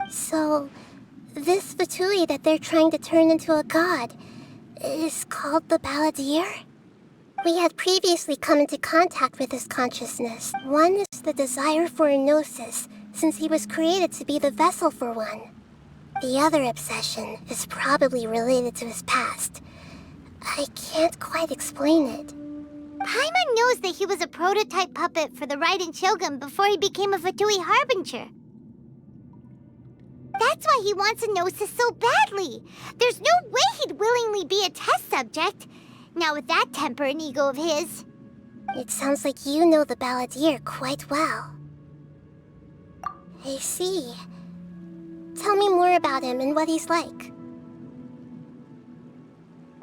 So, this Fatui that they're trying to turn into a god is called the Balladeer? We had previously come into contact with his consciousness. One is the desire for a gnosis, since he was created to be the vessel for one. The other obsession is probably related to his past. I can't quite explain it. Paimon knows that he was a prototype puppet for the Raiden Shogun before he became a Fatui Harbinger. That's why he wants a gnosis so badly. There's no way he'd willingly be a test subject. Not with that temper and ego of his. It sounds like you know the Balladeer quite well. I see. Tell me more about him and what he's like.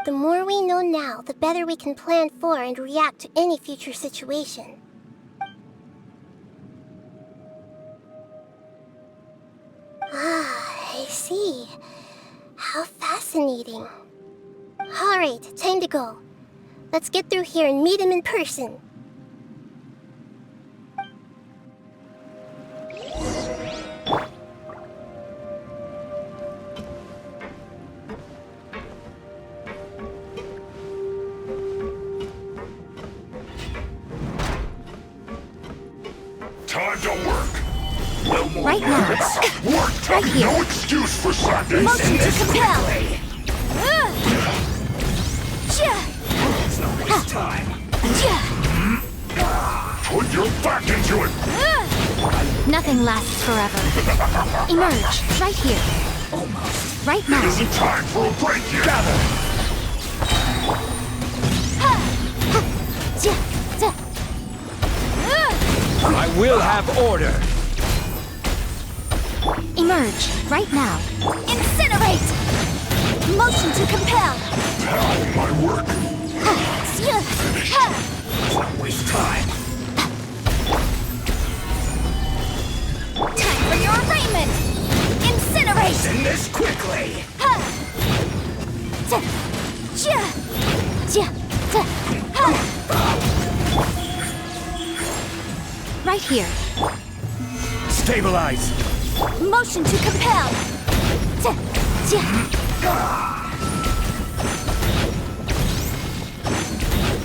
The more we know now, the better we can plan for and react to any future situation. I see. How fascinating. Alright, time to go. Let's get through here and meet him in person. Time to work. No more Right now. words. Work time. Right here. No excuse for sadness. Motion to compel. It's not waste time. Put your back into it. Nothing lasts forever. Emerge. Right here. Almost. Right now. Isn't time for a break yet. Gather. I will have order. Emerge. Right now. Incinerate! Motion to compel. How my work. Finish. Don't waste time. Time for your arraignment! Incinerate! Send this quickly. Right here. Stabilize. Motion to compel.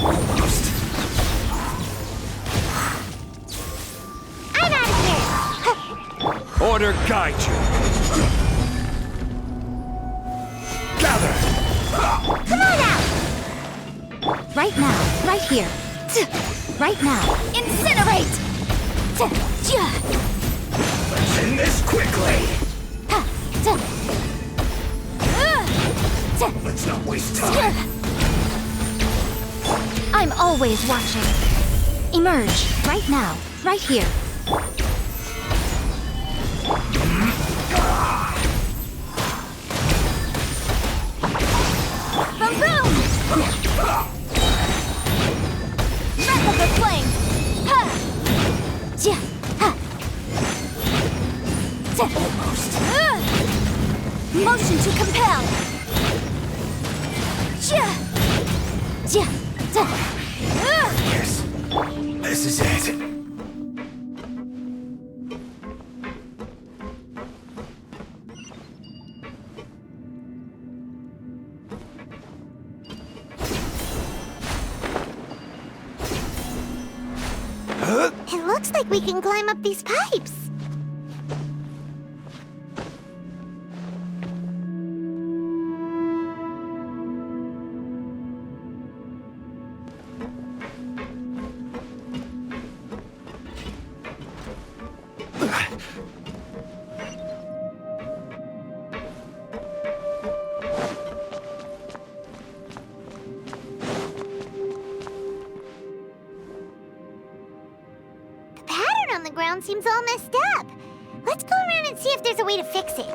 Almost. I'm out of here! Order guide you. Gather. Come on out! Right now. Right here. Right now. Incinerate! Let's end this quickly. Let's not waste time. I'm always watching. Emerge. Right now. Right here. Boom boom! Replica flame! Almost. Motion to compel! Yes. This is it. It looks like we can climb up these pipes. The ground seems all messed up. Let's go around and see if there's a way to fix it.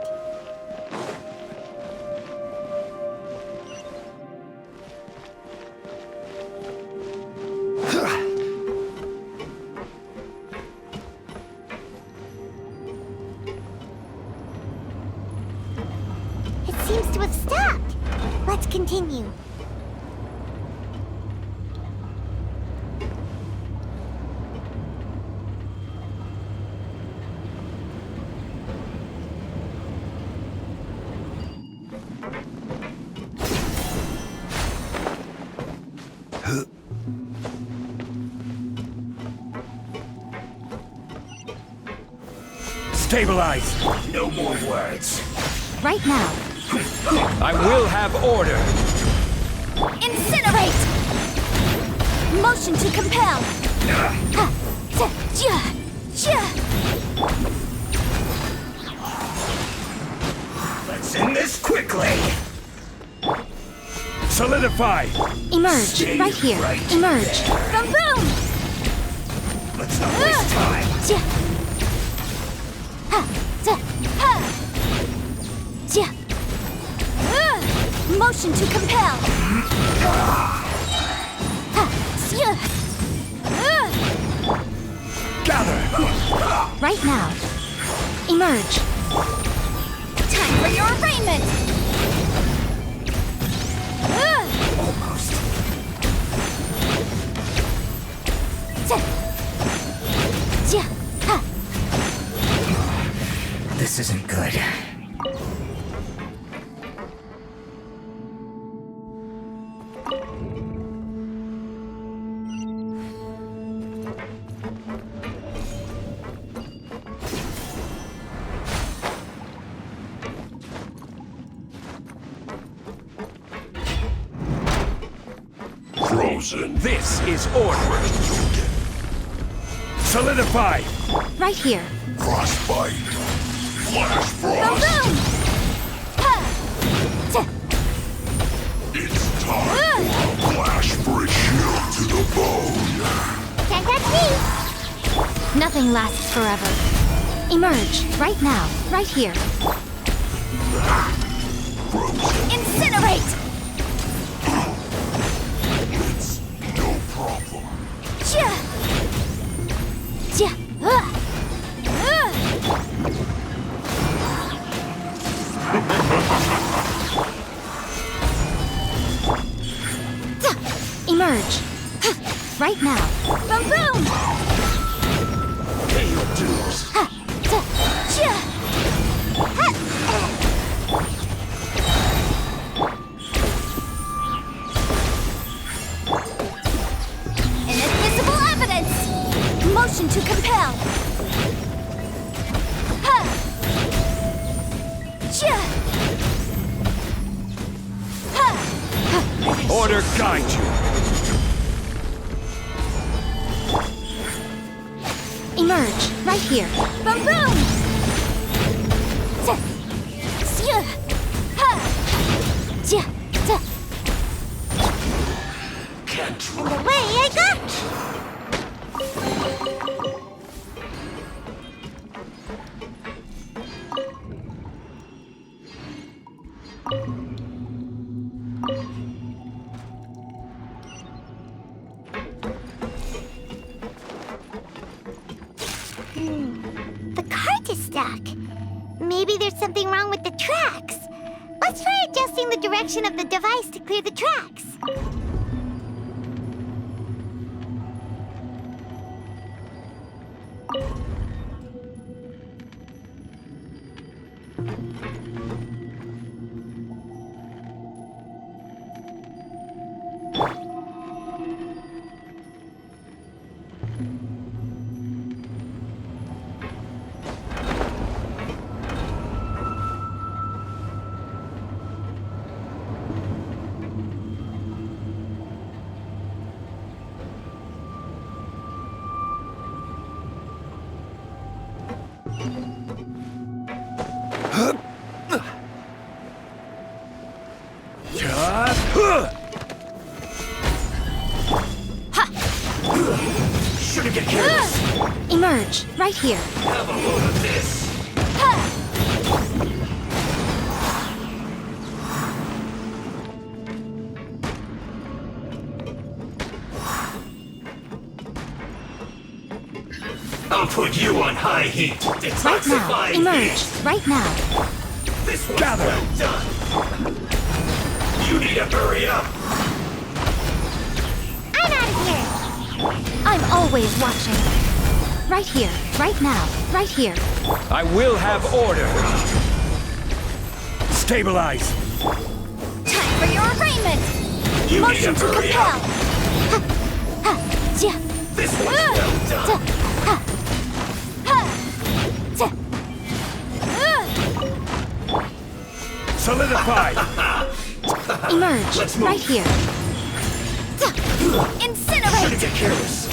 It seems to have stopped. Let's continue. Stabilize. No more words. Right now. I will have order. Incinerate! Motion to compel. Let's end this quickly. Solidify. Emerge. Stay Right here. right Emerge. Boom boom! Let's not waste time. Motion to compel. Gather. Right now. Emerge. Time for your arraignment. Almost. This isn't good. Frozen. This is order. Solidify. Right here. Frostbite. Flash Boom, boom! It's time for a flash for a shield to the bone. Can't touch me! Nothing lasts forever. Emerge. Right now. Right here. Frozen. Incinerate! It's no problem. Emerge. Right now. Boom, boom! Pay your dues. Inadmissible evidence! Motion to compel. Order guide you. Emerge. Right here. Boom, boom! And away I go! The cart is stuck. Maybe there's something wrong with the tracks. Let's try adjusting the direction of the device to clear the tracks. Shouldn't get careless. Emerge. Right here. Have a load of this. I'll put you on high heat. Right now. Detoxify Emerge. heat. Right now. This one's well done. You need to hurry up. I'm out of here! I'm always watching. Right here. Right now. Right here. I will have order. Stabilize. Time for your arraignment! You Motion need to to hurry compel! This one's well done. Solidify. Emerge. Let's move. Right here. Incinerate! Shouldn't get careless.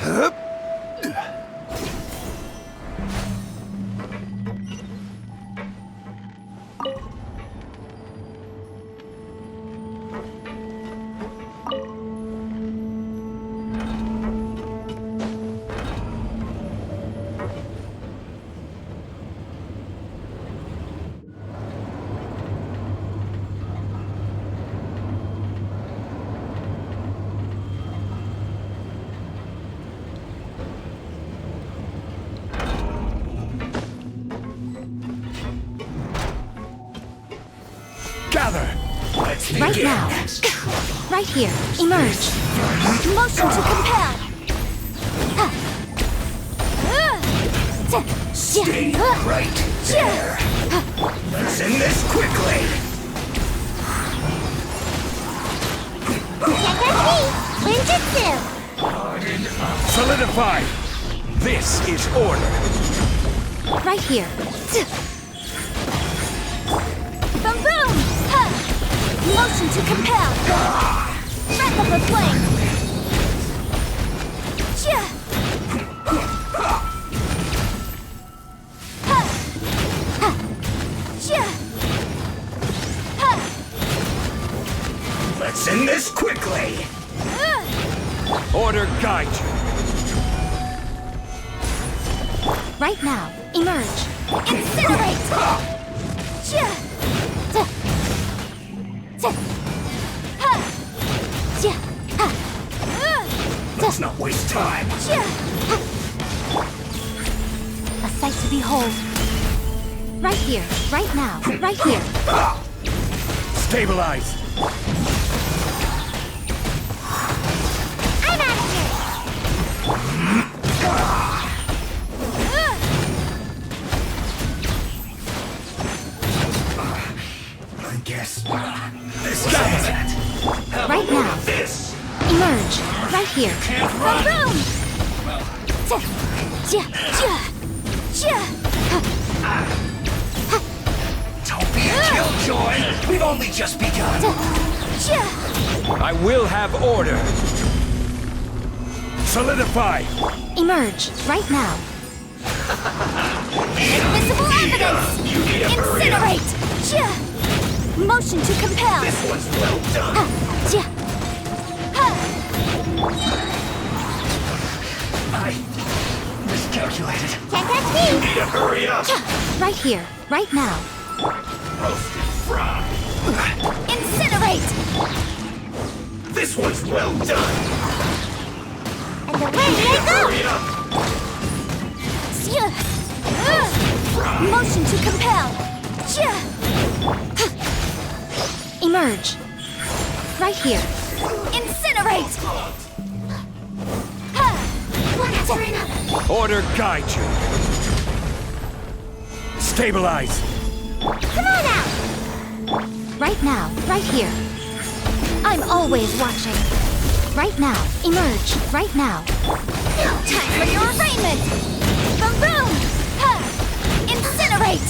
Hup. right now. Right here. Emerge. Motion to compel. Stay right there. Let's end this quickly. Ninjutsu! Solidify! This is order. Right here. Boom boom! Motion to compel. Breath of the flame. Let's end this quickly. Order guide you. Right now, emerge. Incinerate! Let's not waste time. A sight to behold. Right here, right now, right here. Stabilize. I'm out of here! I guess this is it. Right now. This. Emerge. Right here. Boom! Don't be a killjoy. We've only just begun. I will have order. Solidify. Emerge. Right now. Invisible evidence! Incinerate! Motion to compel! This one's well done. I miscalculated. Can't catch me! You need to hurry up. Right here, right now. Roasted fry. Incinerate! This one's well done. And away I go! Hurry up. Motion to compel! Emerge. Right here. Incinerate! Order guide you. Stabilize. Come on out! Right now, right here. I'm always watching. Right now, emerge. Right now. Time for your arraignment! Boom boom! Incinerate!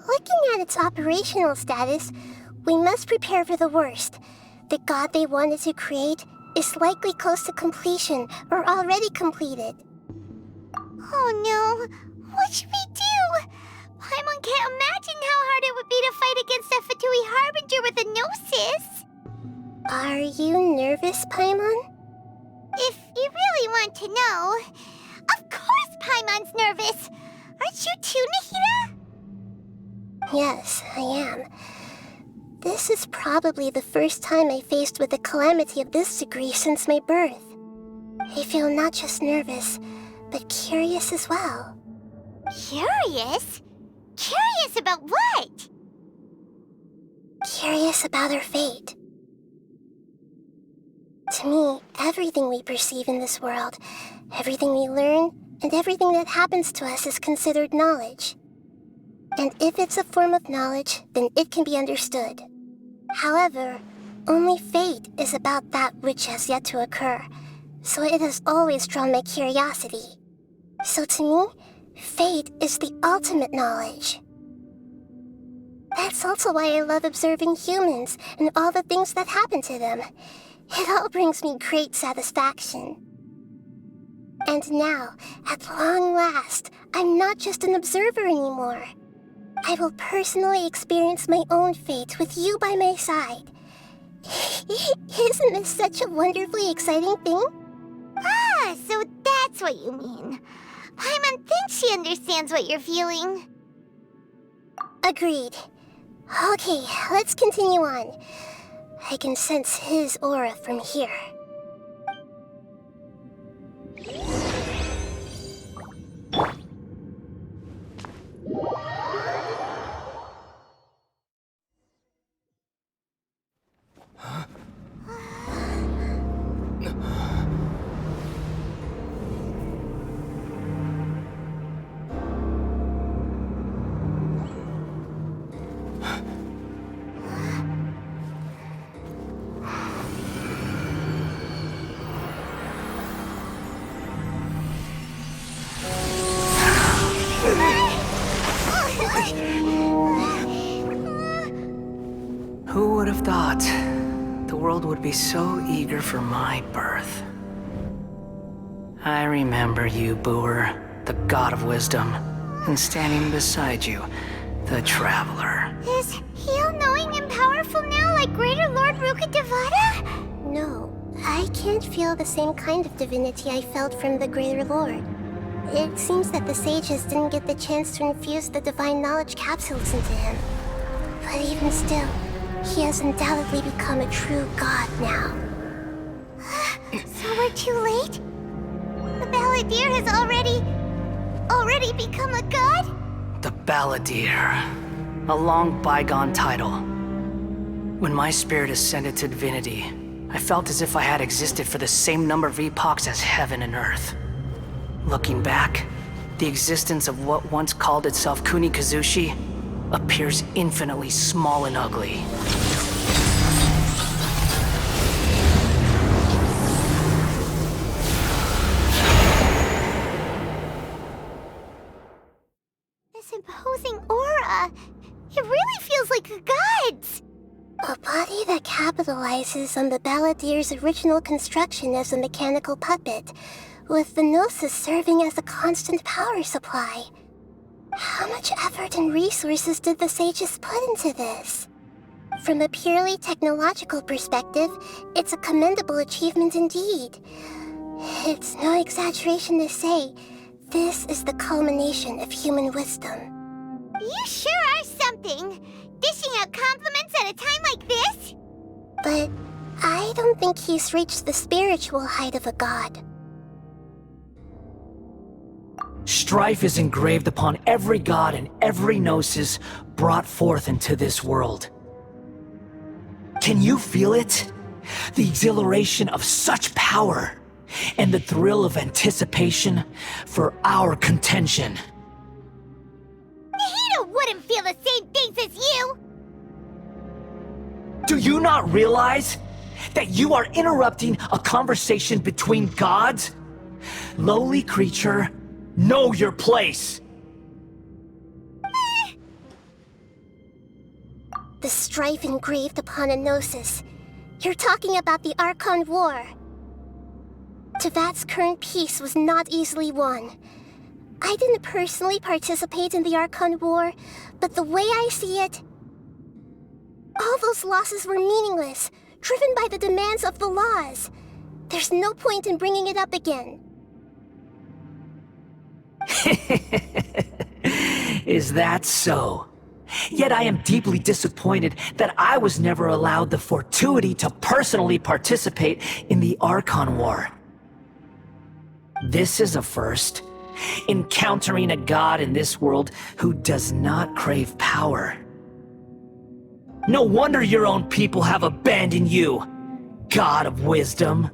Looking at its operational status, we must prepare for the worst. The god they wanted to create is likely close to completion or already completed. Oh no! What should we do? Paimon can't imagine how hard it would be to fight against a Fatui Harbinger with a Gnosis! Are you nervous, Paimon? If you really want to know, of course Paimon's nervous! Aren't you too, Nahida? Yes, I am. This is probably the first time I faced with a calamity of this degree since my birth. I feel not just nervous, but curious as well. Curious? Curious about what? curious about our fate. To me, everything we perceive in this world, everything we learn, and everything that happens to us is considered knowledge. And if it's a form of knowledge, then it can be understood. However, only fate is about that which has yet to occur, so it has always drawn my curiosity. So to me, fate is the ultimate knowledge. That's also why I love observing humans and all the things that happen to them. It all brings me great satisfaction. And now, at long last, I'm not just an observer anymore. I will personally experience my own fate with you by my side. Isn't this such a wonderfully exciting thing? Ah, so that's what you mean. Paimon thinks she understands what you're feeling. Agreed. Okay, let's continue on. I can sense his aura from here. Who would have thought the world would be so eager for my birth? I remember you, Booer, the god of wisdom, and standing beside you, the traveler. Is he all-knowing and powerful now like Greater Lord Rukkhadevata? No, I can't feel the same kind of divinity I felt from the Greater Lord. It seems that the sages didn't get the chance to infuse the divine knowledge capsules into him. But even still, he has undoubtedly become a true god now. So we're too late? The Balladeer has already become a god? The Balladeer. A long bygone title. When my spirit ascended to divinity, I felt as if I had existed for the same number of epochs as heaven and earth. Looking back, the existence of what once called itself Kunikazushi appears infinitely small and ugly. This imposing aura, it really feels like the gods! A body that capitalizes on the Balladeer's original construction as a mechanical puppet, with the Gnosis serving as a constant power supply. How much effort and resources did the sages put into this? From a purely technological perspective, it's a commendable achievement indeed. It's no exaggeration to say, this is the culmination of human wisdom. You sure are something! Dishing out compliments at a time like this? But I don't think he's reached the spiritual height of a god. Strife is engraved upon every god and every gnosis brought forth into this world. Can you feel it? The exhilaration of such power, and the thrill of anticipation for our contention. Nahida wouldn't feel the same things as you! Do you not realize that you are interrupting a conversation between gods? Lowly creature, know your place! The strife engraved upon a gnosis. You're talking about the Archon War. Tevat's current peace was not easily won. I didn't personally participate in the Archon War, but the way I see it, all those losses were meaningless, driven by the demands of the laws. There's no point in bringing it up again. Is that so? Yet I am deeply disappointed that I was never allowed the fortuity to personally participate in the Archon War. This is a first. Encountering a god in this world who does not crave power. No wonder your own people have abandoned you, God of Wisdom.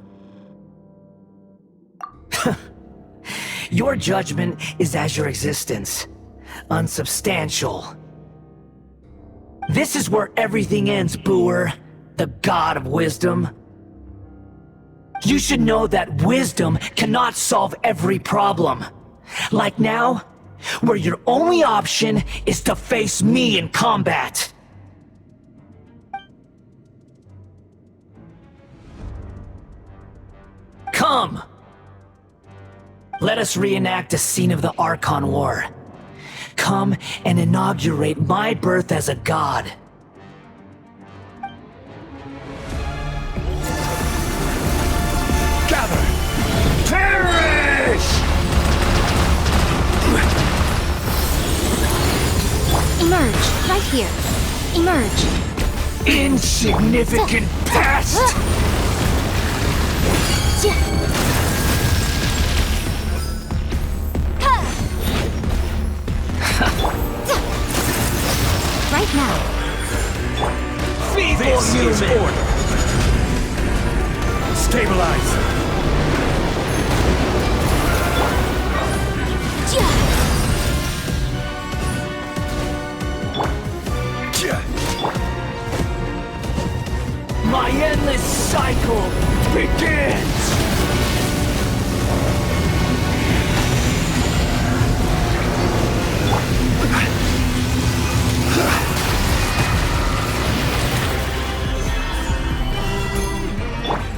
Your judgment is as your existence, unsubstantial. This is where everything ends, Booer, the God of Wisdom. You should know that wisdom cannot solve every problem. Like now, where your only option is to face me in combat. Come! Let us reenact a scene of the Archon War. Come and inaugurate my birth as a god. Gather! Perish! Emerge, right here. Emerge. Insignificant pest! Right now. Feeble This is human! order. Stabilize. My endless cycle begins!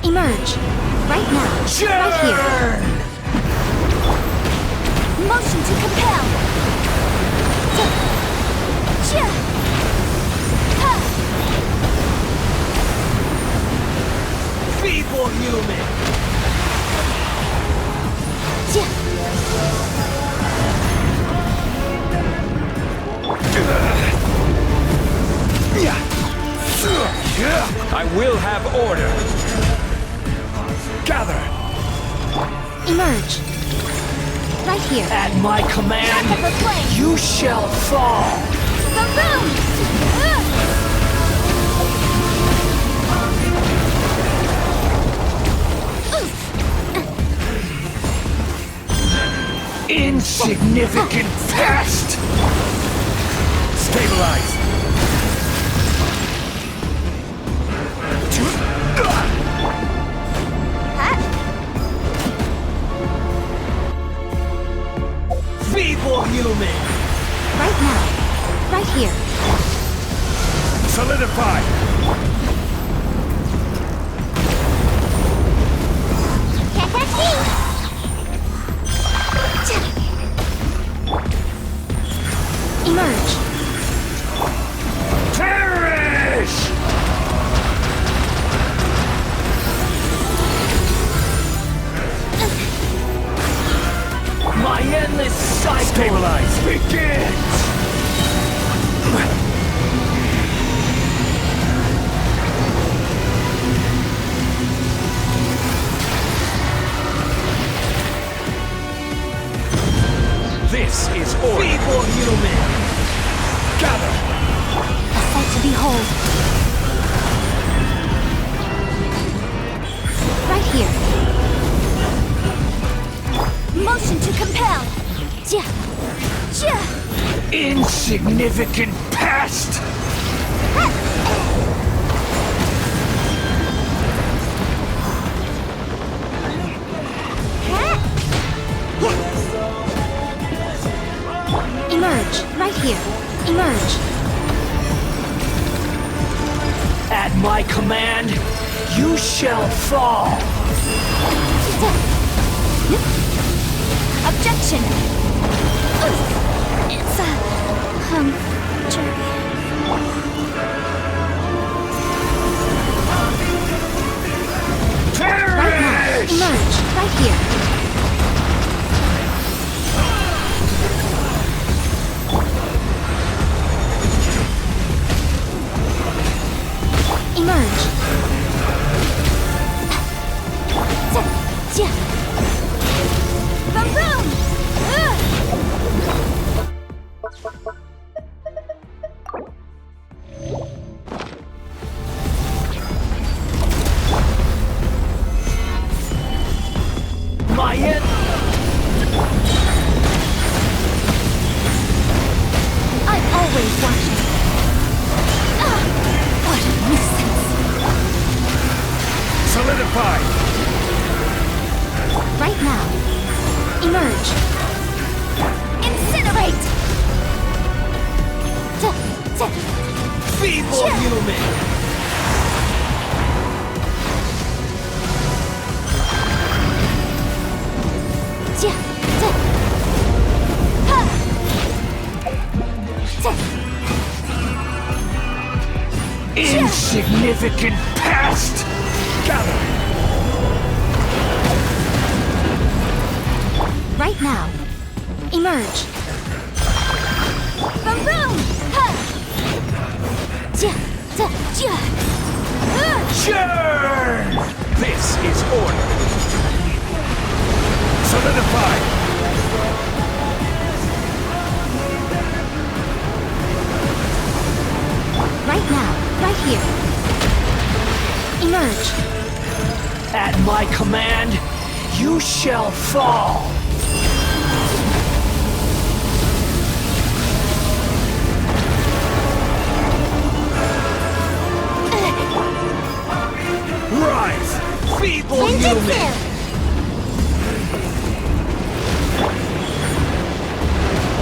Emerge. Right now. Right here. Motion to compel. Feeble human! I will have order. Gather. Emerge. Right here. At my command, you shall fall! Insignificant pest! Stabilize. Feeble human! Right now. Right here. Solidify. Can't touch me! Emerge. Perish! My endless cycle begins! This is order. Feeble human! Gather. A sight to behold. Right here. Motion to compel. Insignificant pest! Emerge. Right here. Emerge. At my command, you shall fall! Objection! It's jury. Right now. Emerge. Right here. Emerge. Boom boom! hit? I'm always watching. What a nuisance. Solidify! Right now. Emerge. Incinerate! Feeble human! Insignificant pest! Gather! Right now. Emerge. Boom! Churn! This is order. Solidify! Right now. Right here. Emerge. At my command, you shall fall! Rise! Feeble human!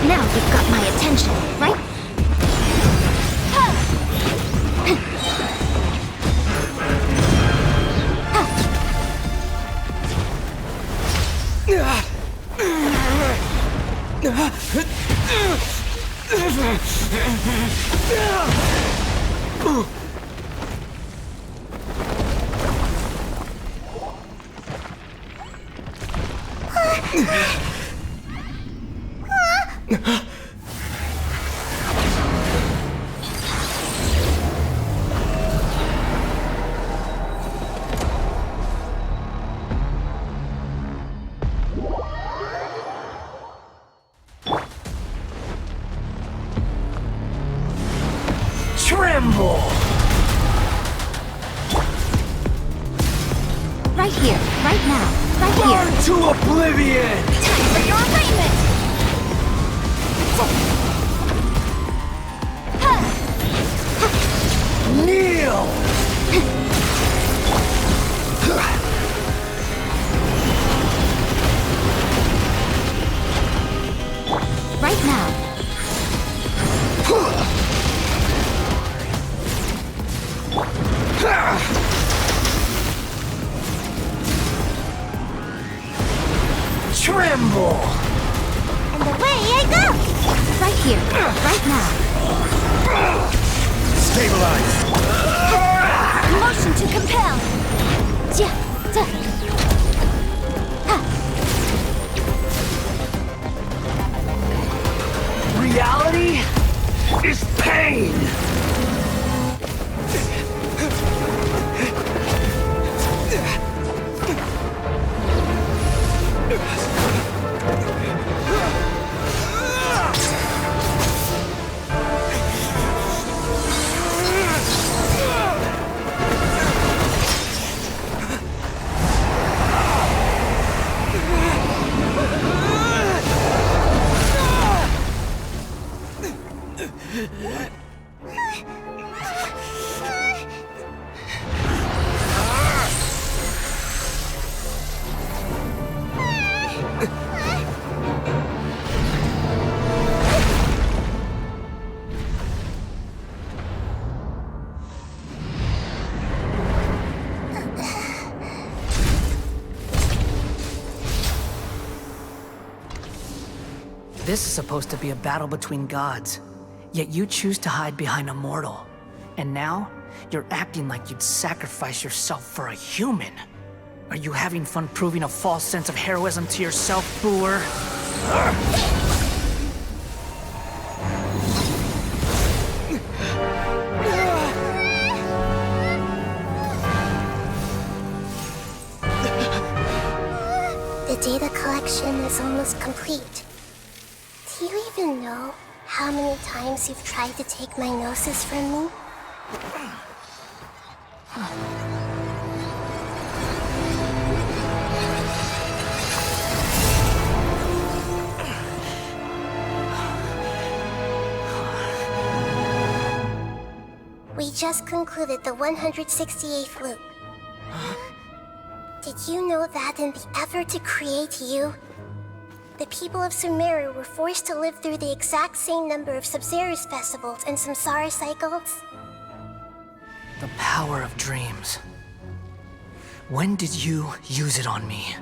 Now you've got my attention, right? Tremble! Right here, right now, right Burn here. to oblivion! Time for your arraignment! Kneel! Right now. Tremble! And away I go! Right here, right now. Stabilize! Motion to compel! Reality is pain! This is supposed to be a battle between gods, yet you choose to hide behind a mortal. And now, you're acting like you'd sacrifice yourself for a human. Are you having fun proving a false sense of heroism to yourself, Booer? The data collection is almost complete. Do you even know how many times you've tried to take my gnosis from me? just concluded the 168th loop. Did you know that in the effort to create you, the people of Sumeru were forced to live through the exact same number of Sub-Zerus festivals and samsara cycles? The power of dreams. When did you use it on me?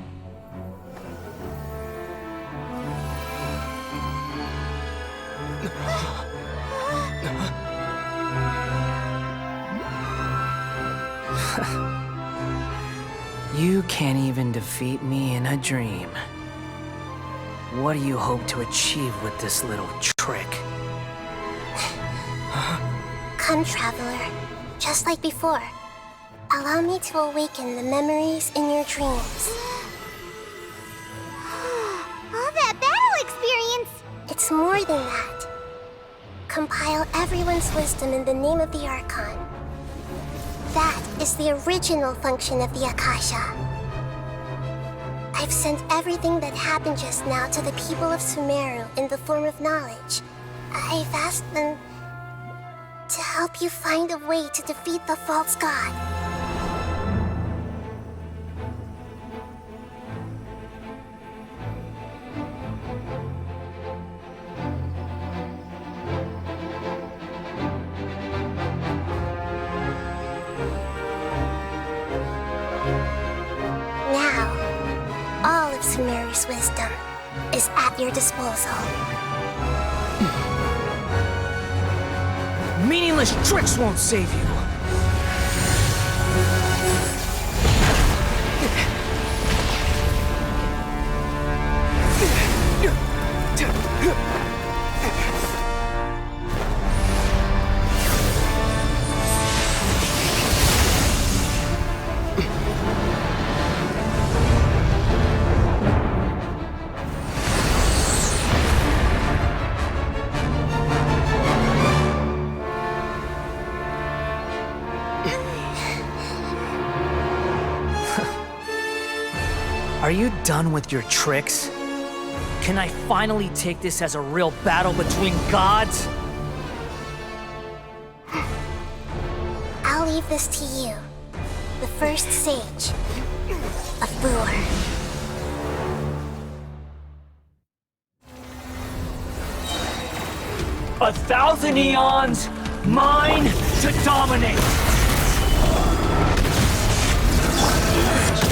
You can't even defeat me in a dream. What do you hope to achieve with this little trick? Come, Traveler. Just like before. Allow me to awaken the memories in your dreams. All that battle experience! It's more than that. Compile everyone's wisdom in the name of the Archon. That is the original function of the Akasha. I've sent everything that happened just now to the people of Sumeru in the form of knowledge. I've asked them to help you find a way to defeat the false god. Sumeru's wisdom is at your disposal. Meaningless tricks won't save you. Are you done with your tricks? Can I finally take this as a real battle between gods? I'll leave this to you, the first sage of Boor. 1,000 eons, mine to dominate!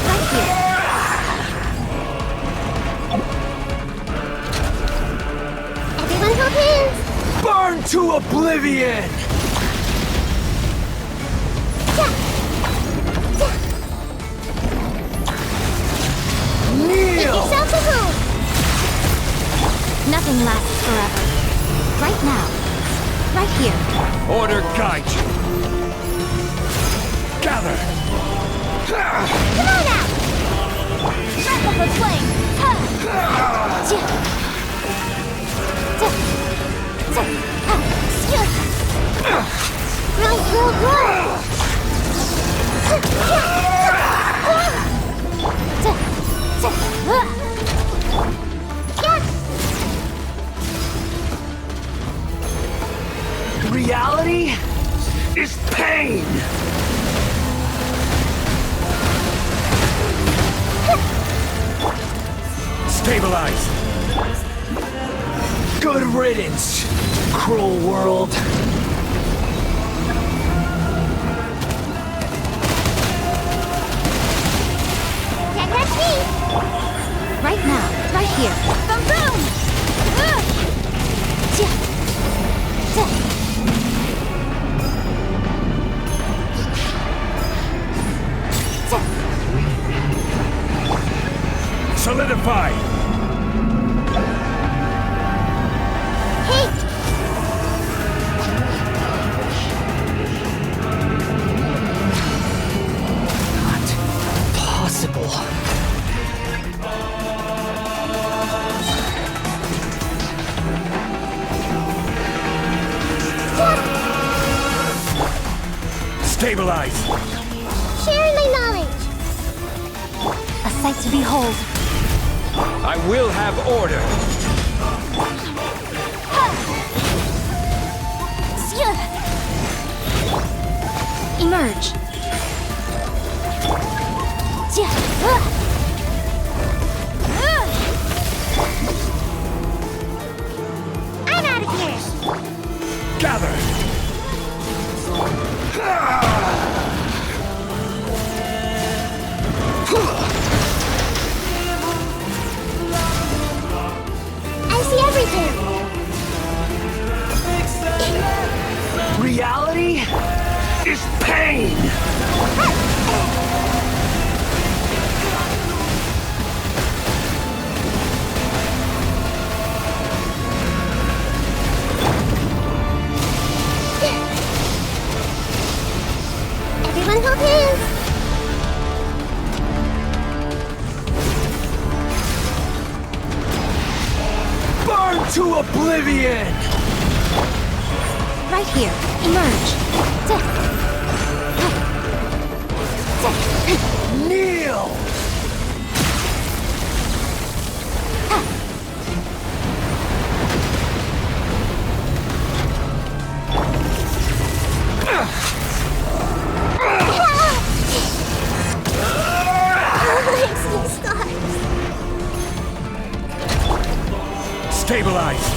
Right here. Everyone hold hands! Burn to oblivion! Make yourself at home! Nothing lasts forever. Right now. Right here. Order guide you. Gather! Come on out! Breath of the flame! Grow, grow, grow! Reality is pain! Stabilize! Good riddance, cruel world. Can't catch me! Right now, right here. Boom, boom! Solidify! Hey! Not possible. Stabilize! Sharing my knowledge! A sight to behold. I will have order! emerge. I'm out of here! Gather! I see everything! Reality is pain! Everyone hold hands! Burn to oblivion! Right here, emerge. Kneel! Stabilize!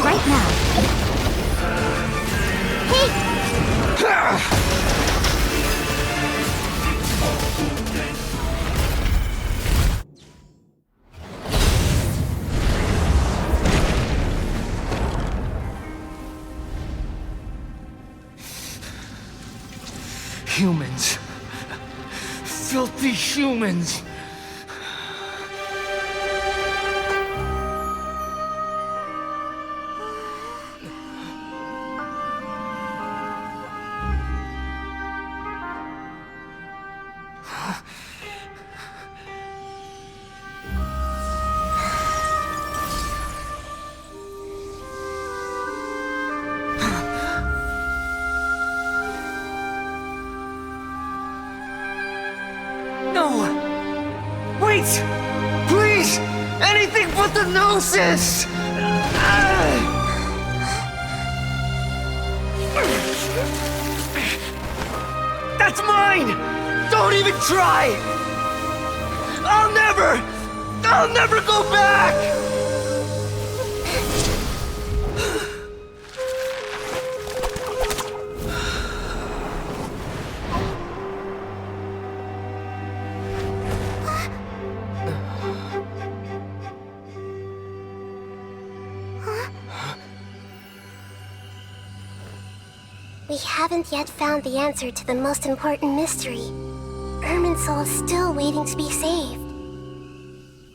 Right now. Humans. Filthy humans. Please! Anything but the Gnosis! That's mine! Don't even try! I'll never go back! We haven't yet found the answer to the most important mystery. Irminsul is still waiting to be saved.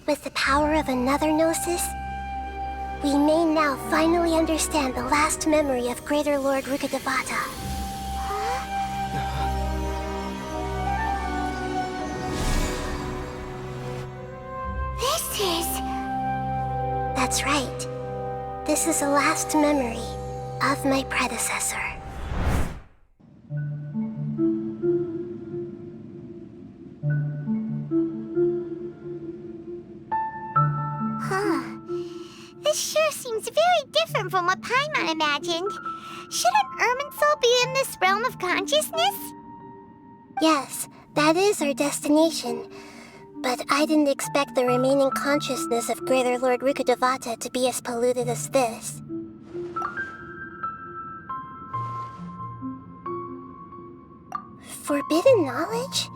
With the power of another Gnosis, we may now finally understand the last memory of Greater Lord Rukkhadevata. This is... That's right. This is the last memory of my predecessor. This sure seems very different from what Paimon imagined. Shouldn't Irminsul be in this realm of consciousness? Yes, that is our destination. But I didn't expect the remaining consciousness of Greater Lord Rukkhadevata to be as polluted as this. Forbidden knowledge?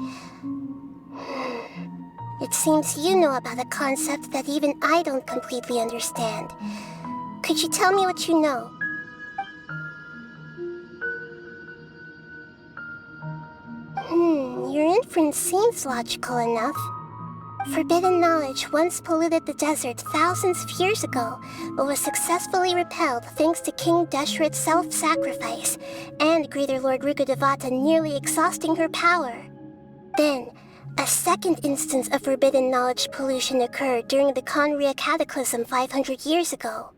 It seems you know about a concept that even I don't completely understand. Could you tell me what you know? Your inference seems logical enough. Forbidden knowledge once polluted the desert thousands of years ago, but was successfully repelled thanks to King Deshret's self-sacrifice, and Greater Lord Rukkhadevata nearly exhausting her power. Then, a second instance of forbidden knowledge pollution occurred during the Conria Cataclysm 500 years ago.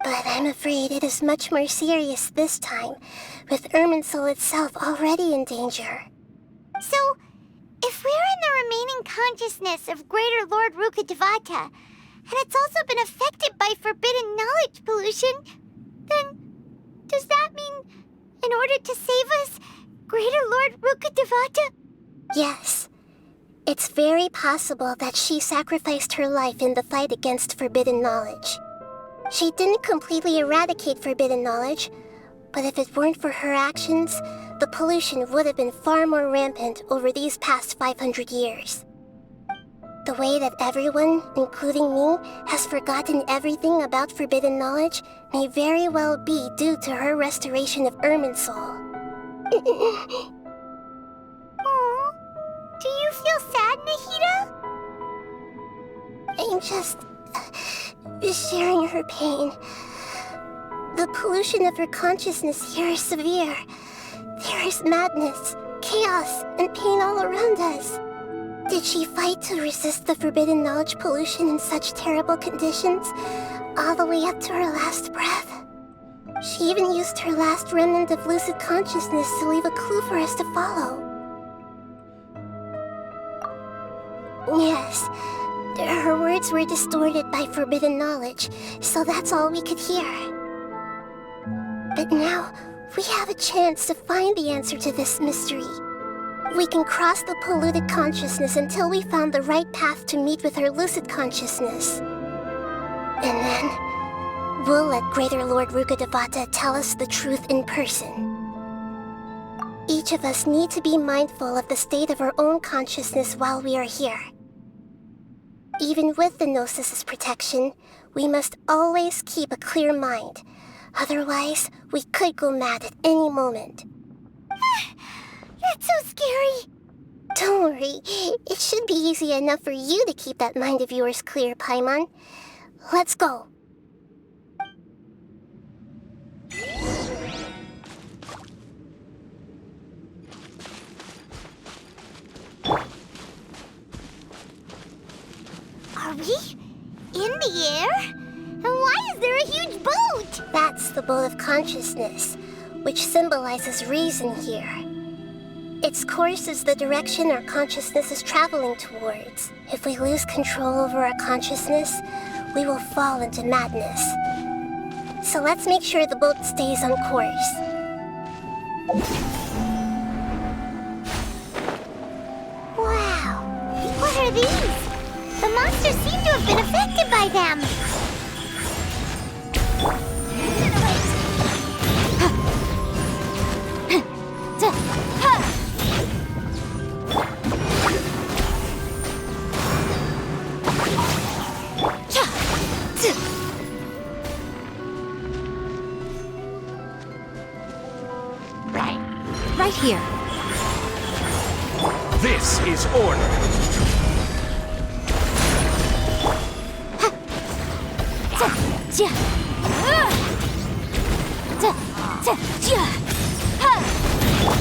But I'm afraid it is much more serious this time, with Irminsul itself already in danger. So, if we're in the remaining consciousness of Greater Lord Rukkhadevata, and it's also been affected by forbidden knowledge pollution, then does that mean In order to save us, Greater Lord Rukkhadevata? Yes. It's very possible that she sacrificed her life in the fight against forbidden knowledge. She didn't completely eradicate forbidden knowledge, but if it weren't for her actions, the pollution would have been far more rampant over these past 500 years. The way that everyone, including me, has forgotten everything about forbidden knowledge may very well be due to her restoration of Irminsul. Aww. Do you feel sad, Nahida? I'm just sharing her pain. The pollution of her consciousness here is severe. There is madness, chaos, and pain all around us. Did she fight to resist the forbidden knowledge pollution in such terrible conditions, all the way up to her last breath? She even used her last remnant of lucid consciousness to leave a clue for us to follow. Yes, her words were distorted by forbidden knowledge, so that's all we could hear. But now, we have a chance to find the answer to this mystery. We can cross the polluted consciousness until we found the right path to meet with her lucid consciousness. And then, we'll let Greater Lord Rukkhadevata tell us the truth in person. Each of us need to be mindful of the state of our own consciousness while we are here. Even with the Gnosis' protection, we must always keep a clear mind. Otherwise, we could go mad at any moment. That's so scary. Don't worry, it should be easy enough for you to keep that mind of yours clear, Paimon. Let's go. Are we in the air? And why is there a huge boat? That's the boat of consciousness, which symbolizes reason here. Its course is the direction our consciousness is traveling towards. If we lose control over our consciousness, we will fall into madness. So let's make sure the boat stays on course. Wow, what are these? The monsters seem to have been affected by them. Right here. This is order.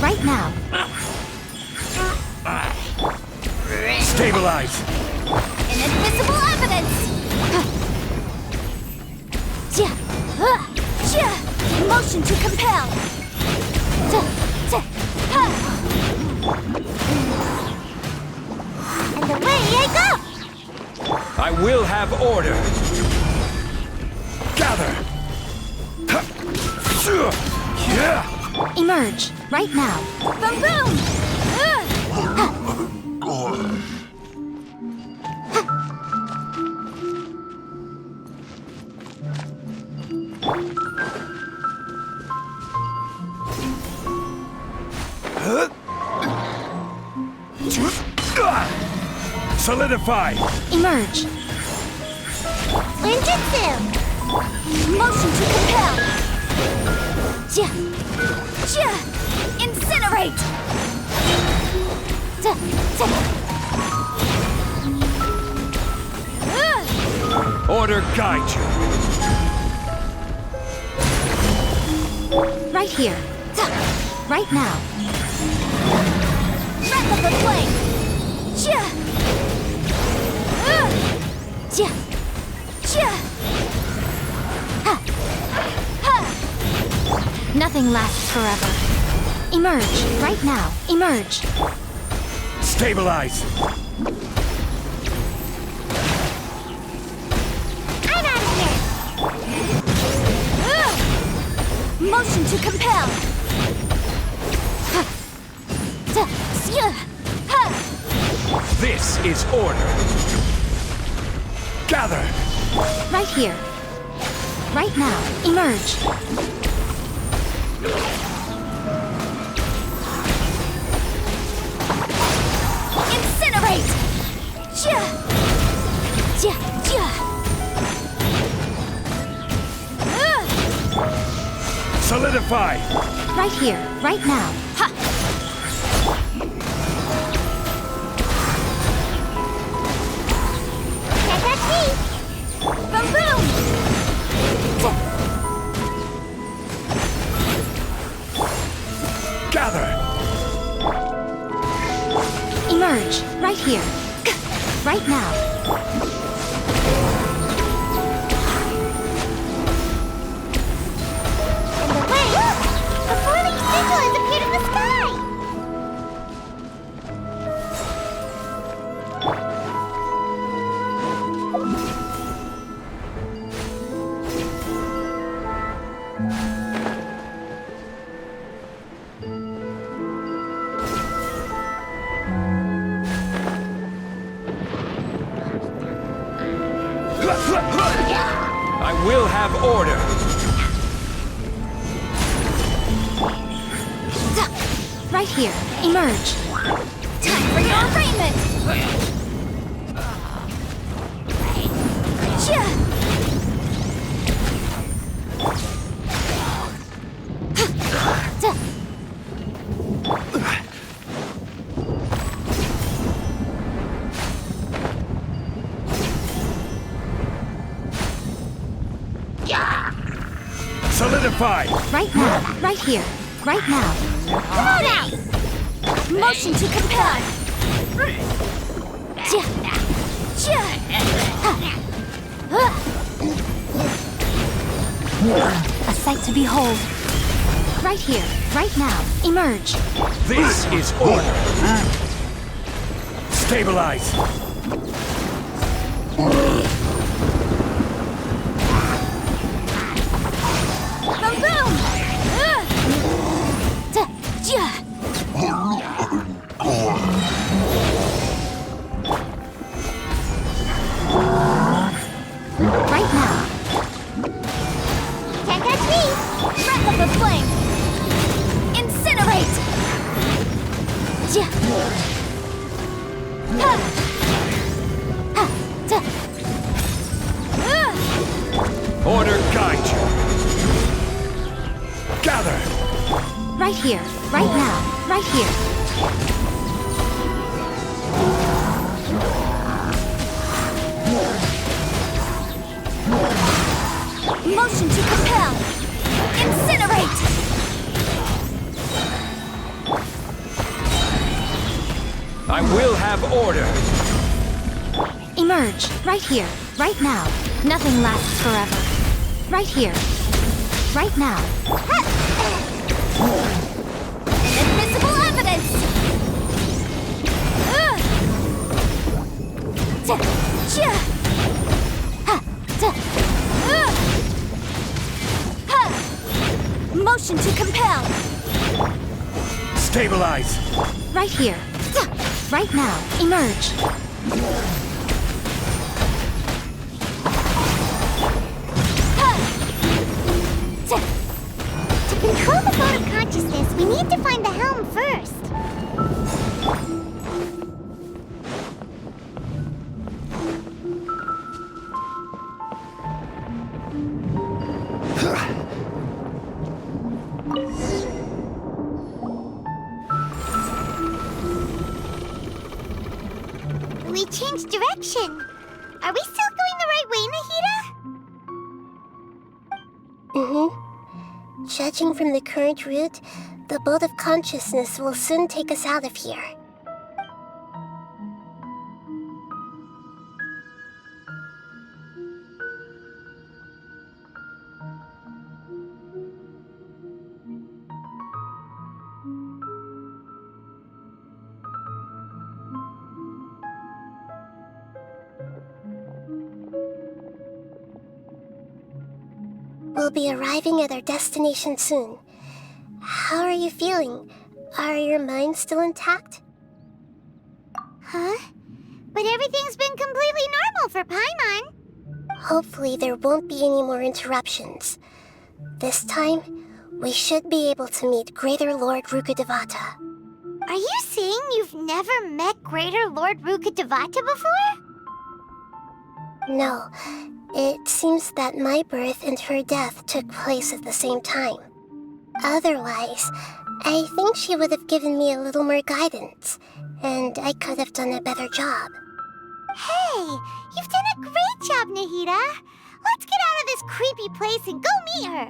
Right now. Stabilize. Inadmissible evidence! Motion to compel. And away I go! I will have order. Gather. Emerge, right now. Boom boom! Solidify. Emerge. Ninjutsu! Motion to compel. Incinerate! Order guide you. Right here. Right now. Breath of the flame! Nothing lasts forever. Emerge, right now. Emerge. Stabilize. I'm out of here! Motion to compel. is order. Gather! Right here. Right now. Emerge. Incinerate! Ja! Ja! Ja! Solidify! Right here. Right now. Ha! Can't touch me! Boom boom! Gather! Emerge. Right here. Right now. And the way! A four-leaf sigil has appeared in the sky! I will have order. Right here. Emerge. Time for your arraignment! Ja! Solidify! Right now. Right here. Right now. Come on out! Motion to compel! Ja! Ja! A sight to behold. Right here. Right now. Emerge. This is order. Stabilize. Boom boom! Ja! Right now. Can't touch me! Breath of the flame! Incinerate! Ja! Ha! Ha! Ta! Order guide you. Gather! Right here. Right now. Right here. Motion to compel! Incinerate! I will have order. Emerge. Right here. Right now. Nothing lasts forever. Right here. Right now. Invisible evidence! Ja! Ha! Ta! Motion to compel! Stabilize. Right here. Ta! Right now. Emerge. To control the boat of consciousness, we need to find the helm first. We changed direction. Are we still going the right way, Nahida? Mm-hmm. Judging from the current route, the boat of consciousness will soon take us out of here. We'll be arriving at our destination soon. How are you feeling? Are your minds still intact? Huh? But everything's been completely normal for Paimon. Hopefully there won't be any more interruptions. This time, we should be able to meet Greater Lord Rukkhadevata. Are you saying you've never met Greater Lord Rukkhadevata before? No, it seems that my birth and her death took place at the same time. Otherwise, I think she would have given me a little more guidance, and I could have done a better job. Hey, you've done a great job, Nahida. Let's get out of this creepy place and go meet her.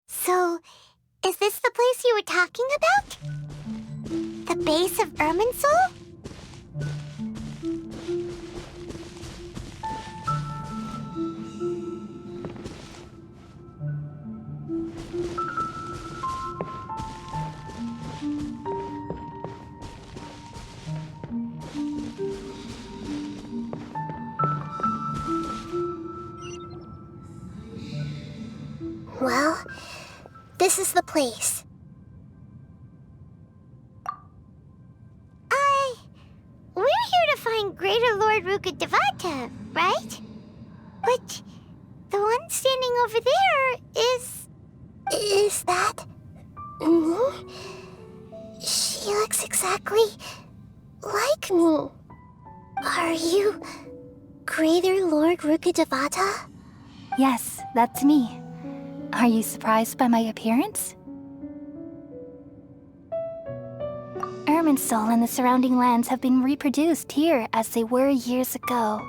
So, is this the place you were talking about? The base of Irminsul? Well, this is the place. We're here to find Greater Lord Rukkhadevata, right? But the one standing over there is... Is that... me? She looks exactly like me. Are you Greater Lord Rukkhadevata? Yes, that's me. Are you surprised by my appearance? Irminsul and the surrounding lands have been reproduced here as they were years ago.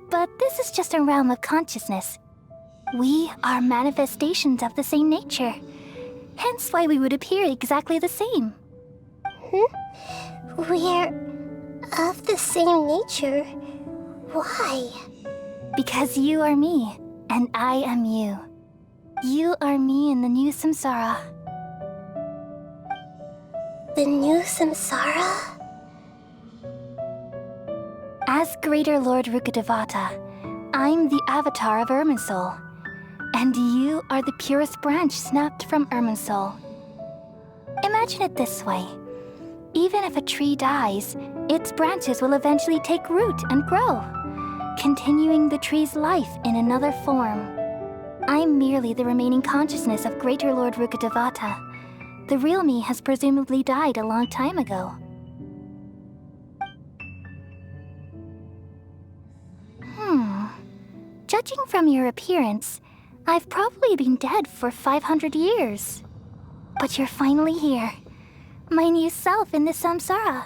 But this is just a realm of consciousness. We are manifestations of the same nature. Hence why we would appear exactly the same. We're of the same nature? Why? Because you are me, and I am you. You are me in the new samsara. The new samsara? As Greater Lord Rukkhadevata, I'm the avatar of Irminsul. And you are the purest branch snapped from Irminsul. Imagine it this way. Even if a tree dies, its branches will eventually take root and grow, continuing the tree's life in another form. I'm merely the remaining consciousness of Greater Lord Rukkhadevata. The real me has presumably died a long time ago. Judging from your appearance, I've probably been dead for 500 years. But you're finally here. My new self in the samsara.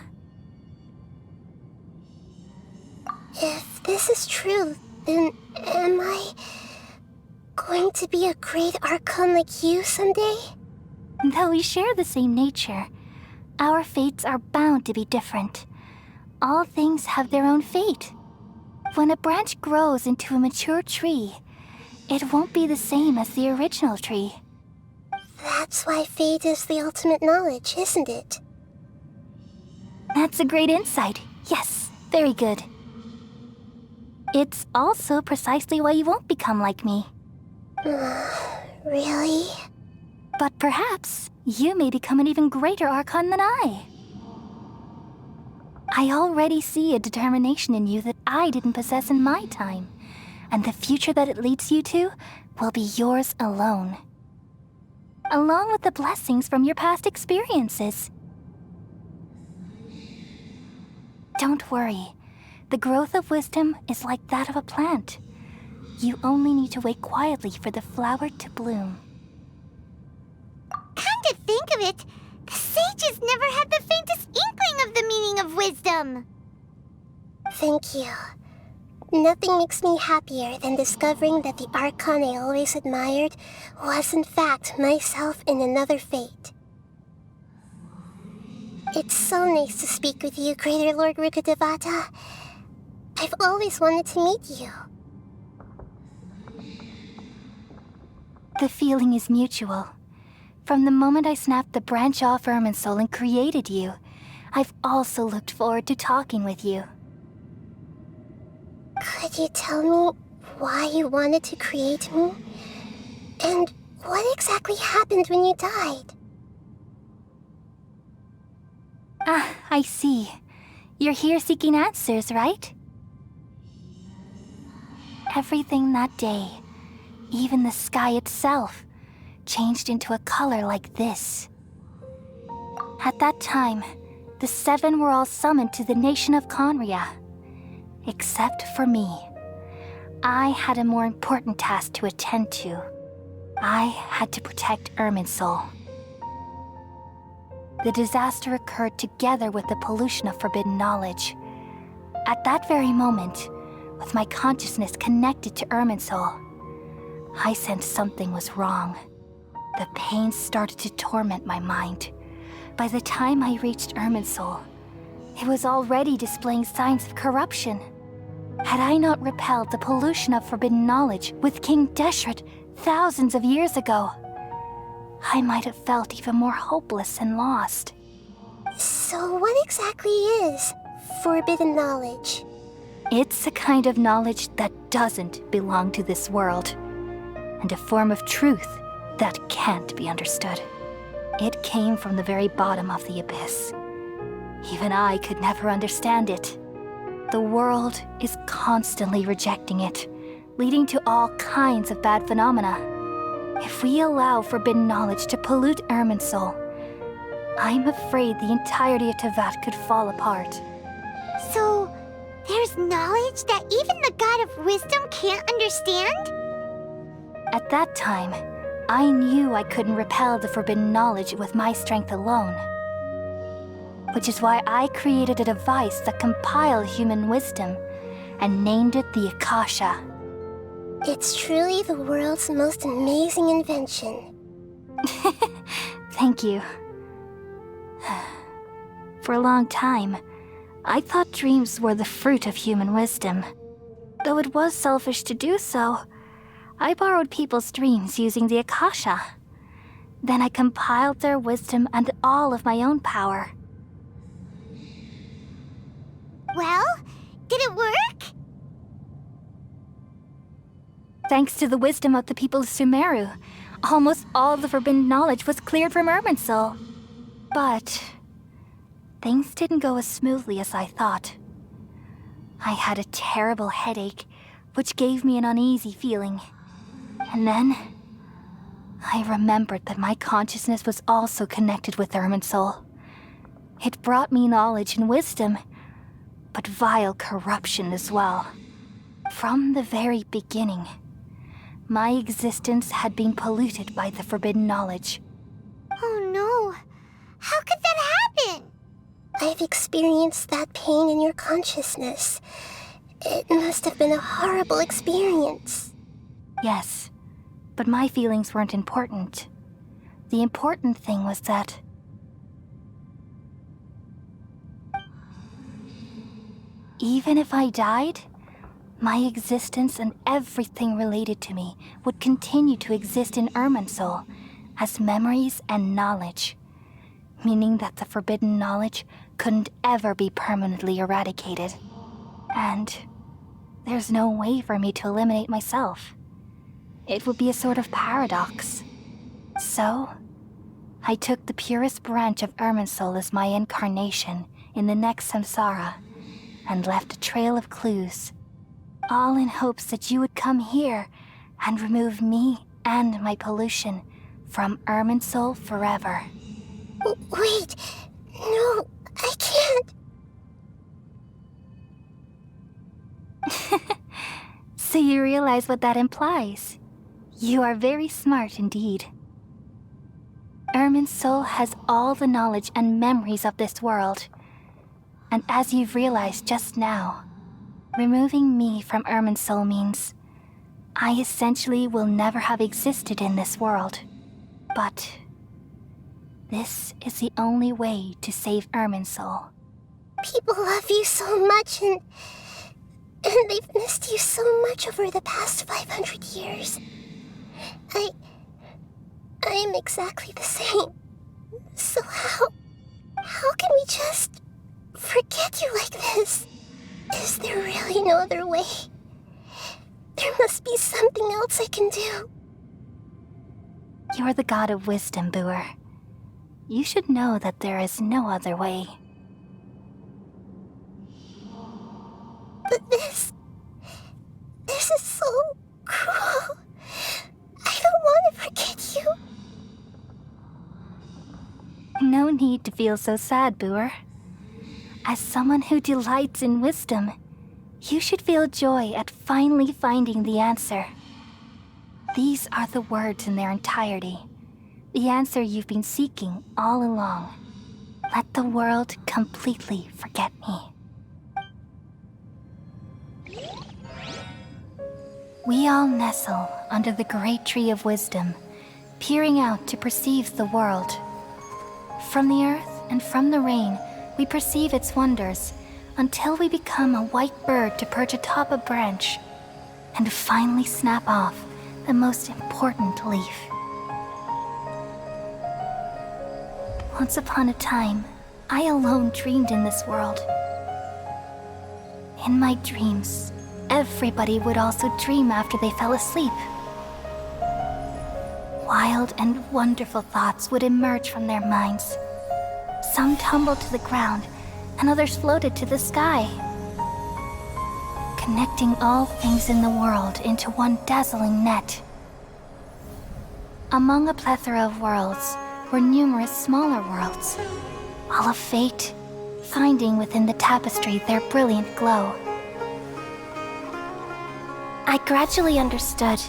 If this is true, then am I going to be a great Archon like you someday? Though we share the same nature, our fates are bound to be different. All things have their own fate. When a branch grows into a mature tree, it won't be the same as the original tree. That's why fate is the ultimate knowledge, isn't it? That's a great insight. Yes, very good. It's also precisely why you won't become like me. Really? But perhaps you may become an even greater Archon than I. I already see a determination in you that I didn't possess in my time, and the future that it leads you to will be yours alone. Along with the blessings from your past experiences. Don't worry. The growth of wisdom is like that of a plant. You only need to wait quietly for the flower to bloom. Come to think of it, the sages never had the faintest inkling of the meaning of wisdom. Thank you. Nothing makes me happier than discovering that the Archon I always admired was in fact myself in another fate. It's so nice to speak with you, Greater Lord Rukkhadevata. I've always wanted to meet you. The feeling is mutual. From the moment I snapped the branch off Irminsul and created you, I've also looked forward to talking with you. Could you tell me why you wanted to create me? And what exactly happened when you died? Ah, I see. You're here seeking answers, right? Everything that day, even the sky itself, changed into a color like this. At that time, the 7 were all summoned to the nation of Conria. Except for me. I had a more important task to attend to. I had to protect Irminsul. The disaster occurred together with the pollution of forbidden knowledge. At that very moment, with my consciousness connected to Irminsul, I sensed something was wrong. The pain started to torment my mind. By the time I reached Irminsul, it was already displaying signs of corruption. Had I not repelled the pollution of forbidden knowledge with King Deshret thousands of years ago, I might have felt even more hopeless and lost. So what exactly is forbidden knowledge? It's a kind of knowledge that doesn't belong to this world, and a form of truth that can't be understood. It came from the very bottom of the abyss. Even I could never understand it. The world is constantly rejecting it, leading to all kinds of bad phenomena. If we allow forbidden knowledge to pollute Irminsul, I'm afraid the entirety of Teyvat could fall apart. So, there's knowledge that even the God of Wisdom can't understand? At that time, I knew I couldn't repel the forbidden knowledge with my strength alone. Which is why I created a device that compiled human wisdom and named it the Akasha. It's truly the world's most amazing invention. Thank you. For a long time, I thought dreams were the fruit of human wisdom. Though it was selfish to do so, I borrowed people's dreams using the Akasha. Then I compiled their wisdom and all of my own power. Well, did it work? Thanks to the wisdom of the people of Sumeru, almost all of the forbidden knowledge was cleared from Irminsul. But things didn't go as smoothly as I thought. I had a terrible headache, which gave me an uneasy feeling. And then I remembered that my consciousness was also connected with Irminsul. It brought me knowledge and wisdom, but vile corruption as well. From the very beginning, my existence had been polluted by the forbidden knowledge. Oh no! How could that happen? I've experienced that pain in your consciousness. It must have been a horrible experience. Yes, but my feelings weren't important. The important thing was that even if I died, my existence and everything related to me would continue to exist in Irminsul as memories and knowledge, meaning that the forbidden knowledge couldn't ever be permanently eradicated. And there's no way for me to eliminate myself. It would be a sort of paradox. So, I took the purest branch of Irminsul as my incarnation in the next samsara, and left a trail of clues, all in hopes that you would come here and remove me and my pollution from Irminsul forever. Wait, no, I can't. So you realize what that implies. You are very smart indeed. Irminsul has all the knowledge and memories of this world. And as you've realized just now, removing me from Irminsul means I essentially will never have existed in this world. But this is the only way to save Irminsul. People love you so much and they've missed you so much over the past 500 years. I am exactly the same. So how can we just forget you like this. Is there really no other way? There must be something else I can do. You're the god of wisdom, Booer. You should know that there is no other way. But this is so cruel. I don't want to forget you. No need to feel so sad, Booer. As someone who delights in wisdom, you should feel joy at finally finding the answer. These are the words in their entirety. The answer you've been seeking all along. Let the world completely forget me. We all nestle under the great tree of wisdom, peering out to perceive the world. From the earth and from the rain, we perceive its wonders, until we become a white bird to perch atop a branch, and finally snap off the most important leaf. Once upon a time, I alone dreamed in this world. In my dreams, everybody would also dream after they fell asleep. Wild and wonderful thoughts would emerge from their minds. Some tumbled to the ground, and others floated to the sky, connecting all things in the world into one dazzling net. Among a plethora of worlds were numerous smaller worlds, all of fate, finding within the tapestry their brilliant glow. I gradually understood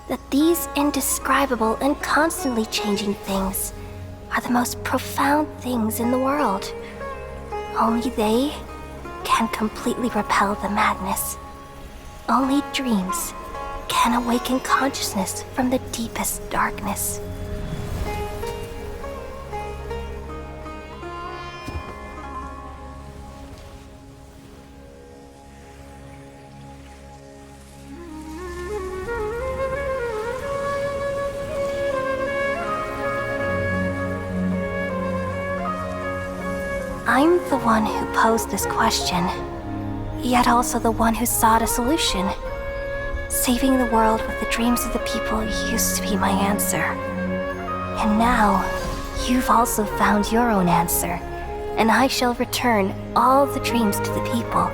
that these indescribable and constantly changing things are the most profound things in the world. Only they can completely repel the madness. Only dreams can awaken consciousness from the deepest darkness. I'm the one who posed this question, yet also the one who sought a solution. Saving the world with the dreams of the people used to be my answer. And now, you've also found your own answer, and I shall return all the dreams to the people.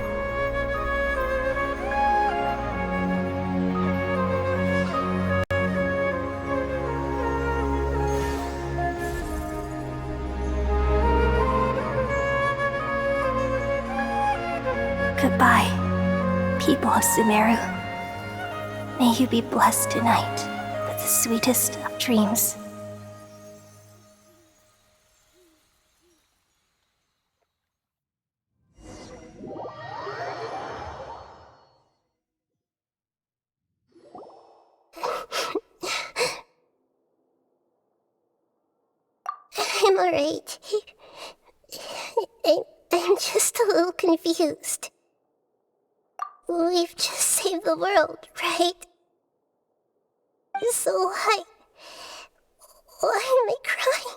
Goodbye, people of Sumeru. May you be blessed tonight with the sweetest of dreams. I'm alright. I'm just a little confused. We've just saved the world, right? So why am I crying?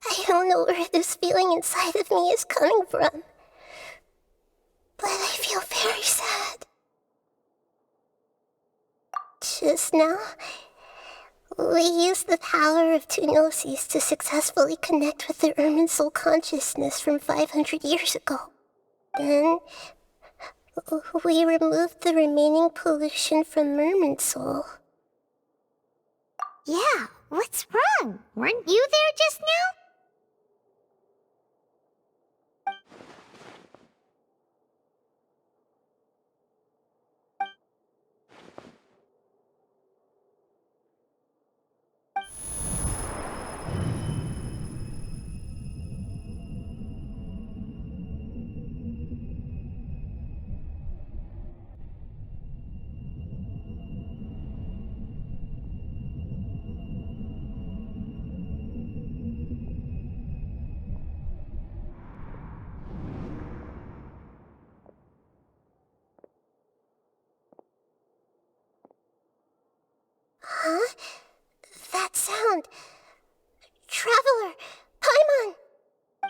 I don't know where this feeling inside of me is coming from, but I feel very sad. Just now, we used the power of two gnosis to successfully connect with the Ermin soul consciousness from 500 years ago. Then, we removed the remaining pollution from Merman soul. Yeah, what's wrong? Weren't you there just now?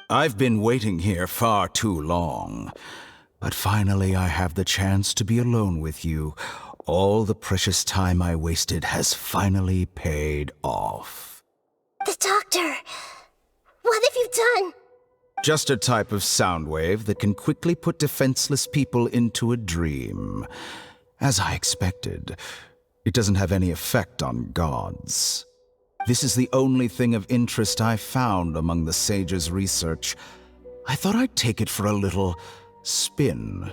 I've been waiting here far too long. But finally I have the chance to be alone with you. All the precious time I wasted has finally paid off. The doctor! What have you done? Just a type of sound wave that can quickly put defenseless people into a dream. As I expected, it doesn't have any effect on gods. This is the only thing of interest I found among the sage's research. I thought I'd take it for a little spin.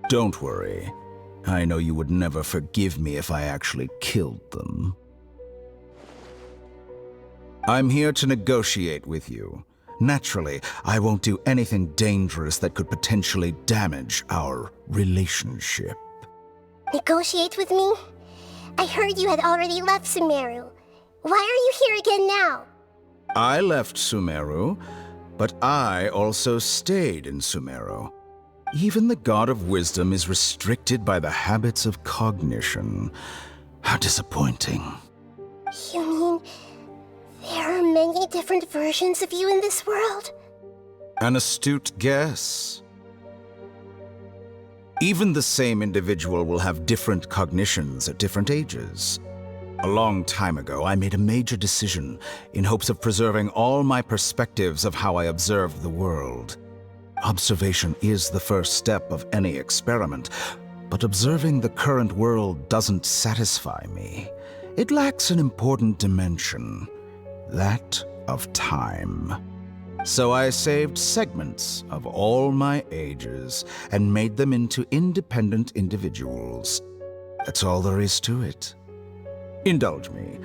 Don't worry. I know you would never forgive me if I actually killed them. I'm here to negotiate with you. Naturally, I won't do anything dangerous that could potentially damage our relationship. Negotiate with me? I heard you had already left Sumeru. Why are you here again now? I left Sumeru, but I also stayed in Sumeru. Even the God of Wisdom is restricted by the habits of cognition. How disappointing. You mean there are many different versions of you in this world? An astute guess. Even the same individual will have different cognitions at different ages. A long time ago, I made a major decision in hopes of preserving all my perspectives of how I observed the world. Observation is the first step of any experiment, but observing the current world doesn't satisfy me. It lacks an important dimension, that of time. So I saved segments of all my ages and made them into independent individuals. That's all there is to it. Indulge me.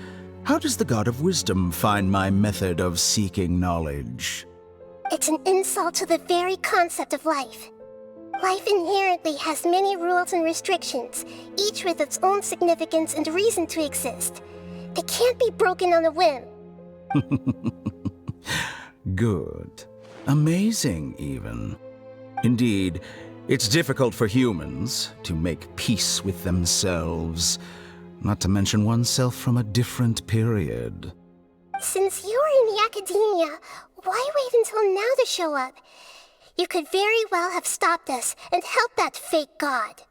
How does the God of Wisdom find my method of seeking knowledge? It's an insult to the very concept of life. Life inherently has many rules and restrictions, each with its own significance and reason to exist. They can't be broken on a whim. Good. Amazing, even. Indeed, it's difficult for humans to make peace with themselves, not to mention oneself from a different period. Since you are in the academia, why wait until now to show up? You could very well have stopped us and helped that fake god.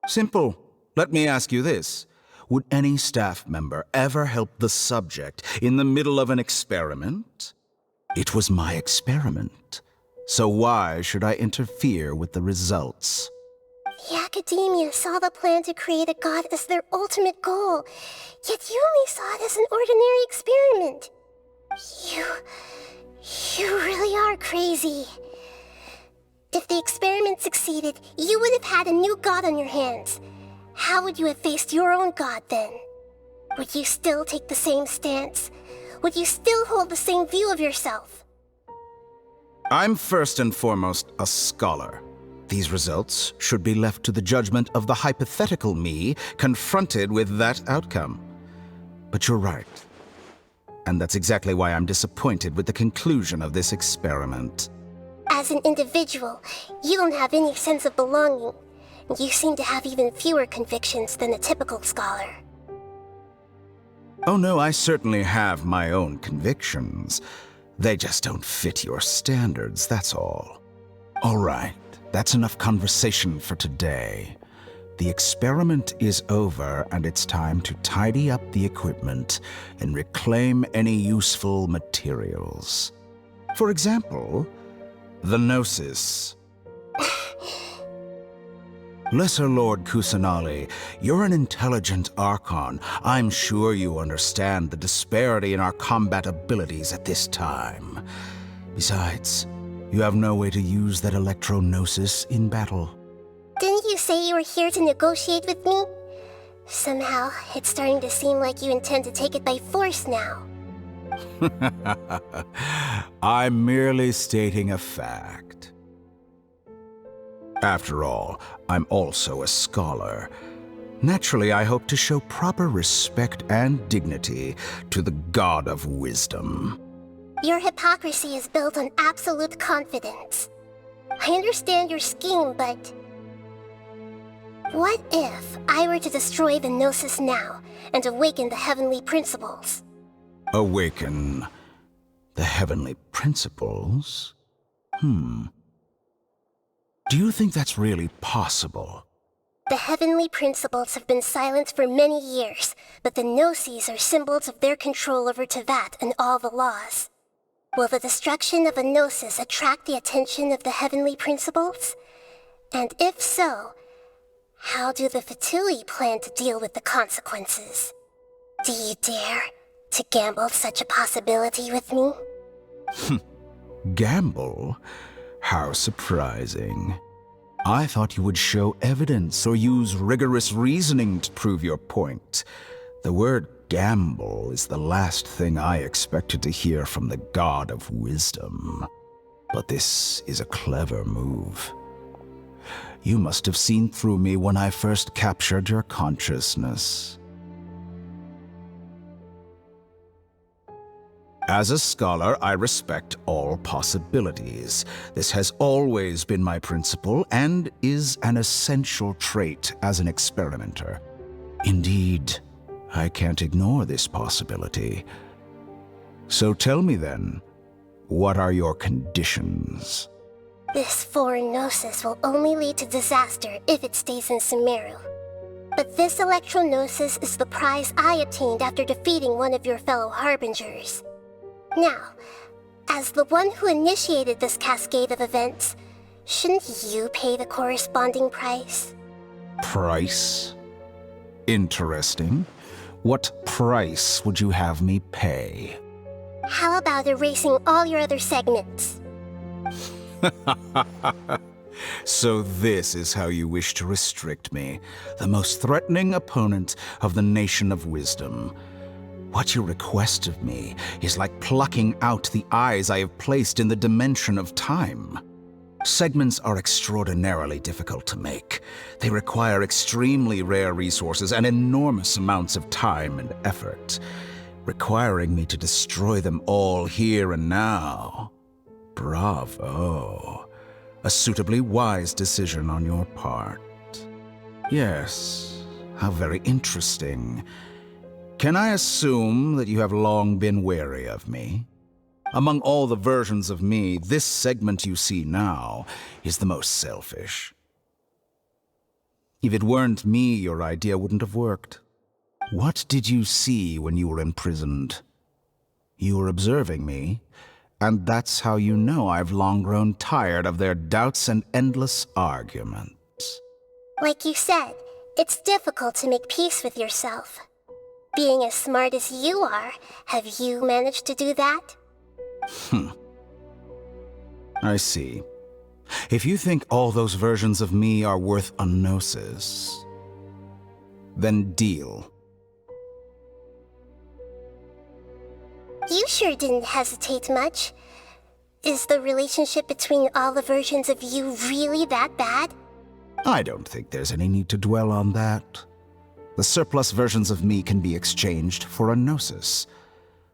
Simple. Let me ask you this. Would any staff member ever help the subject in the middle of an experiment? It was my experiment. So why should I interfere with the results? The academia saw the plan to create a god as their ultimate goal, yet you only saw it as an ordinary experiment. You really are crazy. If the experiment succeeded, you would have had a new god on your hands. How would you have faced your own god then? Would you still take the same stance? Would you still hold the same view of yourself? I'm first and foremost a scholar. These results should be left to the judgment of the hypothetical me confronted with that outcome. But you're right. And that's exactly why I'm disappointed with the conclusion of this experiment. As an individual, you don't have any sense of belonging. You seem to have even fewer convictions than a typical scholar. Oh no, I certainly have my own convictions. They just don't fit your standards, that's all. All right, that's enough conversation for today. The experiment is over, and it's time to tidy up the equipment and reclaim any useful materials. For example, the Gnosis. Lesser Lord Kusanali, you're an intelligent Archon. I'm sure you understand the disparity in our combat abilities at this time. Besides, you have no way to use that Electro-Gnosis in battle. Didn't you say you were here to negotiate with me? Somehow, it's starting to seem like you intend to take it by force now. I'm merely stating a fact. After all, I'm also a scholar. Naturally, I hope to show proper respect and dignity to the God of Wisdom. Your hypocrisy is built on absolute confidence. I understand your scheme, but... what if I were to destroy the Gnosis now and awaken the heavenly principles? Awaken the heavenly principles? Do you think that's really possible? The heavenly principles have been silent for many years, but the Gnosis are symbols of their control over Teyvat and all the laws. Will the destruction of a Gnosis attract the attention of the heavenly principles? And if so, how do the Fatui plan to deal with the consequences? Do you dare to gamble such a possibility with me? Gamble? How surprising. I thought you would show evidence or use rigorous reasoning to prove your point. The word gamble is the last thing I expected to hear from the God of Wisdom. But this is a clever move. You must have seen through me when I first captured your consciousness. As a scholar, I respect all possibilities. This has always been my principle and is an essential trait as an experimenter. Indeed, I can't ignore this possibility. So tell me then, what are your conditions? This foreign Gnosis will only lead to disaster if it stays in Sumeru. But this Electro-Gnosis is the prize I obtained after defeating one of your fellow Harbingers. Now, as the one who initiated this cascade of events, shouldn't you pay the corresponding price? Price? Interesting. What price would you have me pay? How about erasing all your other segments? So this is how you wish to restrict me, the most threatening opponent of the Nation of Wisdom. What you request of me is like plucking out the eyes I have placed in the dimension of time. Segments are extraordinarily difficult to make. They require extremely rare resources and enormous amounts of time and effort, requiring me to destroy them all here and now. Bravo. A suitably wise decision on your part. Yes, how very interesting. Can I assume that you have long been wary of me? Among all the versions of me, this segment you see now is the most selfish. If it weren't me, your idea wouldn't have worked. What did you see when you were imprisoned? You were observing me, and that's how you know I've long grown tired of their doubts and endless arguments. Like you said, it's difficult to make peace with yourself. Being as smart as you are, have you managed to do that? I see. If you think all those versions of me are worth a gnosis, then deal. You sure didn't hesitate much. Is the relationship between all the versions of you really that bad? I don't think there's any need to dwell on that. The surplus versions of me can be exchanged for a gnosis.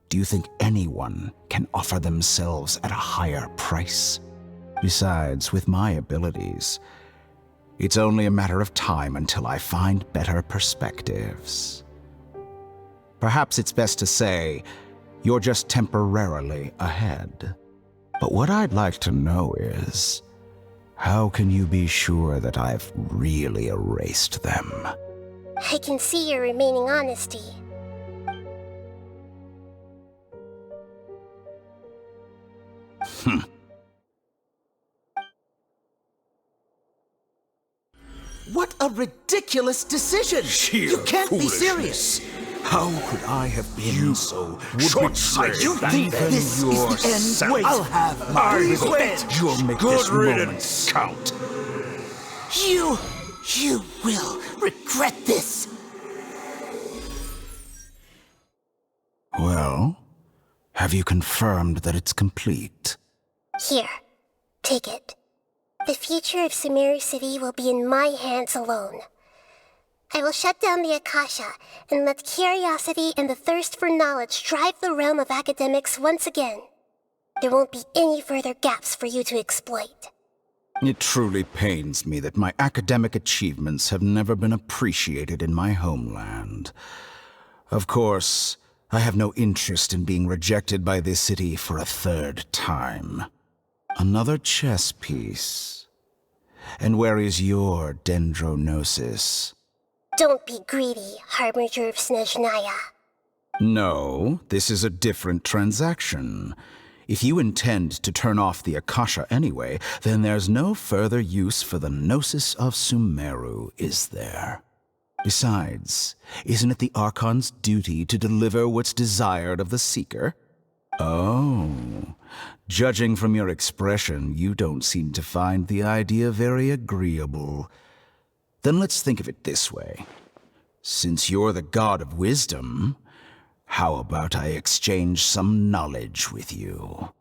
Do you think anyone can offer themselves at a higher price? Besides, with my abilities, it's only a matter of time until I find better perspectives. Perhaps it's best to say, you're just temporarily ahead. But what I'd like to know is, how can you be sure that I've really erased them? I can see your remaining honesty. What a ridiculous decision! You can't be serious! How could I have been so short-sighted? You think this is the end? Wait, I'll have my revenge. You'll make Good this riddance. moment count. You will regret this! Well, have you confirmed that it's complete? Here, take it. The future of Sumeru City will be in my hands alone. I will shut down the Akasha and let curiosity and the thirst for knowledge drive the realm of academics once again. There won't be any further gaps for you to exploit. It truly pains me that my academic achievements have never been appreciated in my homeland. Of course, I have no interest in being rejected by this city for a third time. Another chess piece. And where is your dendronosis? Don't be greedy, Harbinger of Snezhnaya. No, this is a different transaction. If you intend to turn off the Akasha anyway, then there's no further use for the Gnosis of Sumeru, is there? Besides, isn't it the Archon's duty to deliver what's desired of the Seeker? Oh, judging from your expression, you don't seem to find the idea very agreeable. Then let's think of it this way. Since you're the god of wisdom, how about I exchange some knowledge with you?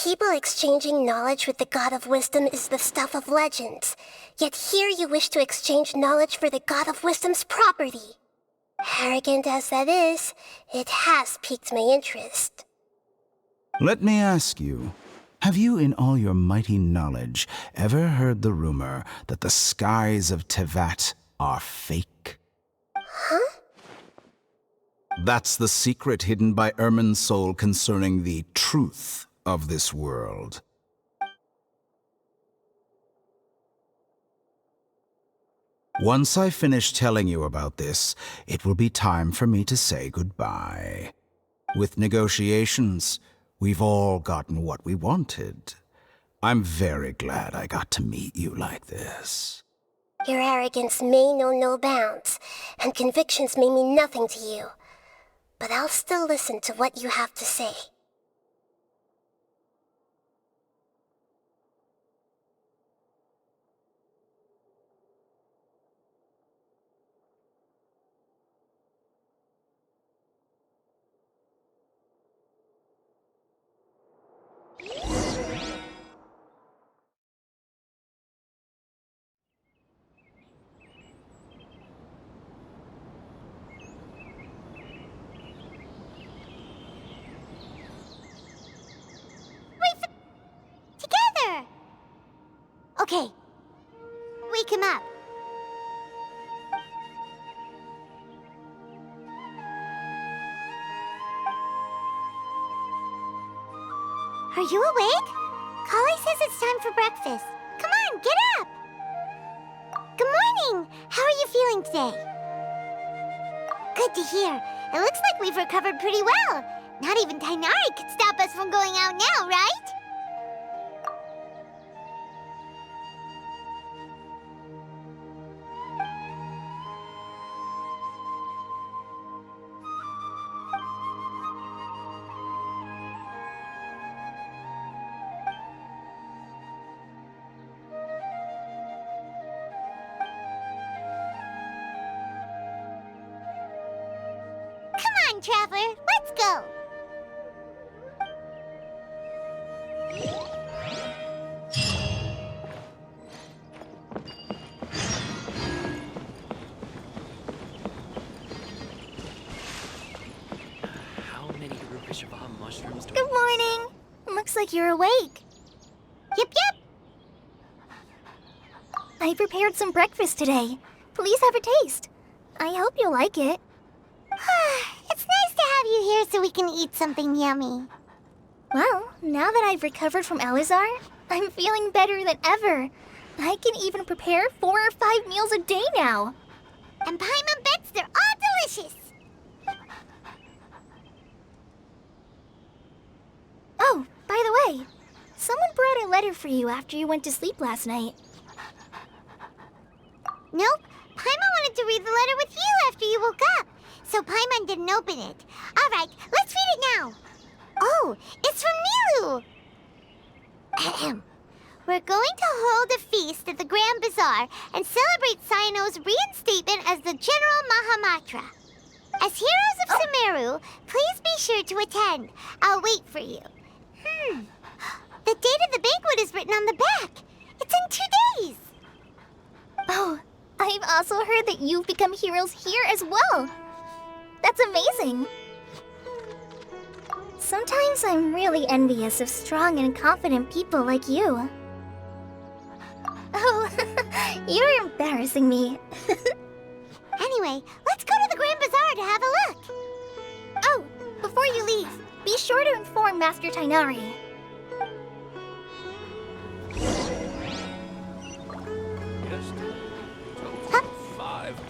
People exchanging knowledge with the god of wisdom is the stuff of legends. Yet here you wish to exchange knowledge for the god of wisdom's property. Arrogant as that is, it has piqued my interest. Let me ask you, have you in all your mighty knowledge ever heard the rumor that the skies of Tevat are fake? Huh? That's the secret hidden by Irminsul concerning the truth of this world. Once I finish telling you about this, it will be time for me to say goodbye. With negotiations, we've all gotten what we wanted. I'm very glad I got to meet you like this. Your arrogance may know no bounds, and convictions may mean nothing to you. But I'll still listen to what you have to say. Okay. Wake him up. Are you awake? Kali says it's time for breakfast. Come on, get up! Good morning! How are you feeling today? Good to hear. It looks like we've recovered pretty well. Not even Tighnari could stop us from going out now, right? Traveler, let's go! How many Rukkhadevata mushrooms do Good morning! Looks like you're awake. Yep. I prepared some breakfast today. Please have a taste. I hope you'll like it. It's nice to have you here so we can eat something yummy. Well, now that I've recovered from Azar, I'm feeling better than ever. I can even prepare 4 or 5 meals a day now. And Paimon bets they're all delicious. Oh, by the way, someone brought a letter for you after you went to sleep last night. Nope, Paimon wanted to read the letter with you after you woke up. So Paimon didn't open it. All right, let's read it now. Oh, it's from Nilou. Ahem. We're going to hold a feast at the Grand Bazaar and celebrate Cyano's reinstatement as the General Mahamatra. As heroes of Sumeru, please be sure to attend. I'll wait for you. The date of the banquet is written on the back. It's in 2 days. Oh, I've also heard that you've become heroes here as well. That's amazing. Sometimes I'm really envious of strong and confident people like you. Oh, you're embarrassing me. Anyway, let's go to the Grand Bazaar to have a look. Oh, before you leave, be sure to inform Master Tighnari.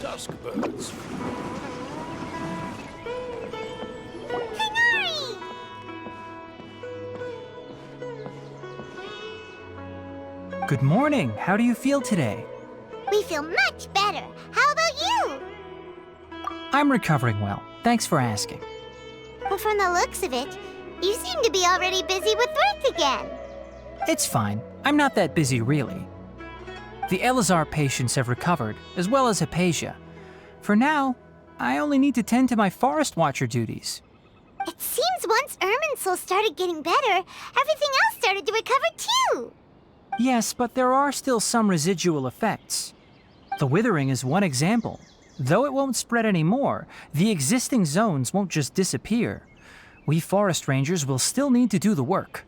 tusk birds. Good morning. How do you feel today? We feel much better. How about you? I'm recovering well. Thanks for asking. But from the looks of it, you seem to be already busy with work again. It's fine. I'm not that busy, really. The Azar patients have recovered, as well as Hypatia. For now, I only need to tend to my Forest Watcher duties. It seems once Irminsul started getting better, everything else started to recover too. Yes, but there are still some residual effects. The withering is one example. Though it won't spread anymore, the existing zones won't just disappear. We forest rangers will still need to do the work.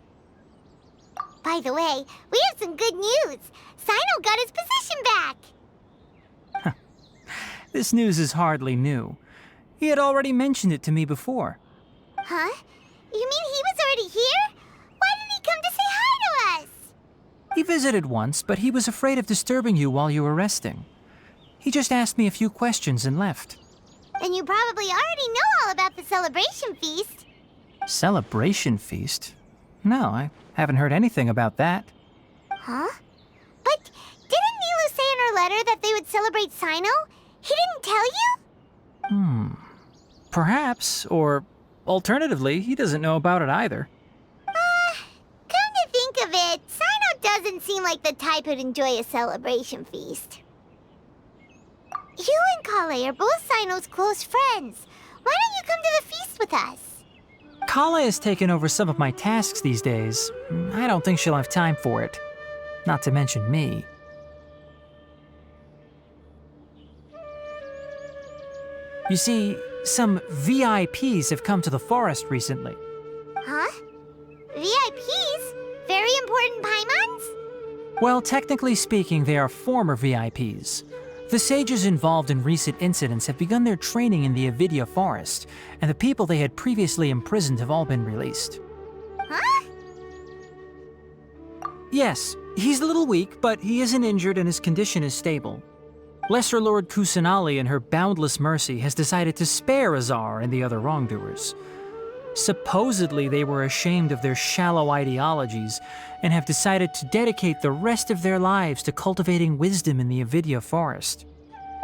By the way, we have some good news. Sino got his position back. This news is hardly new. He had already mentioned it to me before. Huh? You mean he was already here? Why didn't he come to say hi to us? He visited once, but he was afraid of disturbing you while you were resting. He just asked me a few questions and left. And you probably already know all about the celebration feast. Celebration feast? No, I haven't heard anything about that. Huh? But didn't Nilou say in her letter that they would celebrate Sino? He didn't tell you? Perhaps, or alternatively, he doesn't know about it either. Come to think of it, Sino doesn't seem like the type who'd enjoy a celebration feast. You and Kale are both Sino's close friends. Why don't you come to the feast with us? Kale has taken over some of my tasks these days. I don't think she'll have time for it. Not to mention me. You see, some VIPs have come to the forest recently. Huh? VIPs? Very important Paimons? Well, technically speaking, they are former VIPs. The sages involved in recent incidents have begun their training in the Avidya forest, and the people they had previously imprisoned have all been released. Huh? Yes, he's a little weak, but he isn't injured and his condition is stable. Lesser Lord Kusanali, in her boundless mercy, has decided to spare Azar and the other wrongdoers. Supposedly, they were ashamed of their shallow ideologies and have decided to dedicate the rest of their lives to cultivating wisdom in the Avidya forest.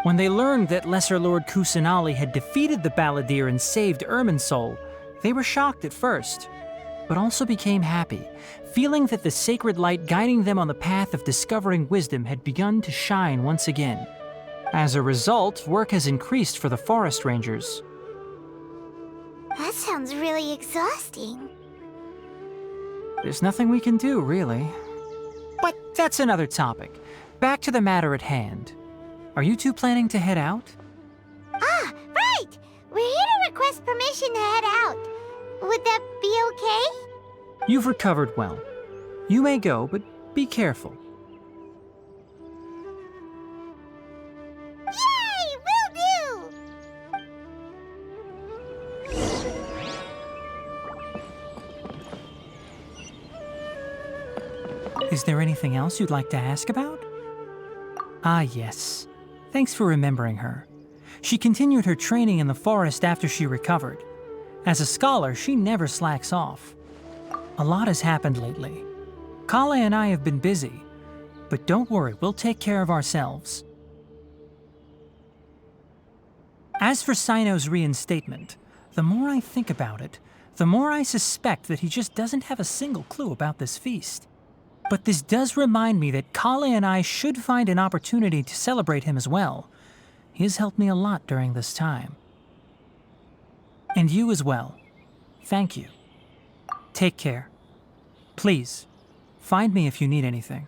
When they learned that Lesser Lord Kusanali had defeated the Balladeer and saved Irminsul, they were shocked at first, but also became happy, feeling that the sacred light guiding them on the path of discovering wisdom had begun to shine once again. As a result, work has increased for the forest rangers. That sounds really exhausting. There's nothing we can do, really. But that's another topic. Back to the matter at hand. Are you two planning to head out? Ah, right! We're here to request permission to head out. Would that be okay? You've recovered well. You may go, but be careful. Yay! Will do! Is there anything else you'd like to ask about? Ah, yes. Thanks for remembering her. She continued her training in the forest after she recovered. As a scholar, she never slacks off. A lot has happened lately. Kale and I have been busy, but don't worry, we'll take care of ourselves. As for Sino's reinstatement, the more I think about it, the more I suspect that he just doesn't have a single clue about this feast. But this does remind me that Kale and I should find an opportunity to celebrate him as well. He has helped me a lot during this time. And you as well. Thank you. Take care. Please, find me if you need anything.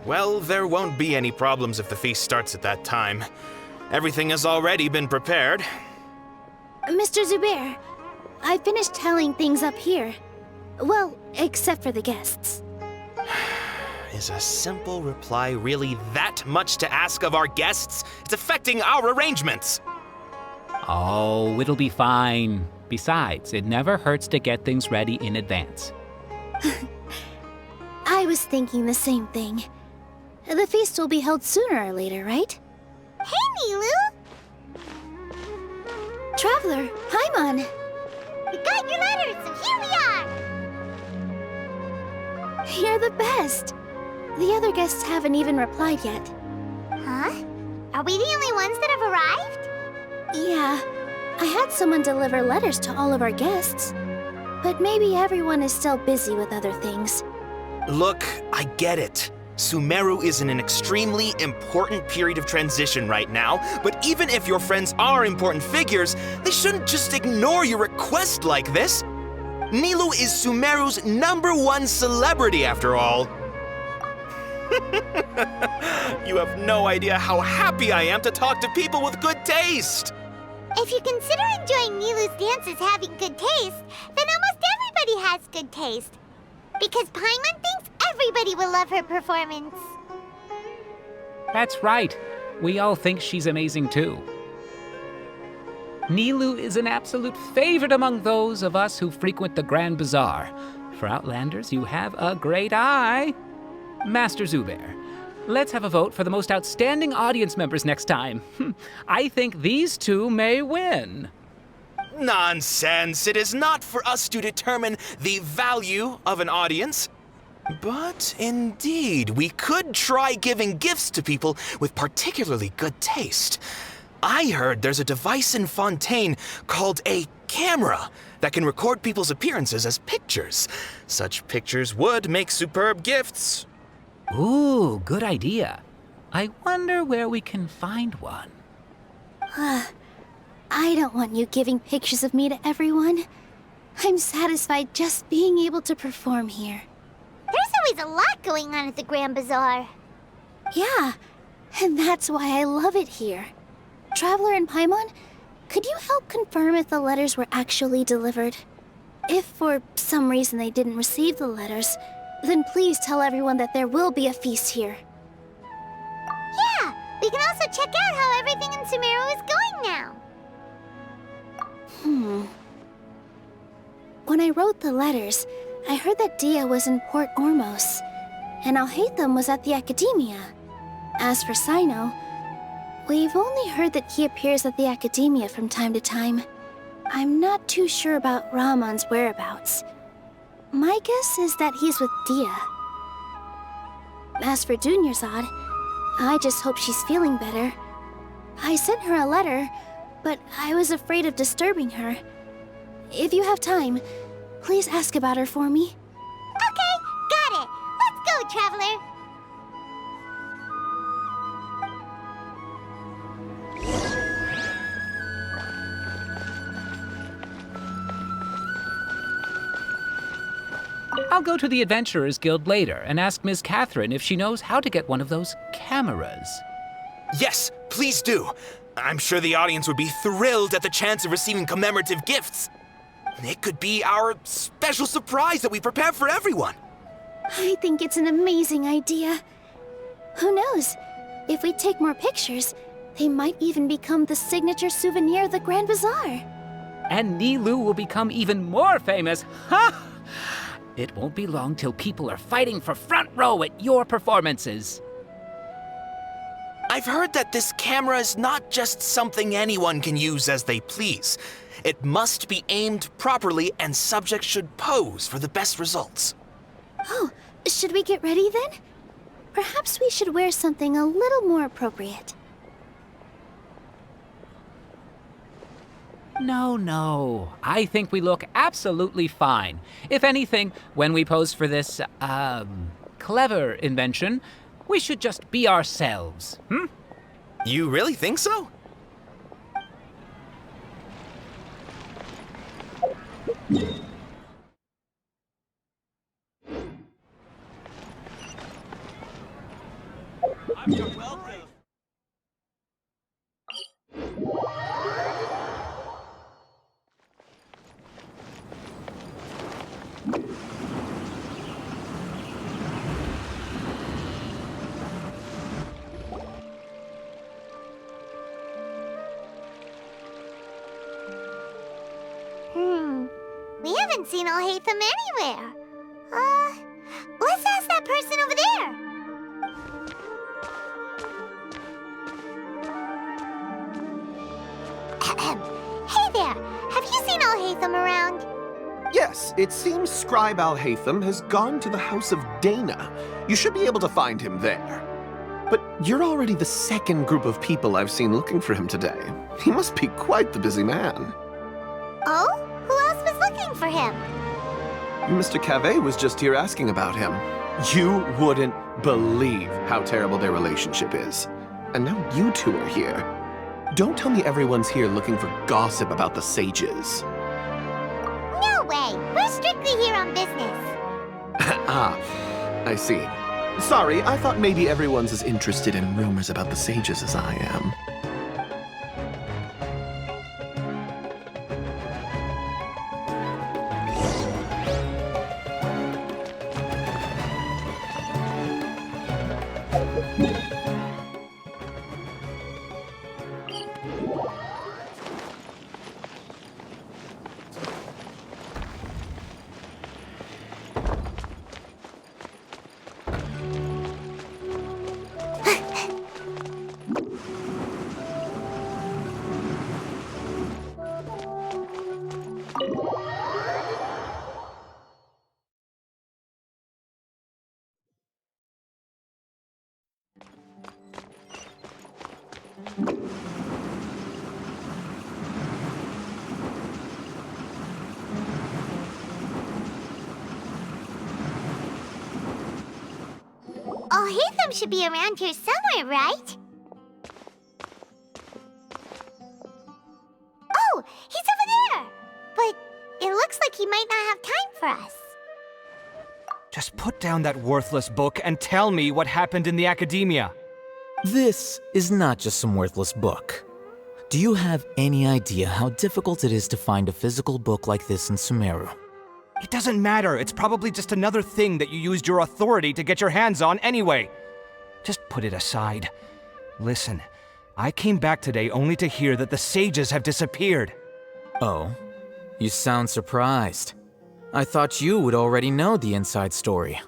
Well, there won't be any problems if the feast starts at that time. Everything has already been prepared. Mr. Zubair, I finished tallying things up here. Well, except for the guests. Is a simple reply really that much to ask of our guests? It's affecting our arrangements. Oh, it'll be fine. Besides, it never hurts to get things ready in advance. I was thinking the same thing. The feast will be held sooner or later, right? Hey, Nilou! Traveler, Paimon! We got your letters, and here we are! You're the best! The other guests haven't even replied yet. Huh? Are we the only ones that have arrived? Yeah. I had someone deliver letters to all of our guests. But maybe everyone is still busy with other things. Look, I get it. Sumeru is in an extremely important period of transition right now, but even if your friends are important figures, they shouldn't just ignore your request like this. Nilou is Sumeru's #1 celebrity, after all. You have no idea how happy I am to talk to people with good taste. If you consider enjoying Nilou's dances having good taste, then almost everybody has good taste. Because Paimon thinks everybody will love her performance. That's right. We all think she's amazing too. Nilou is an absolute favorite among those of us who frequent the Grand Bazaar. For Outlanders, you have a great eye. Master Zubair, let's have a vote for the most outstanding audience members next time. I think these two may win. Nonsense! It is not for us to determine the value of an audience. But indeed, we could try giving gifts to people with particularly good taste. I heard there's a device in Fontaine called a camera that can record people's appearances as pictures. Such pictures would make superb gifts. Ooh, good idea. I wonder where we can find one. I don't want you giving pictures of me to everyone. I'm satisfied just being able to perform here. There's always a lot going on at the Grand Bazaar. Yeah, and that's why I love it here. Traveler and Paimon, could you help confirm if the letters were actually delivered? If for some reason they didn't receive the letters, then please tell everyone that there will be a feast here. Yeah, we can also check out how everything in Sumeru is going now. When I wrote the letters, I heard that Dia was in Port Ormos, and Alhaitham was at the Academia. As for Sino, we've only heard that he appears at the Academia from time to time. I'm not too sure about Ramon's whereabouts. My guess is that he's with Dia. As for Dunyarzad, I just hope she's feeling better. I sent her a letter, but I was afraid of disturbing her. If you have time, please ask about her for me. Okay, got it. Let's go, Traveler. I'll go to the Adventurers Guild later and ask Ms. Catherine if she knows how to get one of those cameras. Yes, please do. I'm sure the audience would be thrilled at the chance of receiving commemorative gifts. It could be our special surprise that we prepare for everyone. I think it's an amazing idea. Who knows? If we take more pictures, they might even become the signature souvenir of the Grand Bazaar. And Nilou will become even more famous. Ha! It won't be long till people are fighting for front row at your performances. I've heard that this camera is not just something anyone can use as they please. It must be aimed properly, and subjects should pose for the best results. Oh, should we get ready then? Perhaps we should wear something a little more appropriate. No. I think we look absolutely fine. If anything, when we pose for this, clever invention, we should just be ourselves, You really think so? We haven't seen Alhaitham anywhere. Let's ask that person over there. Hey there, have you seen Alhaitham around? Yes, it seems Scribe Alhaitham has gone to the House of Dana. You should be able to find him there. But you're already the second group of people I've seen looking for him today. He must be quite the busy man. Oh? Who else was looking for him? Mr. Cave was just here asking about him. You wouldn't believe how terrible their relationship is. And now you two are here. Don't tell me everyone's here looking for gossip about the sages. No way! We're strictly here on business. Ah, I see. Sorry, I thought maybe everyone's as interested in rumors about the sages as I am. Alhaitham should be around here somewhere, right? Oh, he's over there! But it looks like he might not have time for us. Just put down that worthless book and tell me what happened in the academia. This is not just some worthless book. Do you have any idea how difficult it is to find a physical book like this in Sumeru? It doesn't matter. It's probably just another thing that you used your authority to get your hands on anyway. Just put it aside. Listen, I came back today only to hear that the sages have disappeared. Oh, you sound surprised. I thought you would already know the inside story.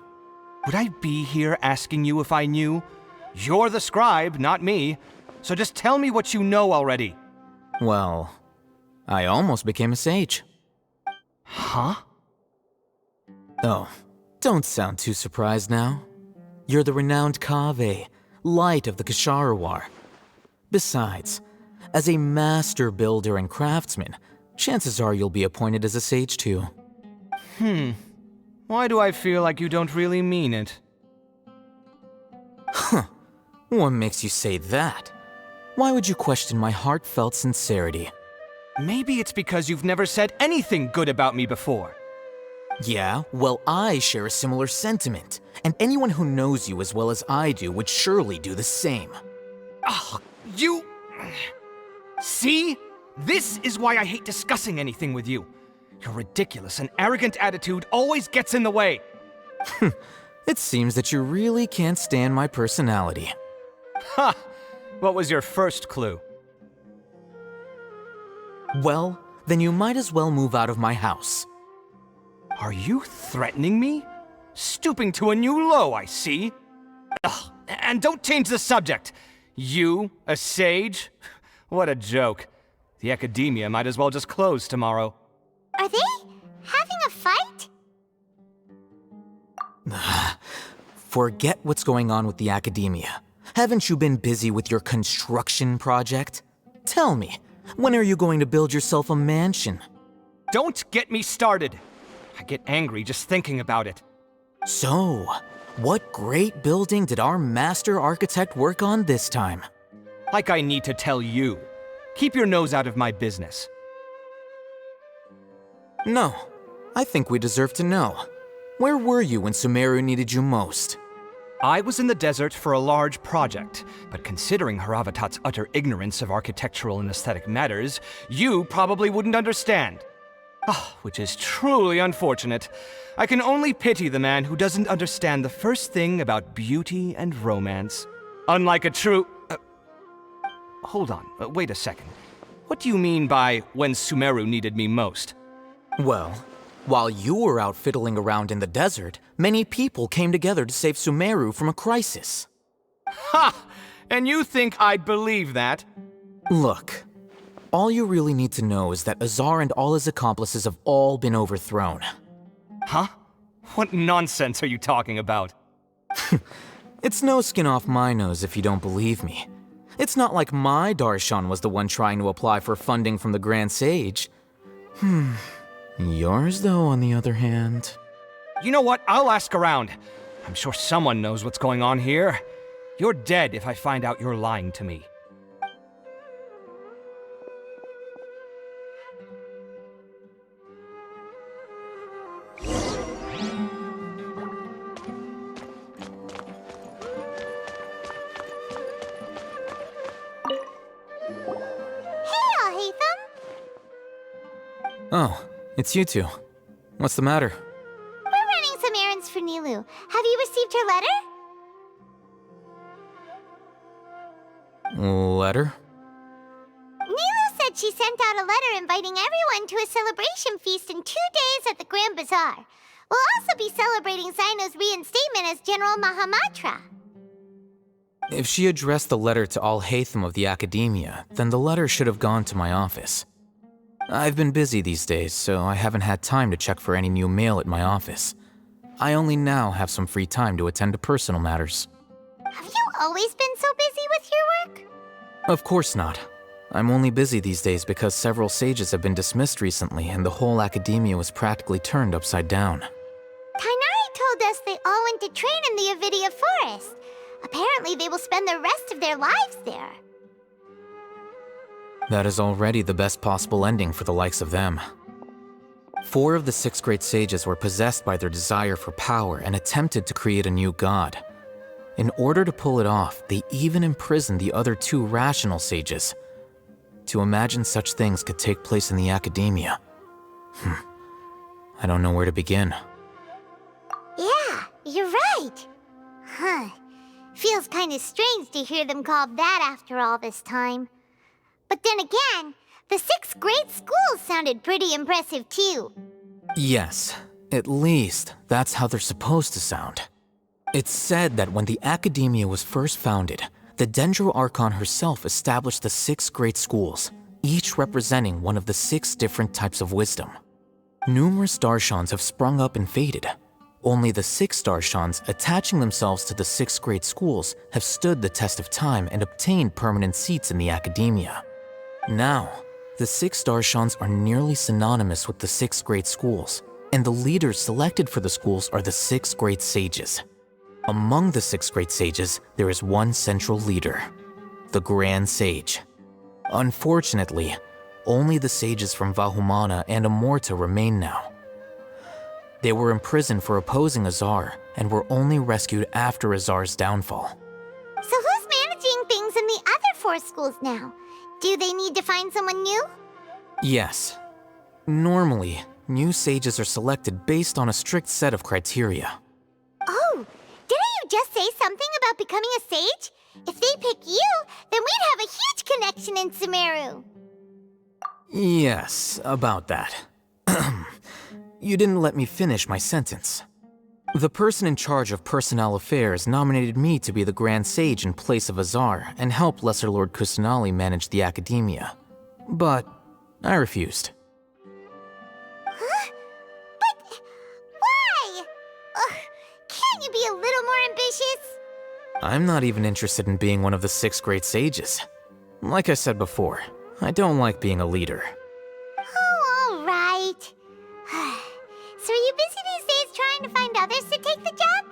Would I be here asking you if I knew? You're the scribe, not me. So just tell me what you know already. Well, I almost became a sage. Huh? Oh, don't sound too surprised now. You're the renowned Kaveh, light of the Ksharawar. Besides, as a master builder and craftsman, chances are you'll be appointed as a sage too. Why do I feel like you don't really mean it? Huh. What makes you say that? Why would you question my heartfelt sincerity? Maybe it's because you've never said anything good about me before. Yeah, well, I share a similar sentiment, and anyone who knows you as well as I do would surely do the same. Ugh, you... See? This is why I hate discussing anything with you. Your ridiculous and arrogant attitude always gets in the way. It seems that you really can't stand my personality. Ha! What was your first clue? Well, then you might as well move out of my house. Are you threatening me? Stooping to a new low, I see. Ugh, and don't change the subject. You, a sage? What a joke. The academia might as well just close tomorrow. Are they having a fight? Forget what's going on with the academia. Haven't you been busy with your construction project? Tell me, when are you going to build yourself a mansion? Don't get me started. I get angry just thinking about it. So, what great building did our master architect work on this time? Like I need to tell you. Keep your nose out of my business. No, I think we deserve to know. Where were you when Sumeru needed you most? I was in the desert for a large project, but considering Haravatat's utter ignorance of architectural and aesthetic matters, you probably wouldn't understand. Which is truly unfortunate. I can only pity the man who doesn't understand the first thing about beauty and romance. Unlike a true... hold on, wait a second. What do you mean by when Sumeru needed me most? Well, while you were out fiddling around in the desert, many people came together to save Sumeru from a crisis. Ha! And you think I'd believe that? Look, all you really need to know is that Azar and all his accomplices have all been overthrown. Huh? What nonsense are you talking about? It's no skin off my nose if you don't believe me. It's not like my Darshan was the one trying to apply for funding from the Grand Sage. Yours, though, on the other hand... You know what? I'll ask around. I'm sure someone knows what's going on here. You're dead if I find out you're lying to me. Oh, it's you two. What's the matter? We're running some errands for Nilou. Have you received her letter? Letter? Nilou said she sent out a letter inviting everyone to a celebration feast in 2 days at the Grand Bazaar. We'll also be celebrating Cyno's reinstatement as General Mahamatra. If she addressed the letter to Alhaitham of the Academia, then the letter should have gone to my office. I've been busy these days, so I haven't had time to check for any new mail at my office. I only now have some free time to attend to personal matters. Have you always been so busy with your work? Of course not. I'm only busy these days because several sages have been dismissed recently and the whole academia was practically turned upside down. Tighnari told us they all went to train in the Avidia Forest. Apparently they will spend the rest of their lives there. That is already the best possible ending for the likes of them. 4 of the 6 great sages were possessed by their desire for power and attempted to create a new god. In order to pull it off, they even imprisoned the other 2 rational sages. To imagine such things could take place in the academia. I don't know where to begin. Yeah, you're right. Feels kind of strange to hear them called that after all this time. But then again, the 6 great schools sounded pretty impressive too. Yes, at least that's how they're supposed to sound. It's said that when the academia was first founded, the Dendro Archon herself established the 6 great schools, each representing one of the 6 different types of wisdom. Numerous Darshans have sprung up and faded. Only the 6 Darshans attaching themselves to the 6 great schools have stood the test of time and obtained permanent seats in the academia. Now, the 6 Darshans are nearly synonymous with the 6 great schools, and the leaders selected for the schools are the 6 great sages. Among the 6 great sages, there is one central leader, the Grand Sage. Unfortunately, only the sages from Vahumana and Amorta remain now. They were imprisoned for opposing Azar, and were only rescued after Azar's downfall. So who's managing things in the other 4 schools now? Do they need to find someone new? Yes. Normally, new sages are selected based on a strict set of criteria. Oh, didn't you just say something about becoming a sage? If they pick you, then we'd have a huge connection in Sumeru. Yes, about that. You didn't let me finish my sentence. The person in charge of personnel affairs nominated me to be the Grand Sage in place of Azar and help Lesser Lord Kusanali manage the academia. But I refused. Huh? But why? Can't you be a little more ambitious? I'm not even interested in being one of the 6 great sages. Like I said before, I don't like being a leader. Oh, all right. So are you busy these days trying to find others to take the job?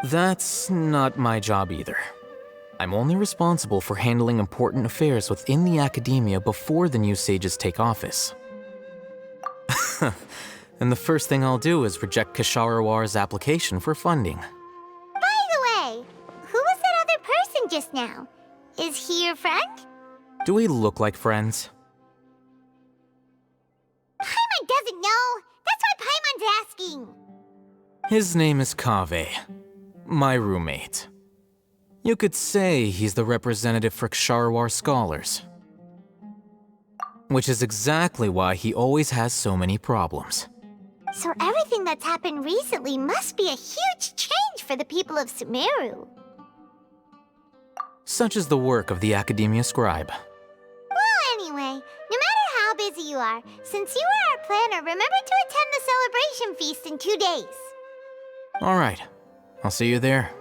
That's not my job either. I'm only responsible for handling important affairs within the academia before the new sages take office. And the first thing I'll do is reject Kasharawar's application for funding. just now. Is he your friend? Do we look like friends? Paimon doesn't know. That's why Paimon's asking. His name is Kaveh, my roommate. You could say he's the representative for Ksharawar scholars. Which is exactly why he always has so many problems. So everything that's happened recently must be a huge change for the people of Sumeru. Such is the work of the Academia Scribe. Well, anyway, no matter how busy you are, since you are our planner, remember to attend the celebration feast in 2 days. Alright, I'll see you there.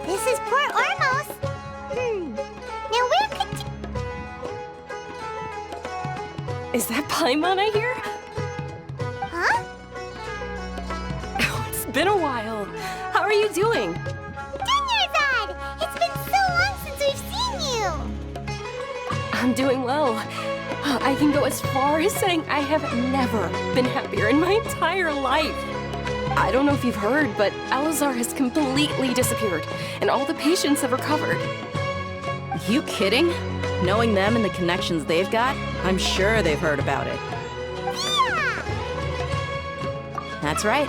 This is Port Ormos. Now where could Is that Paimon I hear? Huh? Oh, it's been a while. How are you doing? Jnagarbha! It's been so long since we've seen you! I'm doing well. I can go as far as saying I have never been happier in my entire life. I don't know if you've heard, but Azar has completely disappeared, and all the patients have recovered. You kidding? Knowing them and the connections they've got, I'm sure they've heard about it. That's right.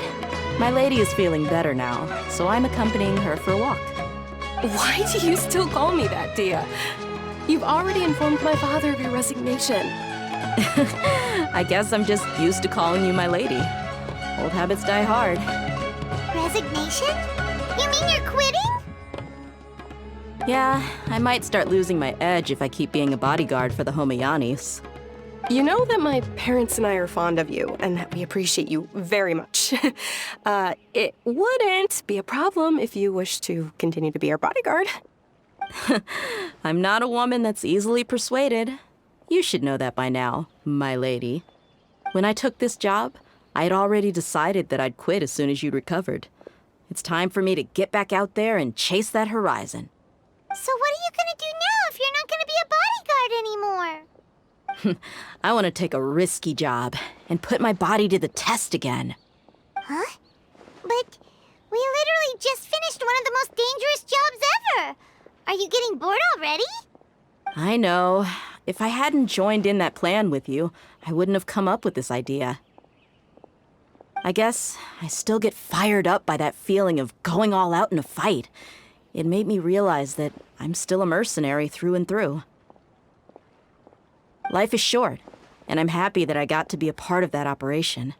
My lady is feeling better now, so I'm accompanying her for a walk. Why do you still call me that, Dia? You've already informed my father of your resignation. I guess I'm just used to calling you my lady. Old habits die hard. Resignation? You mean you're quitting? Yeah, I might start losing my edge if I keep being a bodyguard for the Homayanis. You know that my parents and I are fond of you, and that we appreciate you very much. It wouldn't be a problem if you wish to continue to be our bodyguard. I'm not a woman that's easily persuaded. You should know that by now, my lady. When I took this job, I'd already decided that I'd quit as soon as you'd recovered. It's time for me to get back out there and chase that horizon. So what are you gonna do now if you're not gonna be a bodyguard anymore? I want to take a risky job and put my body to the test again. Huh? But we literally just finished one of the most dangerous jobs ever! Are you getting bored already? I know. If I hadn't joined in that plan with you, I wouldn't have come up with this idea. I guess I still get fired up by that feeling of going all out in a fight. It made me realize that I'm still a mercenary through and through. Life is short, and I'm happy that I got to be a part of that operation.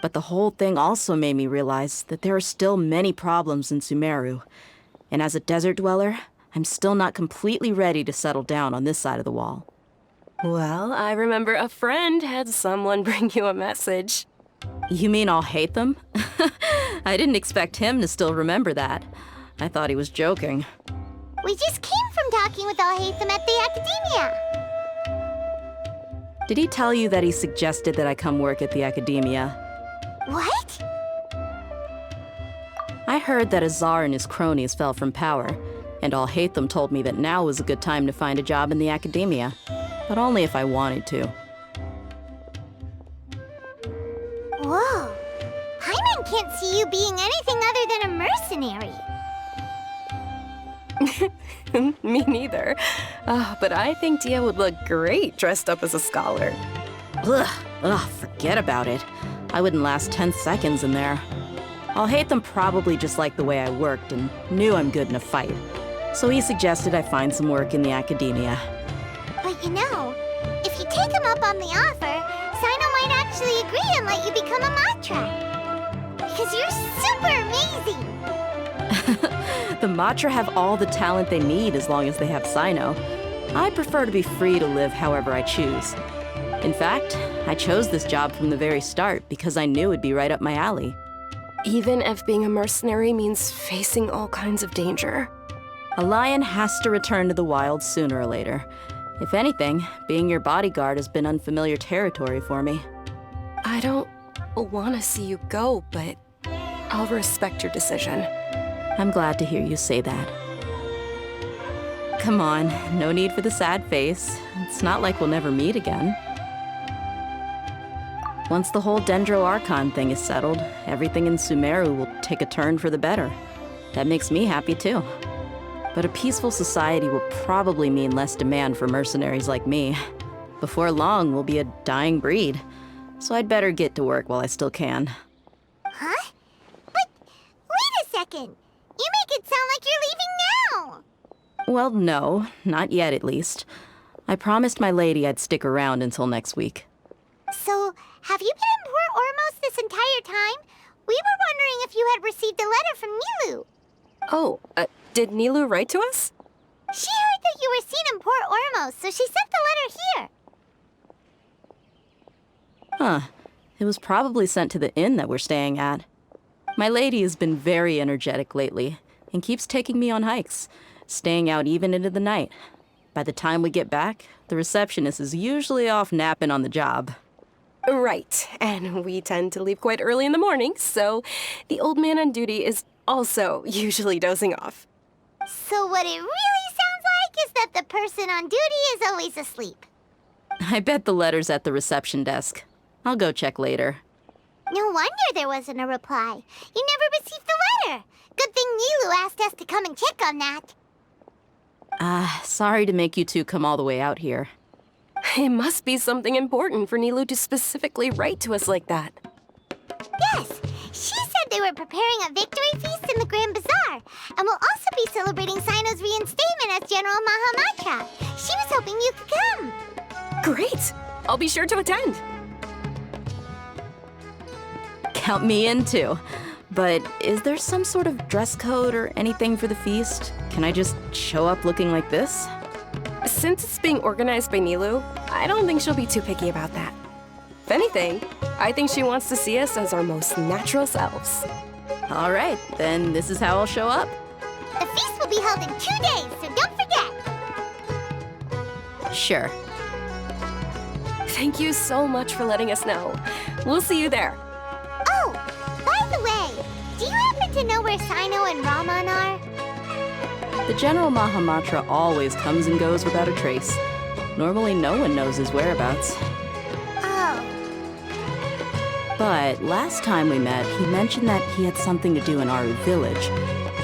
But the whole thing also made me realize that there are still many problems in Sumeru. And as a desert dweller, I'm still not completely ready to settle down on this side of the wall. Well, I remember a friend had someone bring you a message. You mean Alhaitham? I didn't expect him to still remember that. I thought he was joking. We just came from talking with Alhaitham at the Academia. Did he tell you that he suggested that I come work at the Academia? What? I heard that Azar and his cronies fell from power, and Alhaitham told me that now was a good time to find a job in the Academia, but only if I wanted to. Whoa. Paimon can't see you being anything other than a mercenary. Me neither. But I think Dia would look great dressed up as a scholar. Ugh, forget about it. I wouldn't last 10 seconds in there. Alhaitham probably just liked the way I worked and knew I'm good in a fight. So he suggested I find some work in the Academia. But you know, if you take him up on the offer, Sino might actually agree and let you become a Matra. Because you're super amazing! The Matra have all the talent they need as long as they have Sino. I prefer to be free to live however I choose. In fact, I chose this job from the very start because I knew it'd be right up my alley. Even if being a mercenary means facing all kinds of danger? A lion has to return to the wild sooner or later. If anything, being your bodyguard has been unfamiliar territory for me. I don't want to see you go, but I'll respect your decision. I'm glad to hear you say that. Come on, no need for the sad face. It's not like we'll never meet again. Once the whole Dendro Archon thing is settled, everything in Sumeru will take a turn for the better. That makes me happy too. But a peaceful society will probably mean less demand for mercenaries like me. Before long, we'll be a dying breed. So I'd better get to work while I still can. Huh? But wait a second. You make it sound like you're leaving now. Well, no, not yet at least. I promised my lady I'd stick around until next week. So, have you been in Port Ormos this entire time? We were wondering if you had received a letter from Nilou. Oh, did Nilou write to us? She heard that you were seen in Port Ormos, so she sent the letter here. Huh. It was probably sent to the inn that we're staying at. My lady has been very energetic lately, and keeps taking me on hikes, staying out even into the night. By the time we get back, the receptionist is usually off napping on the job. Right, and we tend to leave quite early in the morning, so the old man on duty is also usually dozing off. So what it really sounds like is that the person on duty is always asleep. I bet the letter's at the reception desk. I'll go check later. No wonder there wasn't a reply. You never received the letter. Good thing Nilou asked us to come and check on that. Sorry to make you two come all the way out here. It must be something important for Nilou to specifically write to us like that. Yes, she said they were preparing a victory feast in the Grand Bazaar, and will also be celebrating Sino's reinstatement as General Mahamatra. She was hoping you could come. Great! I'll be sure to attend. Count me in too. But is there some sort of dress code or anything for the feast? Can I just show up looking like this? Since it's being organized by Nilou, I don't think she'll be too picky about that. If anything, I think she wants to see us as our most natural selves. All right, then this is how I'll show up. The feast will be held in 2 days, so don't forget. Sure. Thank you so much for letting us know. We'll see you there. Oh, by the way, do you happen to know where Sino and Raman are? The General Mahamatra always comes and goes without a trace. Normally no one knows his whereabouts. Oh. But last time we met, he mentioned that he had something to do in Aru village.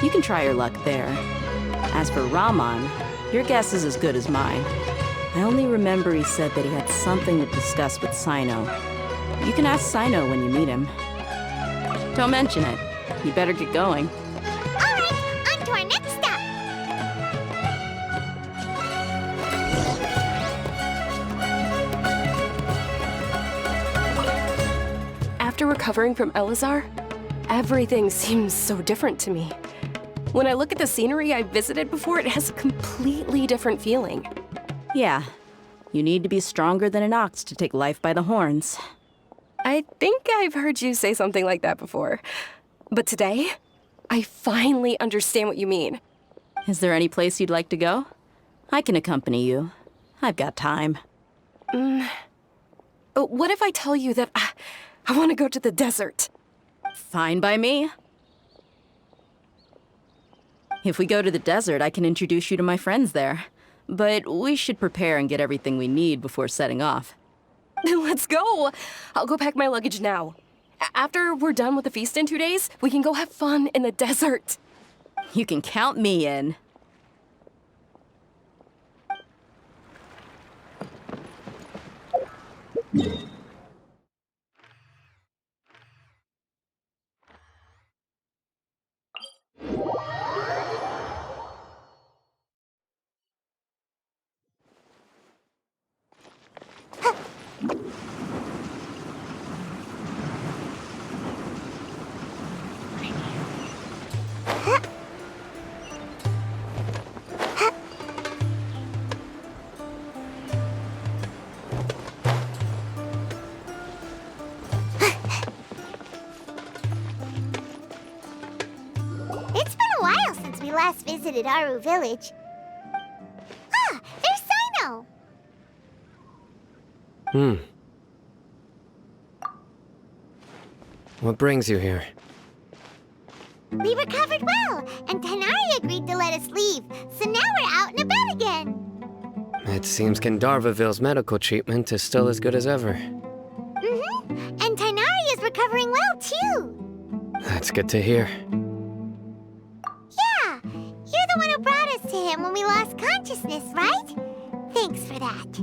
You can try your luck there. As for Raman, your guess is as good as mine. I only remember he said that he had something to discuss with Sino. You can ask Sino when you meet him. Don't mention it. You better get going. All right, on to our next stop. After recovering from Elazar, everything seems so different to me. When I look at the scenery I visited before, it has a completely different feeling. Yeah, you need to be stronger than an ox to take life by the horns. I think I've heard you say something like that before. But today, I finally understand what you mean. Is there any place you'd like to go? I can accompany you. I've got time. What if I tell you that I want to go to the desert? Fine by me. If we go to the desert, I can introduce you to my friends there. But we should prepare and get everything we need before setting off. Let's go! I'll go pack my luggage now. After we're done with the feast in 2 days, we can go have fun in the desert. You can count me in. It's been a while since we last visited Aru village. Ah, there's Sino! What brings you here? We recovered well, and Tighnari agreed to let us leave, so now we're out and about again. It seems Jnagarbhaville's medical treatment is still as good as ever. And Tighnari is recovering well, too. That's good to hear. Yeah, you're the one who brought us to him when we lost consciousness, right? Thanks for that.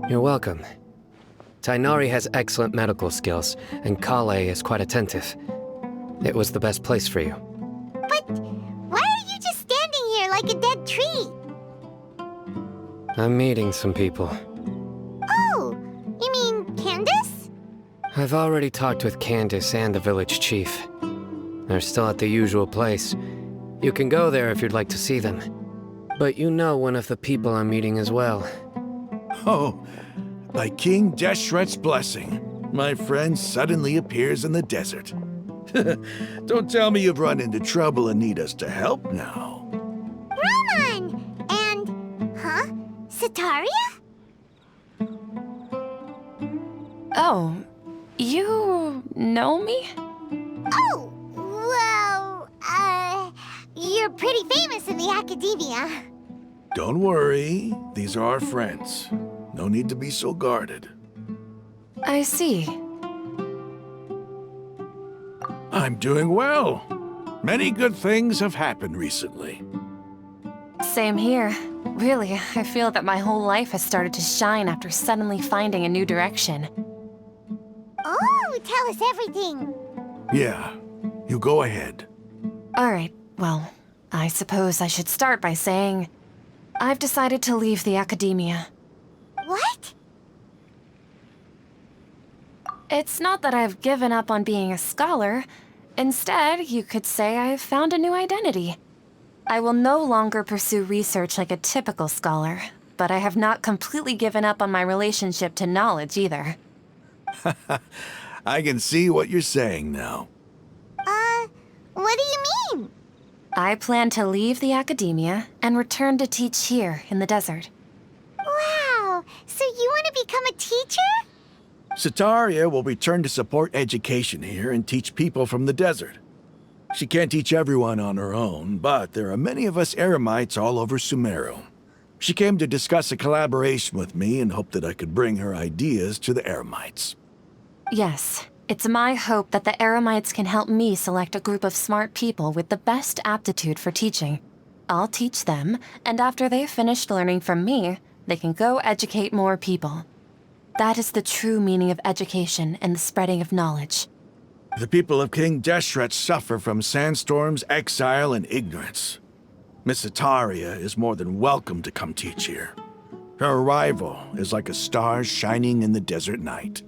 You're welcome. Tighnari has excellent medical skills, and Kale is quite attentive. It was the best place for you. But why are you just standing here like a dead tree? I'm meeting some people. Oh, you mean Candace? I've already talked with Candace and the village chief. They're still at the usual place. You can go there if you'd like to see them. But you know one of the people I'm meeting as well. Oh, by King Deshret's blessing, my friend suddenly appears in the desert. Don't tell me you've run into trouble and need us to help now. Roman! And... Setaria? Oh, you know me? Oh, well, you're pretty famous in the academia. Don't worry, these are our friends. No need to be so guarded. I see. I'm doing well. Many good things have happened recently. Same here. Really, I feel that my whole life has started to shine after suddenly finding a new direction. Oh, tell us everything. Yeah, you go ahead. Alright, well, I suppose I should start by saying I've decided to leave the academia. What? It's not that I've given up on being a scholar. Instead, you could say I've found a new identity. I will no longer pursue research like a typical scholar, but I have not completely given up on my relationship to knowledge either. I can see what you're saying now. What do you mean? I plan to leave the academia and return to teach here in the desert. Wow, so you want to become a teacher? Setaria will return to support education here and teach people from the desert. She can't teach everyone on her own, but there are many of us Eremites all over Sumeru. She came to discuss a collaboration with me and hoped that I could bring her ideas to the Eremites. Yes, it's my hope that the Eremites can help me select a group of smart people with the best aptitude for teaching. I'll teach them, and after they've finished learning from me, they can go educate more people. That is the true meaning of education and the spreading of knowledge. The people of King Deshret suffer from sandstorms, exile, and ignorance. Miss Setaria is more than welcome to come teach here. Her arrival is like a star shining in the desert night.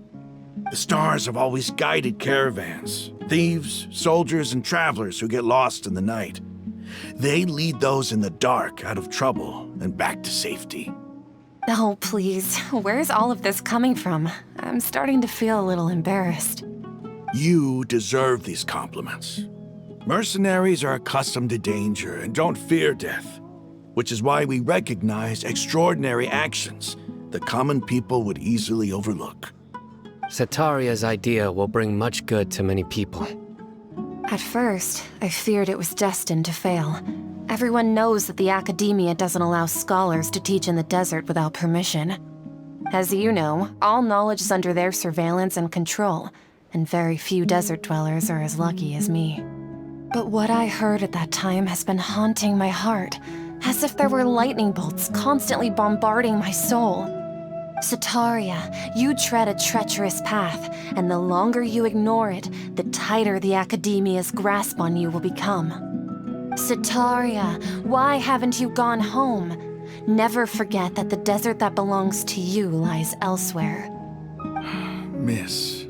The stars have always guided caravans, thieves, soldiers, and travelers who get lost in the night. They lead those in the dark out of trouble and back to safety. Oh, please. Where's all of this coming from? I'm starting to feel a little embarrassed. You deserve these compliments. Mercenaries are accustomed to danger and don't fear death, which is why we recognize extraordinary actions that common people would easily overlook. Setaria's idea will bring much good to many people. At first, I feared it was destined to fail. Everyone knows that the academia doesn't allow scholars to teach in the desert without permission. As you know, all knowledge is under their surveillance and control, and very few desert dwellers are as lucky as me. But what I heard at that time has been haunting my heart, as if there were lightning bolts constantly bombarding my soul. Setaria, you tread a treacherous path, and the longer you ignore it, the tighter the academia's grasp on you will become. Setaria, why haven't you gone home? Never forget that the desert that belongs to you lies elsewhere. Miss.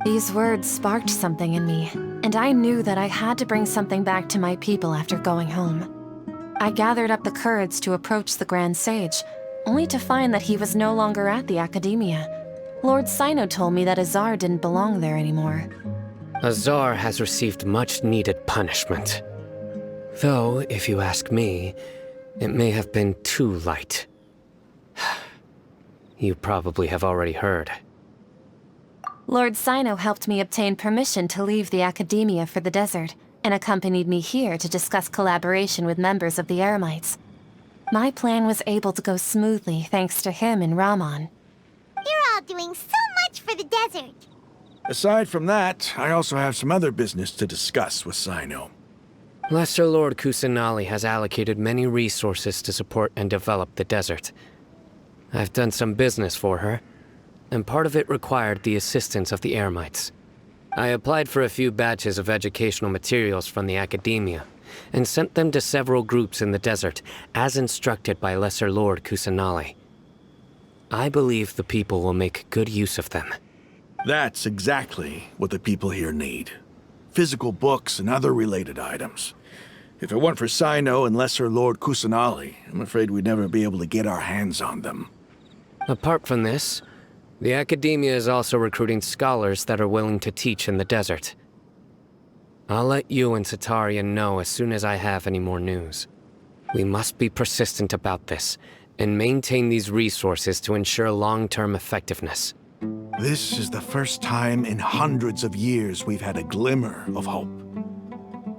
These words sparked something in me, and I knew that I had to bring something back to my people after going home. I gathered up the courage to approach the Grand Sage, only to find that he was no longer at the academia. Lord Sino told me that Azar didn't belong there anymore. Azar has received much-needed punishment. Though, if you ask me, it may have been too light. You probably have already heard. Lord Sino helped me obtain permission to leave the Academia for the desert, and accompanied me here to discuss collaboration with members of the Eremites. My plan was able to go smoothly thanks to him and Rahman. You're all doing so much for the desert. Aside from that, I also have some other business to discuss with Sino. Lesser Lord Kusanali has allocated many resources to support and develop the desert. I've done some business for her, and part of it required the assistance of the Eremites. I applied for a few batches of educational materials from the Academia, and sent them to several groups in the desert, as instructed by Lesser Lord Kusanali. I believe the people will make good use of them. That's exactly what the people here need. Physical books and other related items. If it weren't for Sino and Lesser Lord Kusanali, I'm afraid we'd never be able to get our hands on them. Apart from this, the Academia is also recruiting scholars that are willing to teach in the desert. I'll let you and Satarian know as soon as I have any more news. We must be persistent about this, and maintain these resources to ensure long-term effectiveness. This is the first time in hundreds of years we've had a glimmer of hope.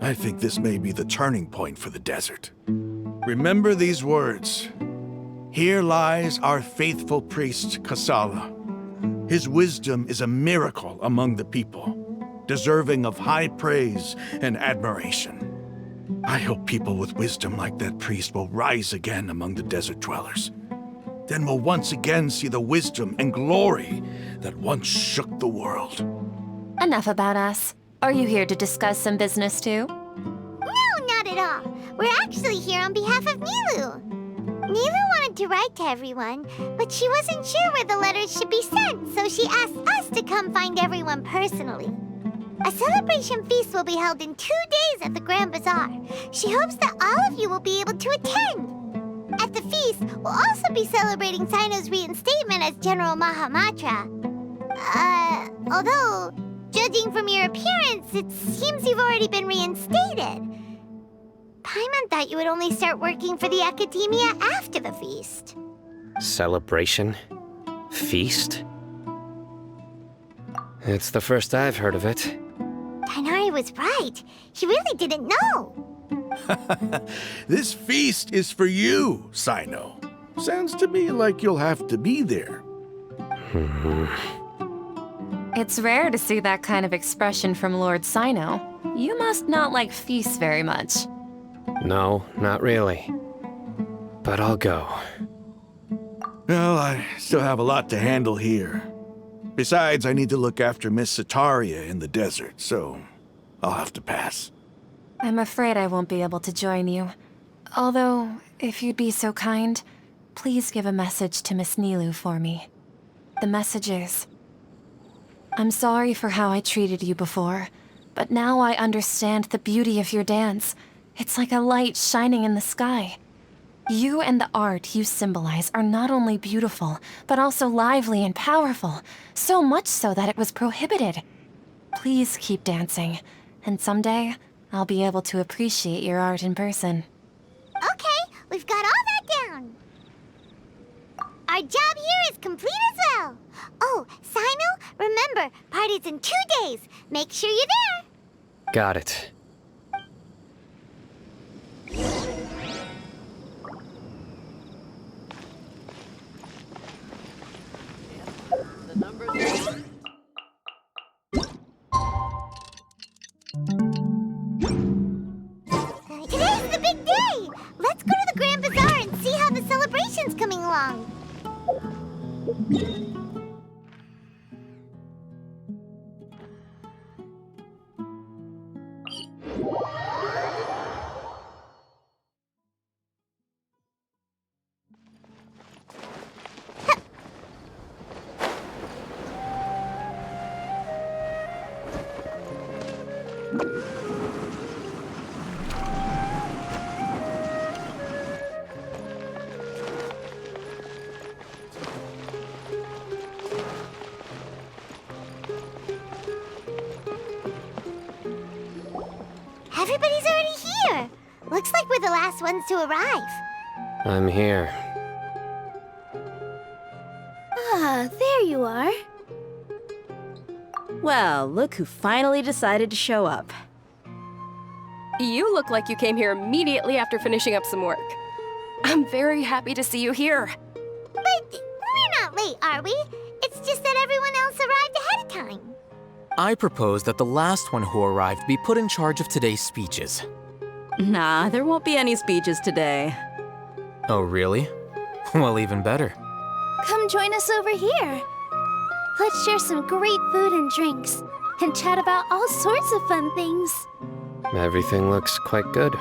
I think this may be the turning point for the desert. Remember these words. Here lies our faithful priest, Kasala. His wisdom is a miracle among the people, deserving of high praise and admiration. I hope people with wisdom like that priest will rise again among the desert dwellers. Then we'll once again see the wisdom and glory that once shook the world. Enough about us. Are you here to discuss some business too? No, not at all. We're actually here on behalf of Nilou. Nilou wanted to write to everyone, but she wasn't sure where the letters should be sent, so she asked us to come find everyone personally. A celebration feast will be held in 2 days at the Grand Bazaar. She hopes that all of you will be able to attend. At the feast, we'll also be celebrating Sino's reinstatement as General Mahamatra. Although, judging from your appearance, it seems you've already been reinstated. Paimon thought you would only start working for the Academia after the feast. Celebration? Feast? It's the first I've heard of it. Tighnari was right. He really didn't know. This feast is for you, Sino. Sounds to me like you'll have to be there. It's rare to see that kind of expression from Lord Sino. You must not like feasts very much. No, not really. But I'll go. Well, I still have a lot to handle here. Besides, I need to look after Miss Sataria in the desert, so I'll have to pass. I'm afraid I won't be able to join you. Although, if you'd be so kind, please give a message to Miss Nilou for me. The message is, I'm sorry for how I treated you before, but now I understand the beauty of your dance. It's like a light shining in the sky. You and the art you symbolize are not only beautiful, but also lively and powerful, so much so that it was prohibited. Please keep dancing, and someday, I'll be able to appreciate your art in person. Okay, we've got all that down. Our job here is complete as well. Oh, Sino, remember, party's in 2 days. Make sure you're there. Got it. Today's the big day! Let's go to the Grand Bazaar and see how the celebration's coming along. Everybody's already here. Looks like we're the last ones to arrive. I'm here. Ah, there you are. Well, look who finally decided to show up. You look like you came here immediately after finishing up some work. I'm very happy to see you here. But we're not late, are we? It's just that everyone else arrived ahead of time. I propose that the last one who arrived be put in charge of today's speeches. Nah, there won't be any speeches today. Oh, really? Well, even better. Come join us over here. Let's share some great food and drinks, and chat about all sorts of fun things. Everything looks quite good.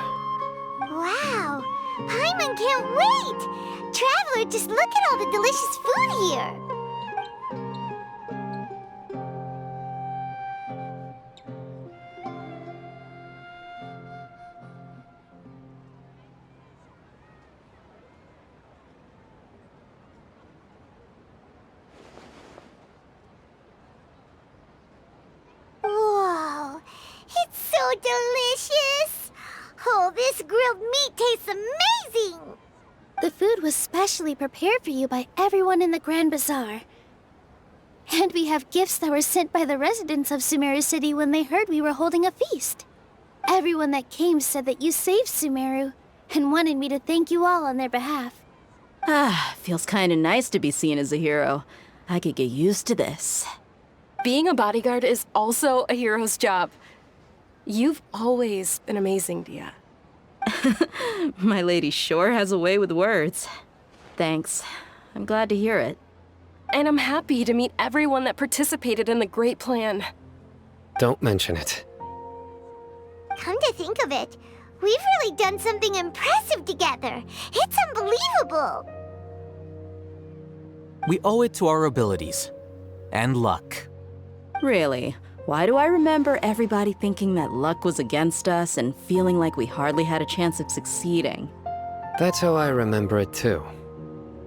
Wow! Paimon can't wait! Traveler, just look at all the delicious food here! Whoa! It's so delicious! Oh, this grilled meat tastes amazing! The food was specially prepared for you by everyone in the Grand Bazaar. And we have gifts that were sent by the residents of Sumeru City when they heard we were holding a feast. Everyone that came said that you saved Sumeru, and wanted me to thank you all on their behalf. Ah, feels kinda nice to be seen as a hero. I could get used to this. Being a bodyguard is also a hero's job. You've always been amazing, Dia. My lady sure has a way with words. Thanks. I'm glad to hear it. And I'm happy to meet everyone that participated in the great plan. Don't mention it. Come to think of it, we've really done something impressive together. It's unbelievable. We owe it to our abilities. And luck. Really? Why do I remember everybody thinking that luck was against us and feeling like we hardly had a chance of succeeding? That's how I remember it too.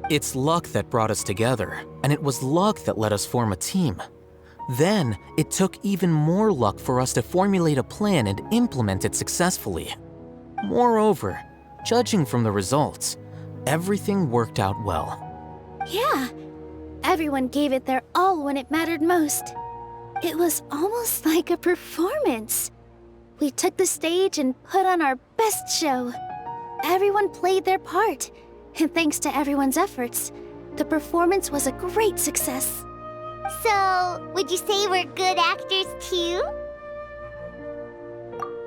It's luck that brought us together, and it was luck that let us form a team. Then, it took even more luck for us to formulate a plan and implement it successfully. Moreover, judging from the results, everything worked out well. Yeah, everyone gave it their all when it mattered most. It was almost like a performance. We took the stage and put on our best show. Everyone played their part, and thanks to everyone's efforts, the performance was a great success. So, would you say we're good actors too?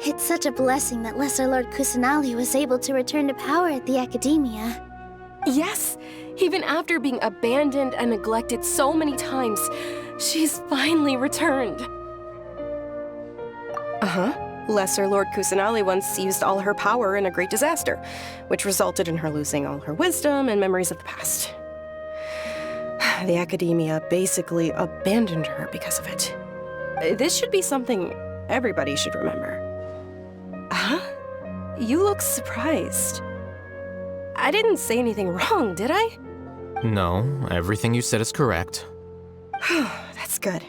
It's such a blessing that Lesser Lord Kusanali was able to return to power at the Academia. Yes, even after being abandoned and neglected so many times, she's finally returned. Lesser Lord Kusanali once used all her power in a great disaster, which resulted in her losing all her wisdom and memories of the past. The Academia basically abandoned her because of it. This should be something everybody should remember. Huh? You look surprised. I didn't say anything wrong, did I? No, everything you said is correct. That's good.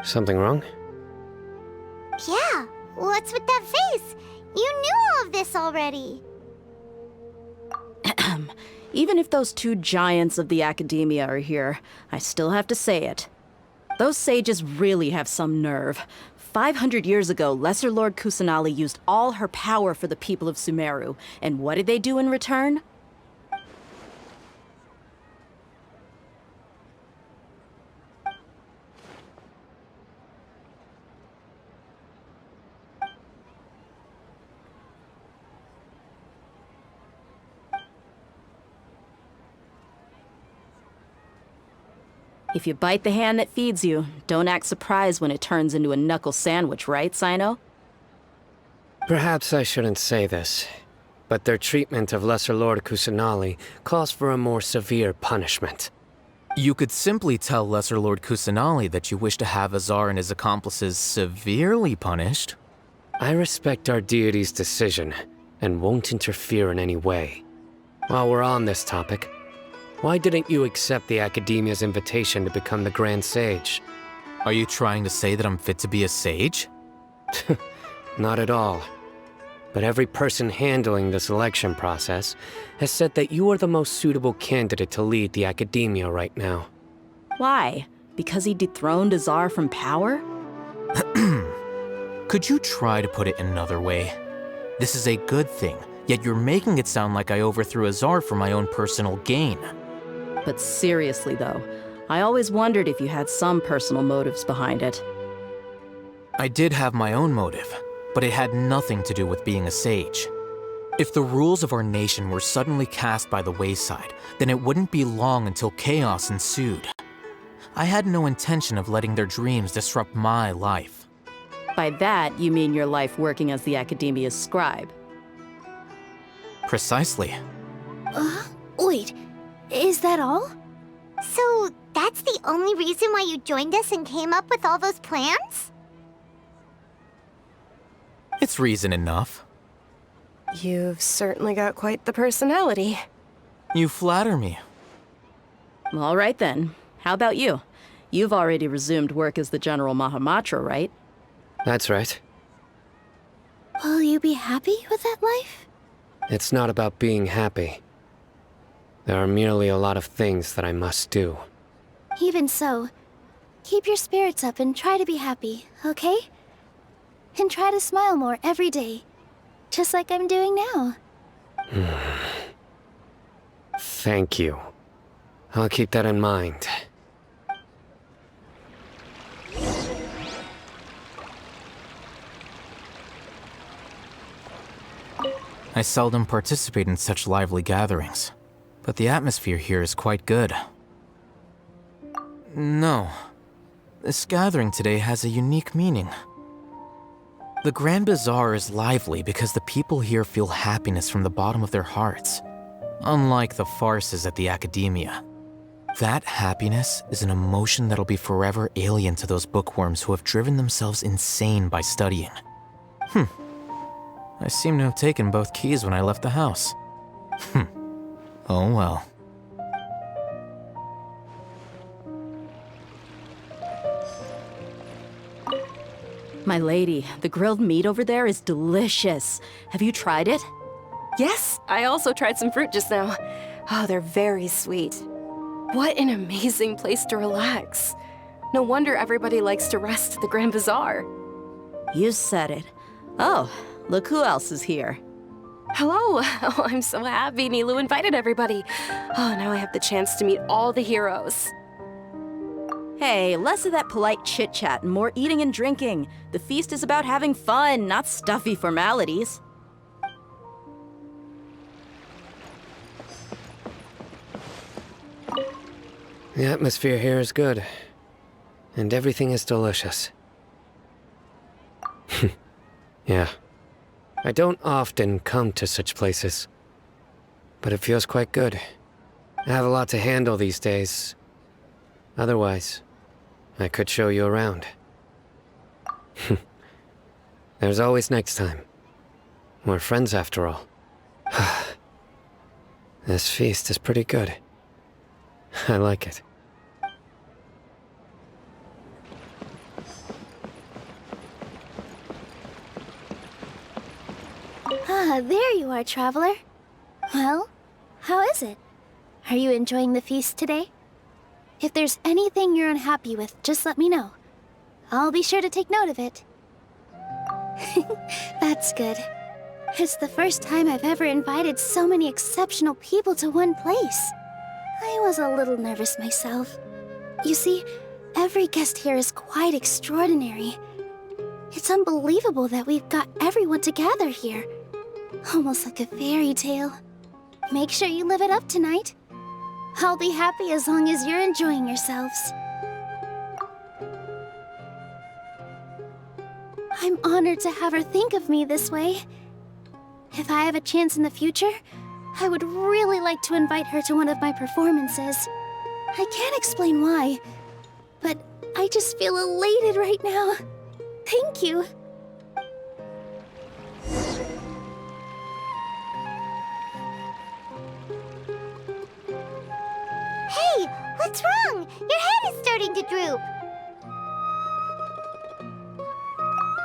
Something wrong? Yeah, what's with that face? You knew all of this already. Even if those two giants of the Academia are here, I still have to say it. Those sages really have some nerve. 500 years ago, Lesser Lord Kusanali used all her power for the people of Sumeru, and what did they do in return? If you bite the hand that feeds you, don't act surprised when it turns into a knuckle sandwich, right, Sino? Perhaps I shouldn't say this, but their treatment of Lesser Lord Kusanali calls for a more severe punishment. You could simply tell Lesser Lord Kusanali that you wish to have Azar and his accomplices severely punished. I respect our deity's decision, and won't interfere in any way. While we're on this topic, why didn't you accept the Academia's invitation to become the Grand Sage? Are you trying to say that I'm fit to be a sage? Not at all. but every person handling the selection process has said that you are the most suitable candidate to lead the academia right now. Why? Because he dethroned Azar from power? Could you try to put it another way? This is a good thing, yet you're making it sound like I overthrew Azar for my own personal gain. But seriously though, I always wondered if you had some personal motives behind it. I did have my own motive, but it had nothing to do with being a sage. If the rules of our nation were suddenly cast by the wayside, then it wouldn't be long until chaos ensued. I had no intention of letting their dreams disrupt my life. By that, you mean your life working as the Academia's scribe. Precisely. Wait, is that all? So, that's the only reason why you joined us and came up with all those plans? It's reason enough. You've certainly got quite the personality. You flatter me. All right then. How about you? You've already resumed work as the General Mahamatra, right? That's right. Will you be happy with that life? It's not about being happy. There are merely a lot of things that I must do. Even so, keep your spirits up and try to be happy, okay? And try to smile more every day, just like I'm doing now. Thank you. I'll keep that in mind. I seldom participate in such lively gatherings, but the atmosphere here is quite good. No, this gathering today has a unique meaning. The Grand Bazaar is lively because the people here feel happiness from the bottom of their hearts, unlike the farces at the Academia. That happiness is an emotion that'll be forever alien to those bookworms who have driven themselves insane by studying. I seem to have taken both keys when I left the house. Oh well. My lady, the grilled meat over there is delicious. Have you tried it? Yes, I also tried some fruit just now. Oh, they're very sweet. What an amazing place to relax. No wonder everybody likes to rest at the Grand Bazaar. You said it. Oh, look who else is here. Hello! Oh, I'm so happy Nilou invited everybody. Oh, now I have the chance to meet all the heroes. Hey, less of that polite chit-chat and more eating and drinking. The feast is about having fun, not stuffy formalities. The atmosphere here is good, and everything is delicious. Yeah. I don't often come to such places, but it feels quite good. I have a lot to handle these days. Otherwise, I could show you around. There's always next time. We're friends after all. This feast is pretty good. I like it. Ah, there you are, traveler. Well, how is it? Are you enjoying the feast today? If there's anything you're unhappy with, just let me know. I'll be sure to take note of it. That's good. It's the first time I've ever invited so many exceptional people to one place. I was a little nervous myself. You see, every guest here is quite extraordinary. It's unbelievable that we've got everyone together here. Almost like a fairy tale. Make sure you live it up tonight. I'll be happy as long as you're enjoying yourselves. I'm honored to have her think of me this way. If I have a chance in the future, I would really like to invite her to one of my performances. I can't explain why, but I just feel elated right now. Thank you. Hey, what's wrong? Your head is starting to droop.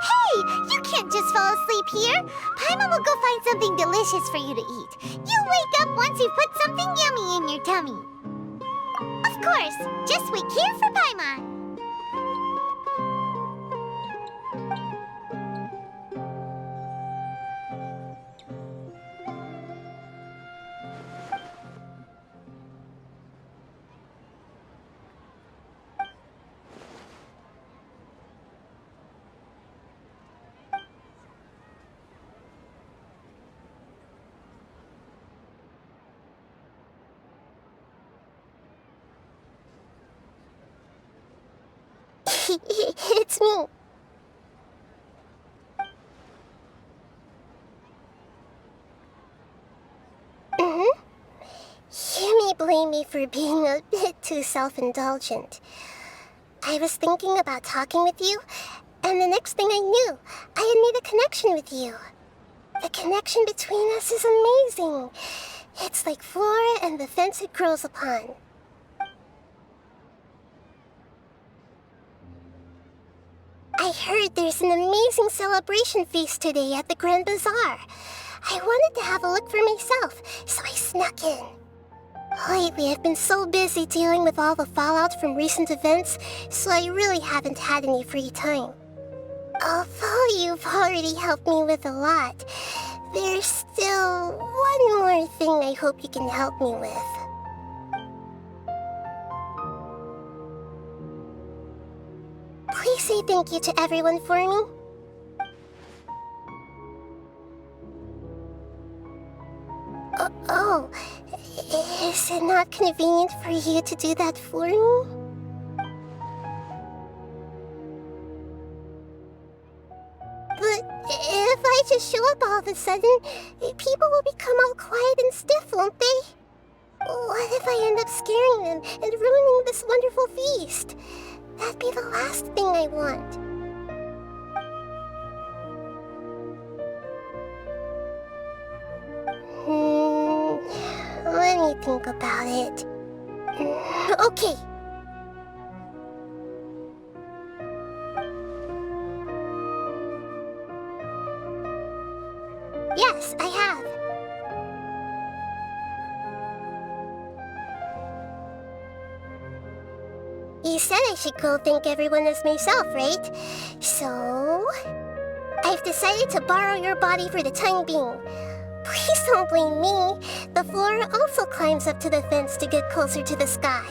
Hey, you can't just fall asleep here. Paimon will go find something delicious for you to eat. You'll wake up once you've put something yummy in your tummy. Of course, just wait here for Paimon. It's me. You may blame me for being a bit too self-indulgent. I was thinking about talking with you, and the next thing I knew, I had made a connection with you. The connection between us is amazing. It's like flora and the fence it grows upon. I heard there's an amazing celebration feast today at the Grand Bazaar. I wanted to have a look for myself, so I snuck in. Lately, I've been so busy dealing with all the fallout from recent events, so I really haven't had any free time. Although you've already helped me with a lot, there's still one more thing I hope you can help me with. Please say thank you to everyone for me. Oh, is it not convenient for you to do that for me? But if I just show up all of a sudden, people will become all quiet and stiff, won't they? What if I end up scaring them and ruining this wonderful feast? That'd be the last thing I want. Let me think about it. Okay. Yes, I have. You said I should go thank everyone as myself, right? So... I've decided to borrow your body for the time being. Please don't blame me. The flora also climbs up to the fence to get closer to the sky.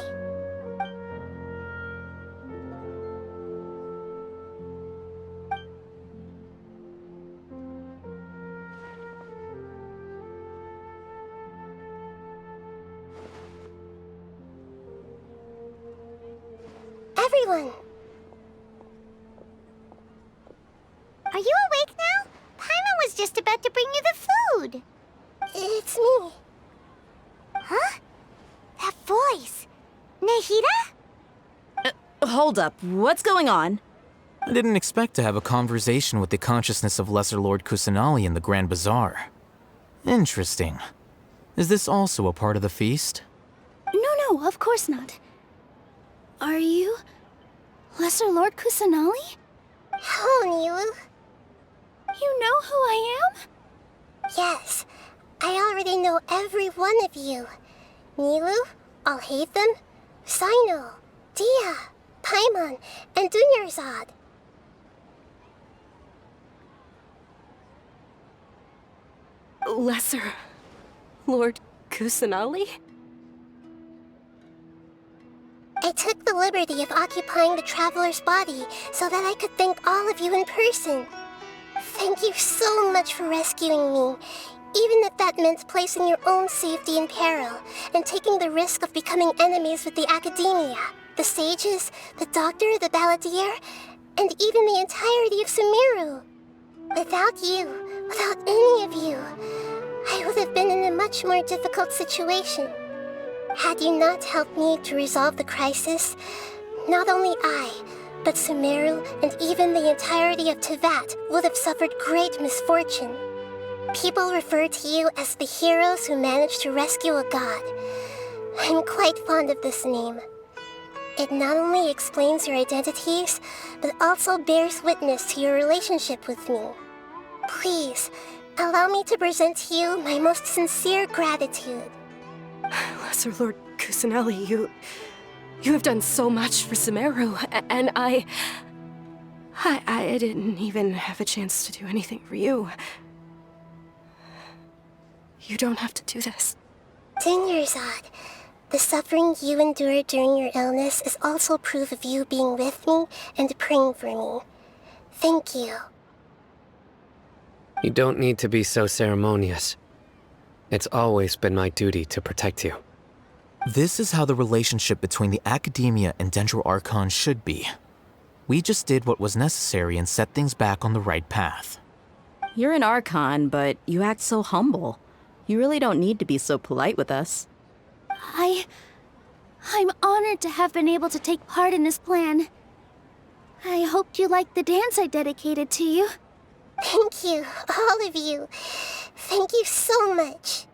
Everyone! Are you awake now? Paimon was just about to bring you the food. It's me. Huh? That voice. Nahida? Hold up. What's going on? I didn't expect to have a conversation with the consciousness of Lesser Lord Kusanali in the Grand Bazaar. Interesting. Is this also a part of the feast? No, of course not. Are you... Lesser Lord Kusanali? Hello, Nilou. You know who I am? Yes, I already know every one of you. Nilou, Alhaitham, Sino, Dia, Paimon, and Dunyarzad. Lesser Lord Kusanali? I took the liberty of occupying the Traveler's body so that I could thank all of you in person. Thank you so much for rescuing me, even if that meant placing your own safety in peril and taking the risk of becoming enemies with the Academia, the Sages, the Doctor, the Balladeer, and even the entirety of Sumeru. Without you, without any of you, I would have been in a much more difficult situation. Had you not helped me to resolve the crisis, not only I, but Sumeru and even the entirety of Teyvat would have suffered great misfortune. People refer to you as the heroes who managed to rescue a god. I'm quite fond of this name. It not only explains your identities, but also bears witness to your relationship with me. Please, allow me to present to you my most sincere gratitude. Lesser Lord Kusanali, you have done so much for Sumeru, and I didn't even have a chance to do anything for you. You don't have to do this. Dinyarzad, the suffering you endured during your illness is also proof of you being with me and praying for me. Thank you. You don't need to be so ceremonious. It's always been my duty to protect you. This is how the relationship between the Academia and Dendro Archon should be. We just did what was necessary and set things back on the right path. You're an Archon, but you act so humble. You really don't need to be so polite with us. I'm honored to have been able to take part in this plan. I hoped you liked the dance I dedicated to you. Thank you, all of you. Thank you so much.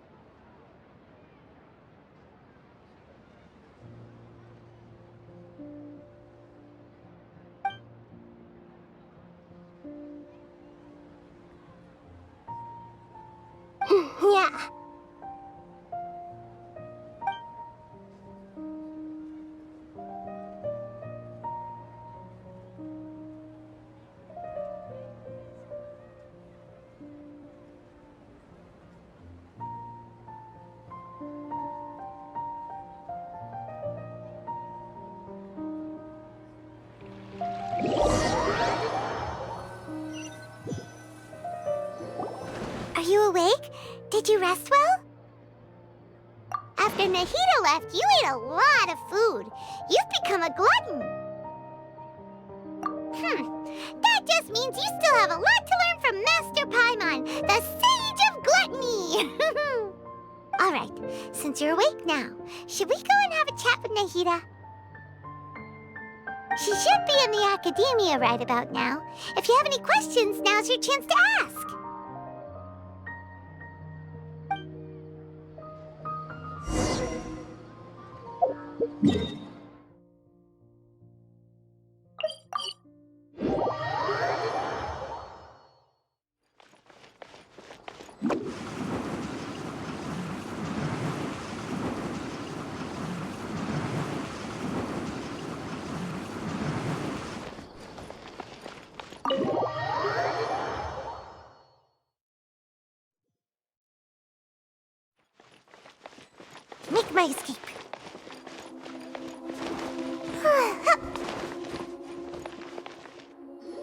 Yeah. Are you awake? Did you rest well? After Nahida left, you ate a lot of food. You've become a glutton. That just means you still have a lot to learn from Master Paimon, the Sage of Gluttony. All right, since you're awake now, should we go and have a chat with Nahida? She should be in the Academia right about now. If you have any questions, now's your chance to ask. Make my escape.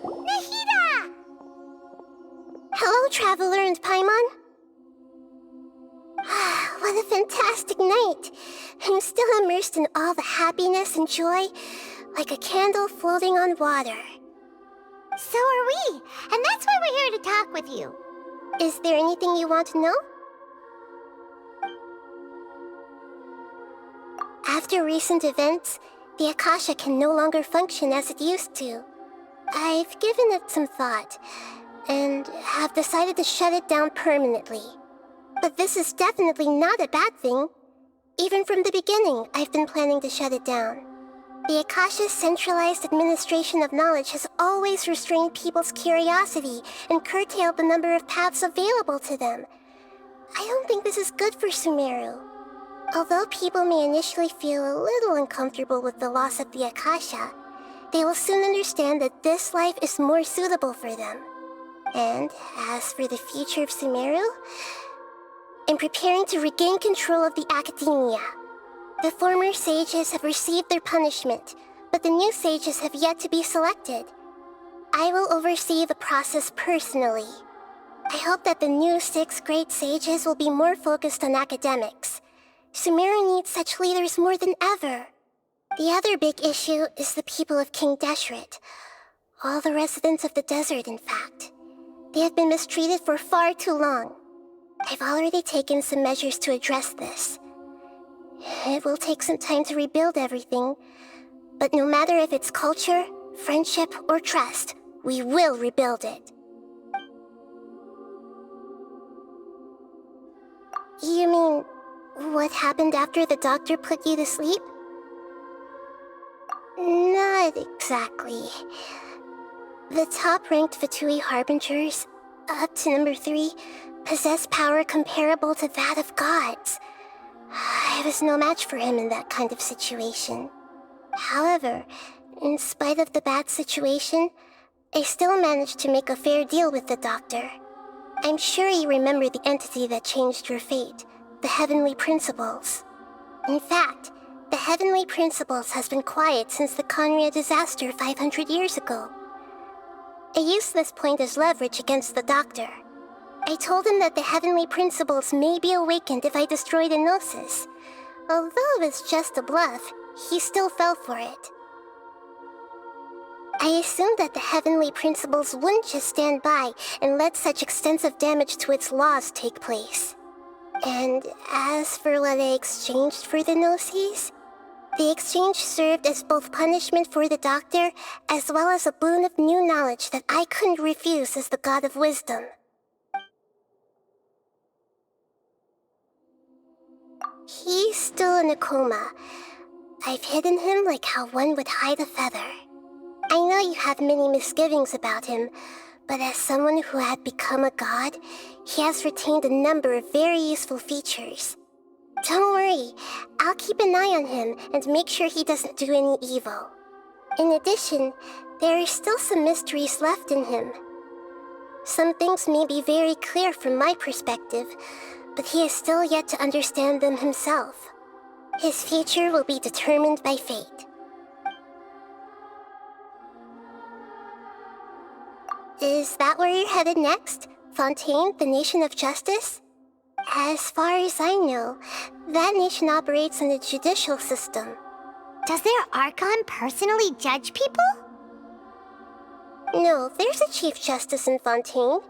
Nahida! Hello, Traveler and Paimon. What a fantastic night. I'm still immersed in all the happiness and joy, like a candle floating on water. So are we, and that's why we're here to talk with you. Is there anything you want to know? After recent events, the Akasha can no longer function as it used to. I've given it some thought, and have decided to shut it down permanently. But this is definitely not a bad thing. Even from the beginning, I've been planning to shut it down. The Akasha's centralized administration of knowledge has always restrained people's curiosity and curtailed the number of paths available to them. I don't think this is good for Sumeru. Although people may initially feel a little uncomfortable with the loss of the Akasha, they will soon understand that this life is more suitable for them. And as for the future of Sumeru, I'm preparing to regain control of the Academia. The former sages have received their punishment, but the new sages have yet to be selected. I will oversee the process personally. I hope that the new 6 great sages will be more focused on academics. Sumeru needs such leaders more than ever. The other big issue is the people of King Deshret. All the residents of the desert, in fact. They have been mistreated for far too long. I've already taken some measures to address this. It will take some time to rebuild everything, but no matter if it's culture, friendship, or trust, we will rebuild it. You mean, what happened after the doctor put you to sleep? exactly. The top-ranked Fatui Harbingers, up to number 3, possess power comparable to that of gods. I was no match for him in that kind of situation. However, in spite of the bad situation, I still managed to make a fair deal with the doctor. I'm sure you remember the entity that changed your fate, the Heavenly Principles. In fact, the Heavenly Principles has been quiet since the Conria disaster 500 years ago. I used this point as leverage against the doctor. I told him that the Heavenly Principles may be awakened if I destroy the Gnosis. Although it was just a bluff, he still fell for it. I assumed that the Heavenly Principles wouldn't just stand by and let such extensive damage to its laws take place. And as for what I exchanged for the Gnosis, the exchange served as both punishment for the doctor as well as a boon of new knowledge that I couldn't refuse as the God of Wisdom. He's still in a coma. I've hidden him like how one would hide a feather. I know you have many misgivings about him, but as someone who had become a god, he has retained a number of very useful features. Don't worry, I'll keep an eye on him and make sure he doesn't do any evil. In addition, there are still some mysteries left in him. Some things may be very clear from my perspective, but he is still yet to understand them himself. His future will be determined by fate. Is that where you're headed next? Fontaine, the Nation of Justice? As far as I know, that nation operates in the judicial system. Does their Archon personally judge people? No, there's a Chief Justice in Fontaine.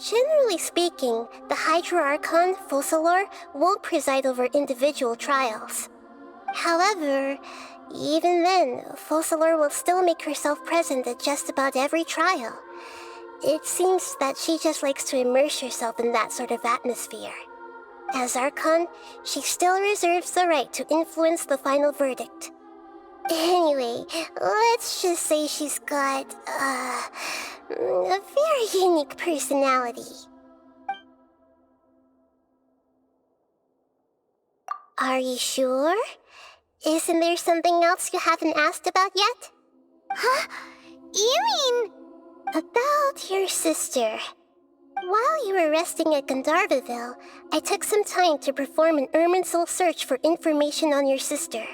Generally speaking, the Hydra Archon, Focalor, won't preside over individual trials. However, even then, Focalor will still make herself present at just about every trial. It seems that she just likes to immerse herself in that sort of atmosphere. As Archon, she still reserves the right to influence the final verdict. Anyway, let's just say she's got, a very unique personality. Are you sure? Isn't there something else you haven't asked about yet? Huh? You mean... About your sister. While you were resting at Jnagarbhaville, I took some time to perform an Irminsul search for information on your sister.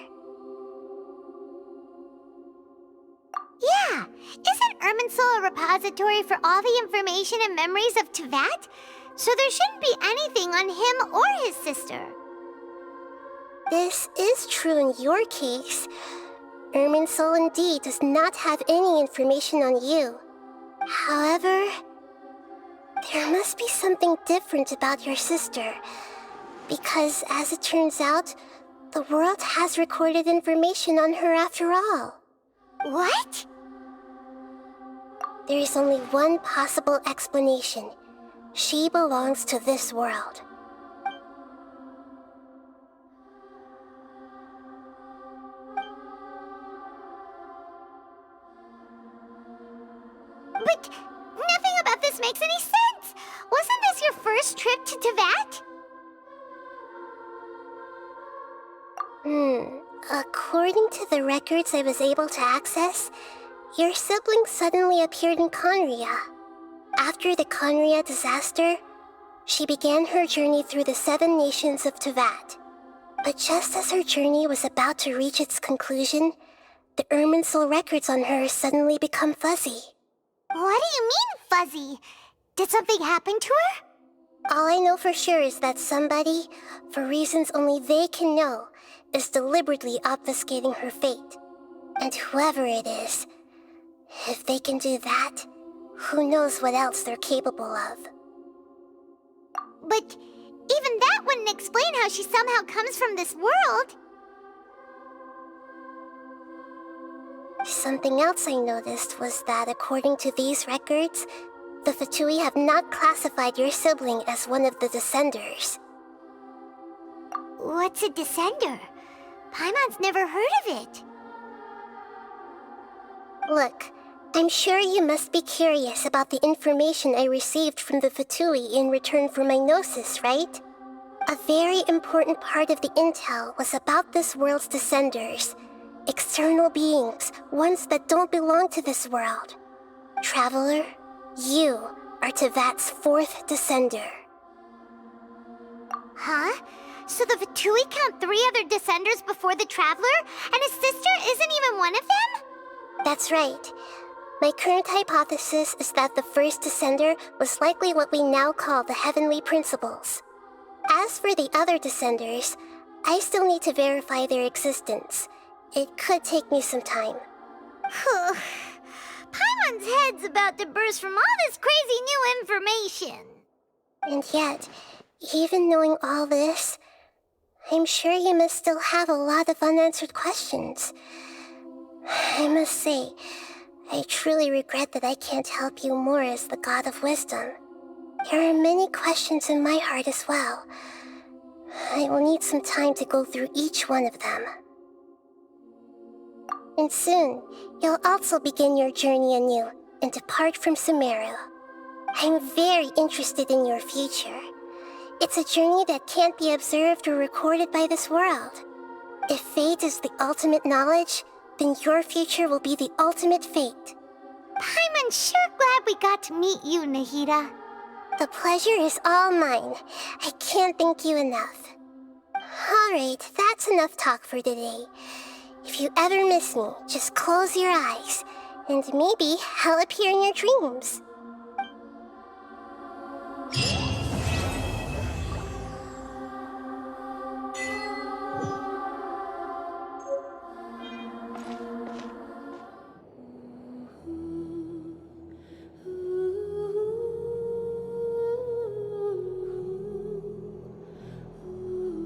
Yeah! Isn't Irminsul a repository for all the information and memories of Teyvat? So there shouldn't be anything on him or his sister. This is true in your case. Irminsul indeed does not have any information on you. However, there must be something different about your sister, because as it turns out, the world has recorded information on her after all. What? There is only one possible explanation. She belongs to this world. But nothing about this makes any sense! Wasn't this your first trip to Teyvat? According to the records I was able to access, your sibling suddenly appeared in Conria. After the Conria disaster, she began her journey through the 7 nations of Teyvat. But just as her journey was about to reach its conclusion, the Irminsul records on her suddenly become fuzzy. What do you mean, fuzzy? Did something happen to her? All I know for sure is that somebody, for reasons only they can know, is deliberately obfuscating her fate. And whoever it is, if they can do that, who knows what else they're capable of. But even that wouldn't explain how she somehow comes from this world. Something else I noticed was that according to these records, the Fatui have not classified your sibling as one of the Descenders. What's a Descender? Paimon's never heard of it. Look, I'm sure you must be curious about the information I received from the Fatui in return for my gnosis, right? A very important part of the intel was about this world's descenders. External beings, ones that don't belong to this world. Traveler, you are Tevat's 4th descender. Huh? So the Fatui count 3 other descenders before the Traveler, and his sister isn't even one of them? That's right. My current hypothesis is that the first descender was likely what we now call the Heavenly Principles. As for the other descenders, I still need to verify their existence. It could take me some time. Paimon's head's about to burst from all this crazy new information. And yet, even knowing all this, I'm sure you must still have a lot of unanswered questions. I must say, I truly regret that I can't help you more as the God of Wisdom. There are many questions in my heart as well. I will need some time to go through each one of them. And soon, you'll also begin your journey anew and depart from Sumeru. I'm very interested in your future. It's a journey that can't be observed or recorded by this world. If fate is the ultimate knowledge, then your future will be the ultimate fate. Paimon's sure glad we got to meet you, Nahida. The pleasure is all mine. I can't thank you enough. Alright, that's enough talk for today. If you ever miss me, just close your eyes, and maybe I'll appear in your dreams.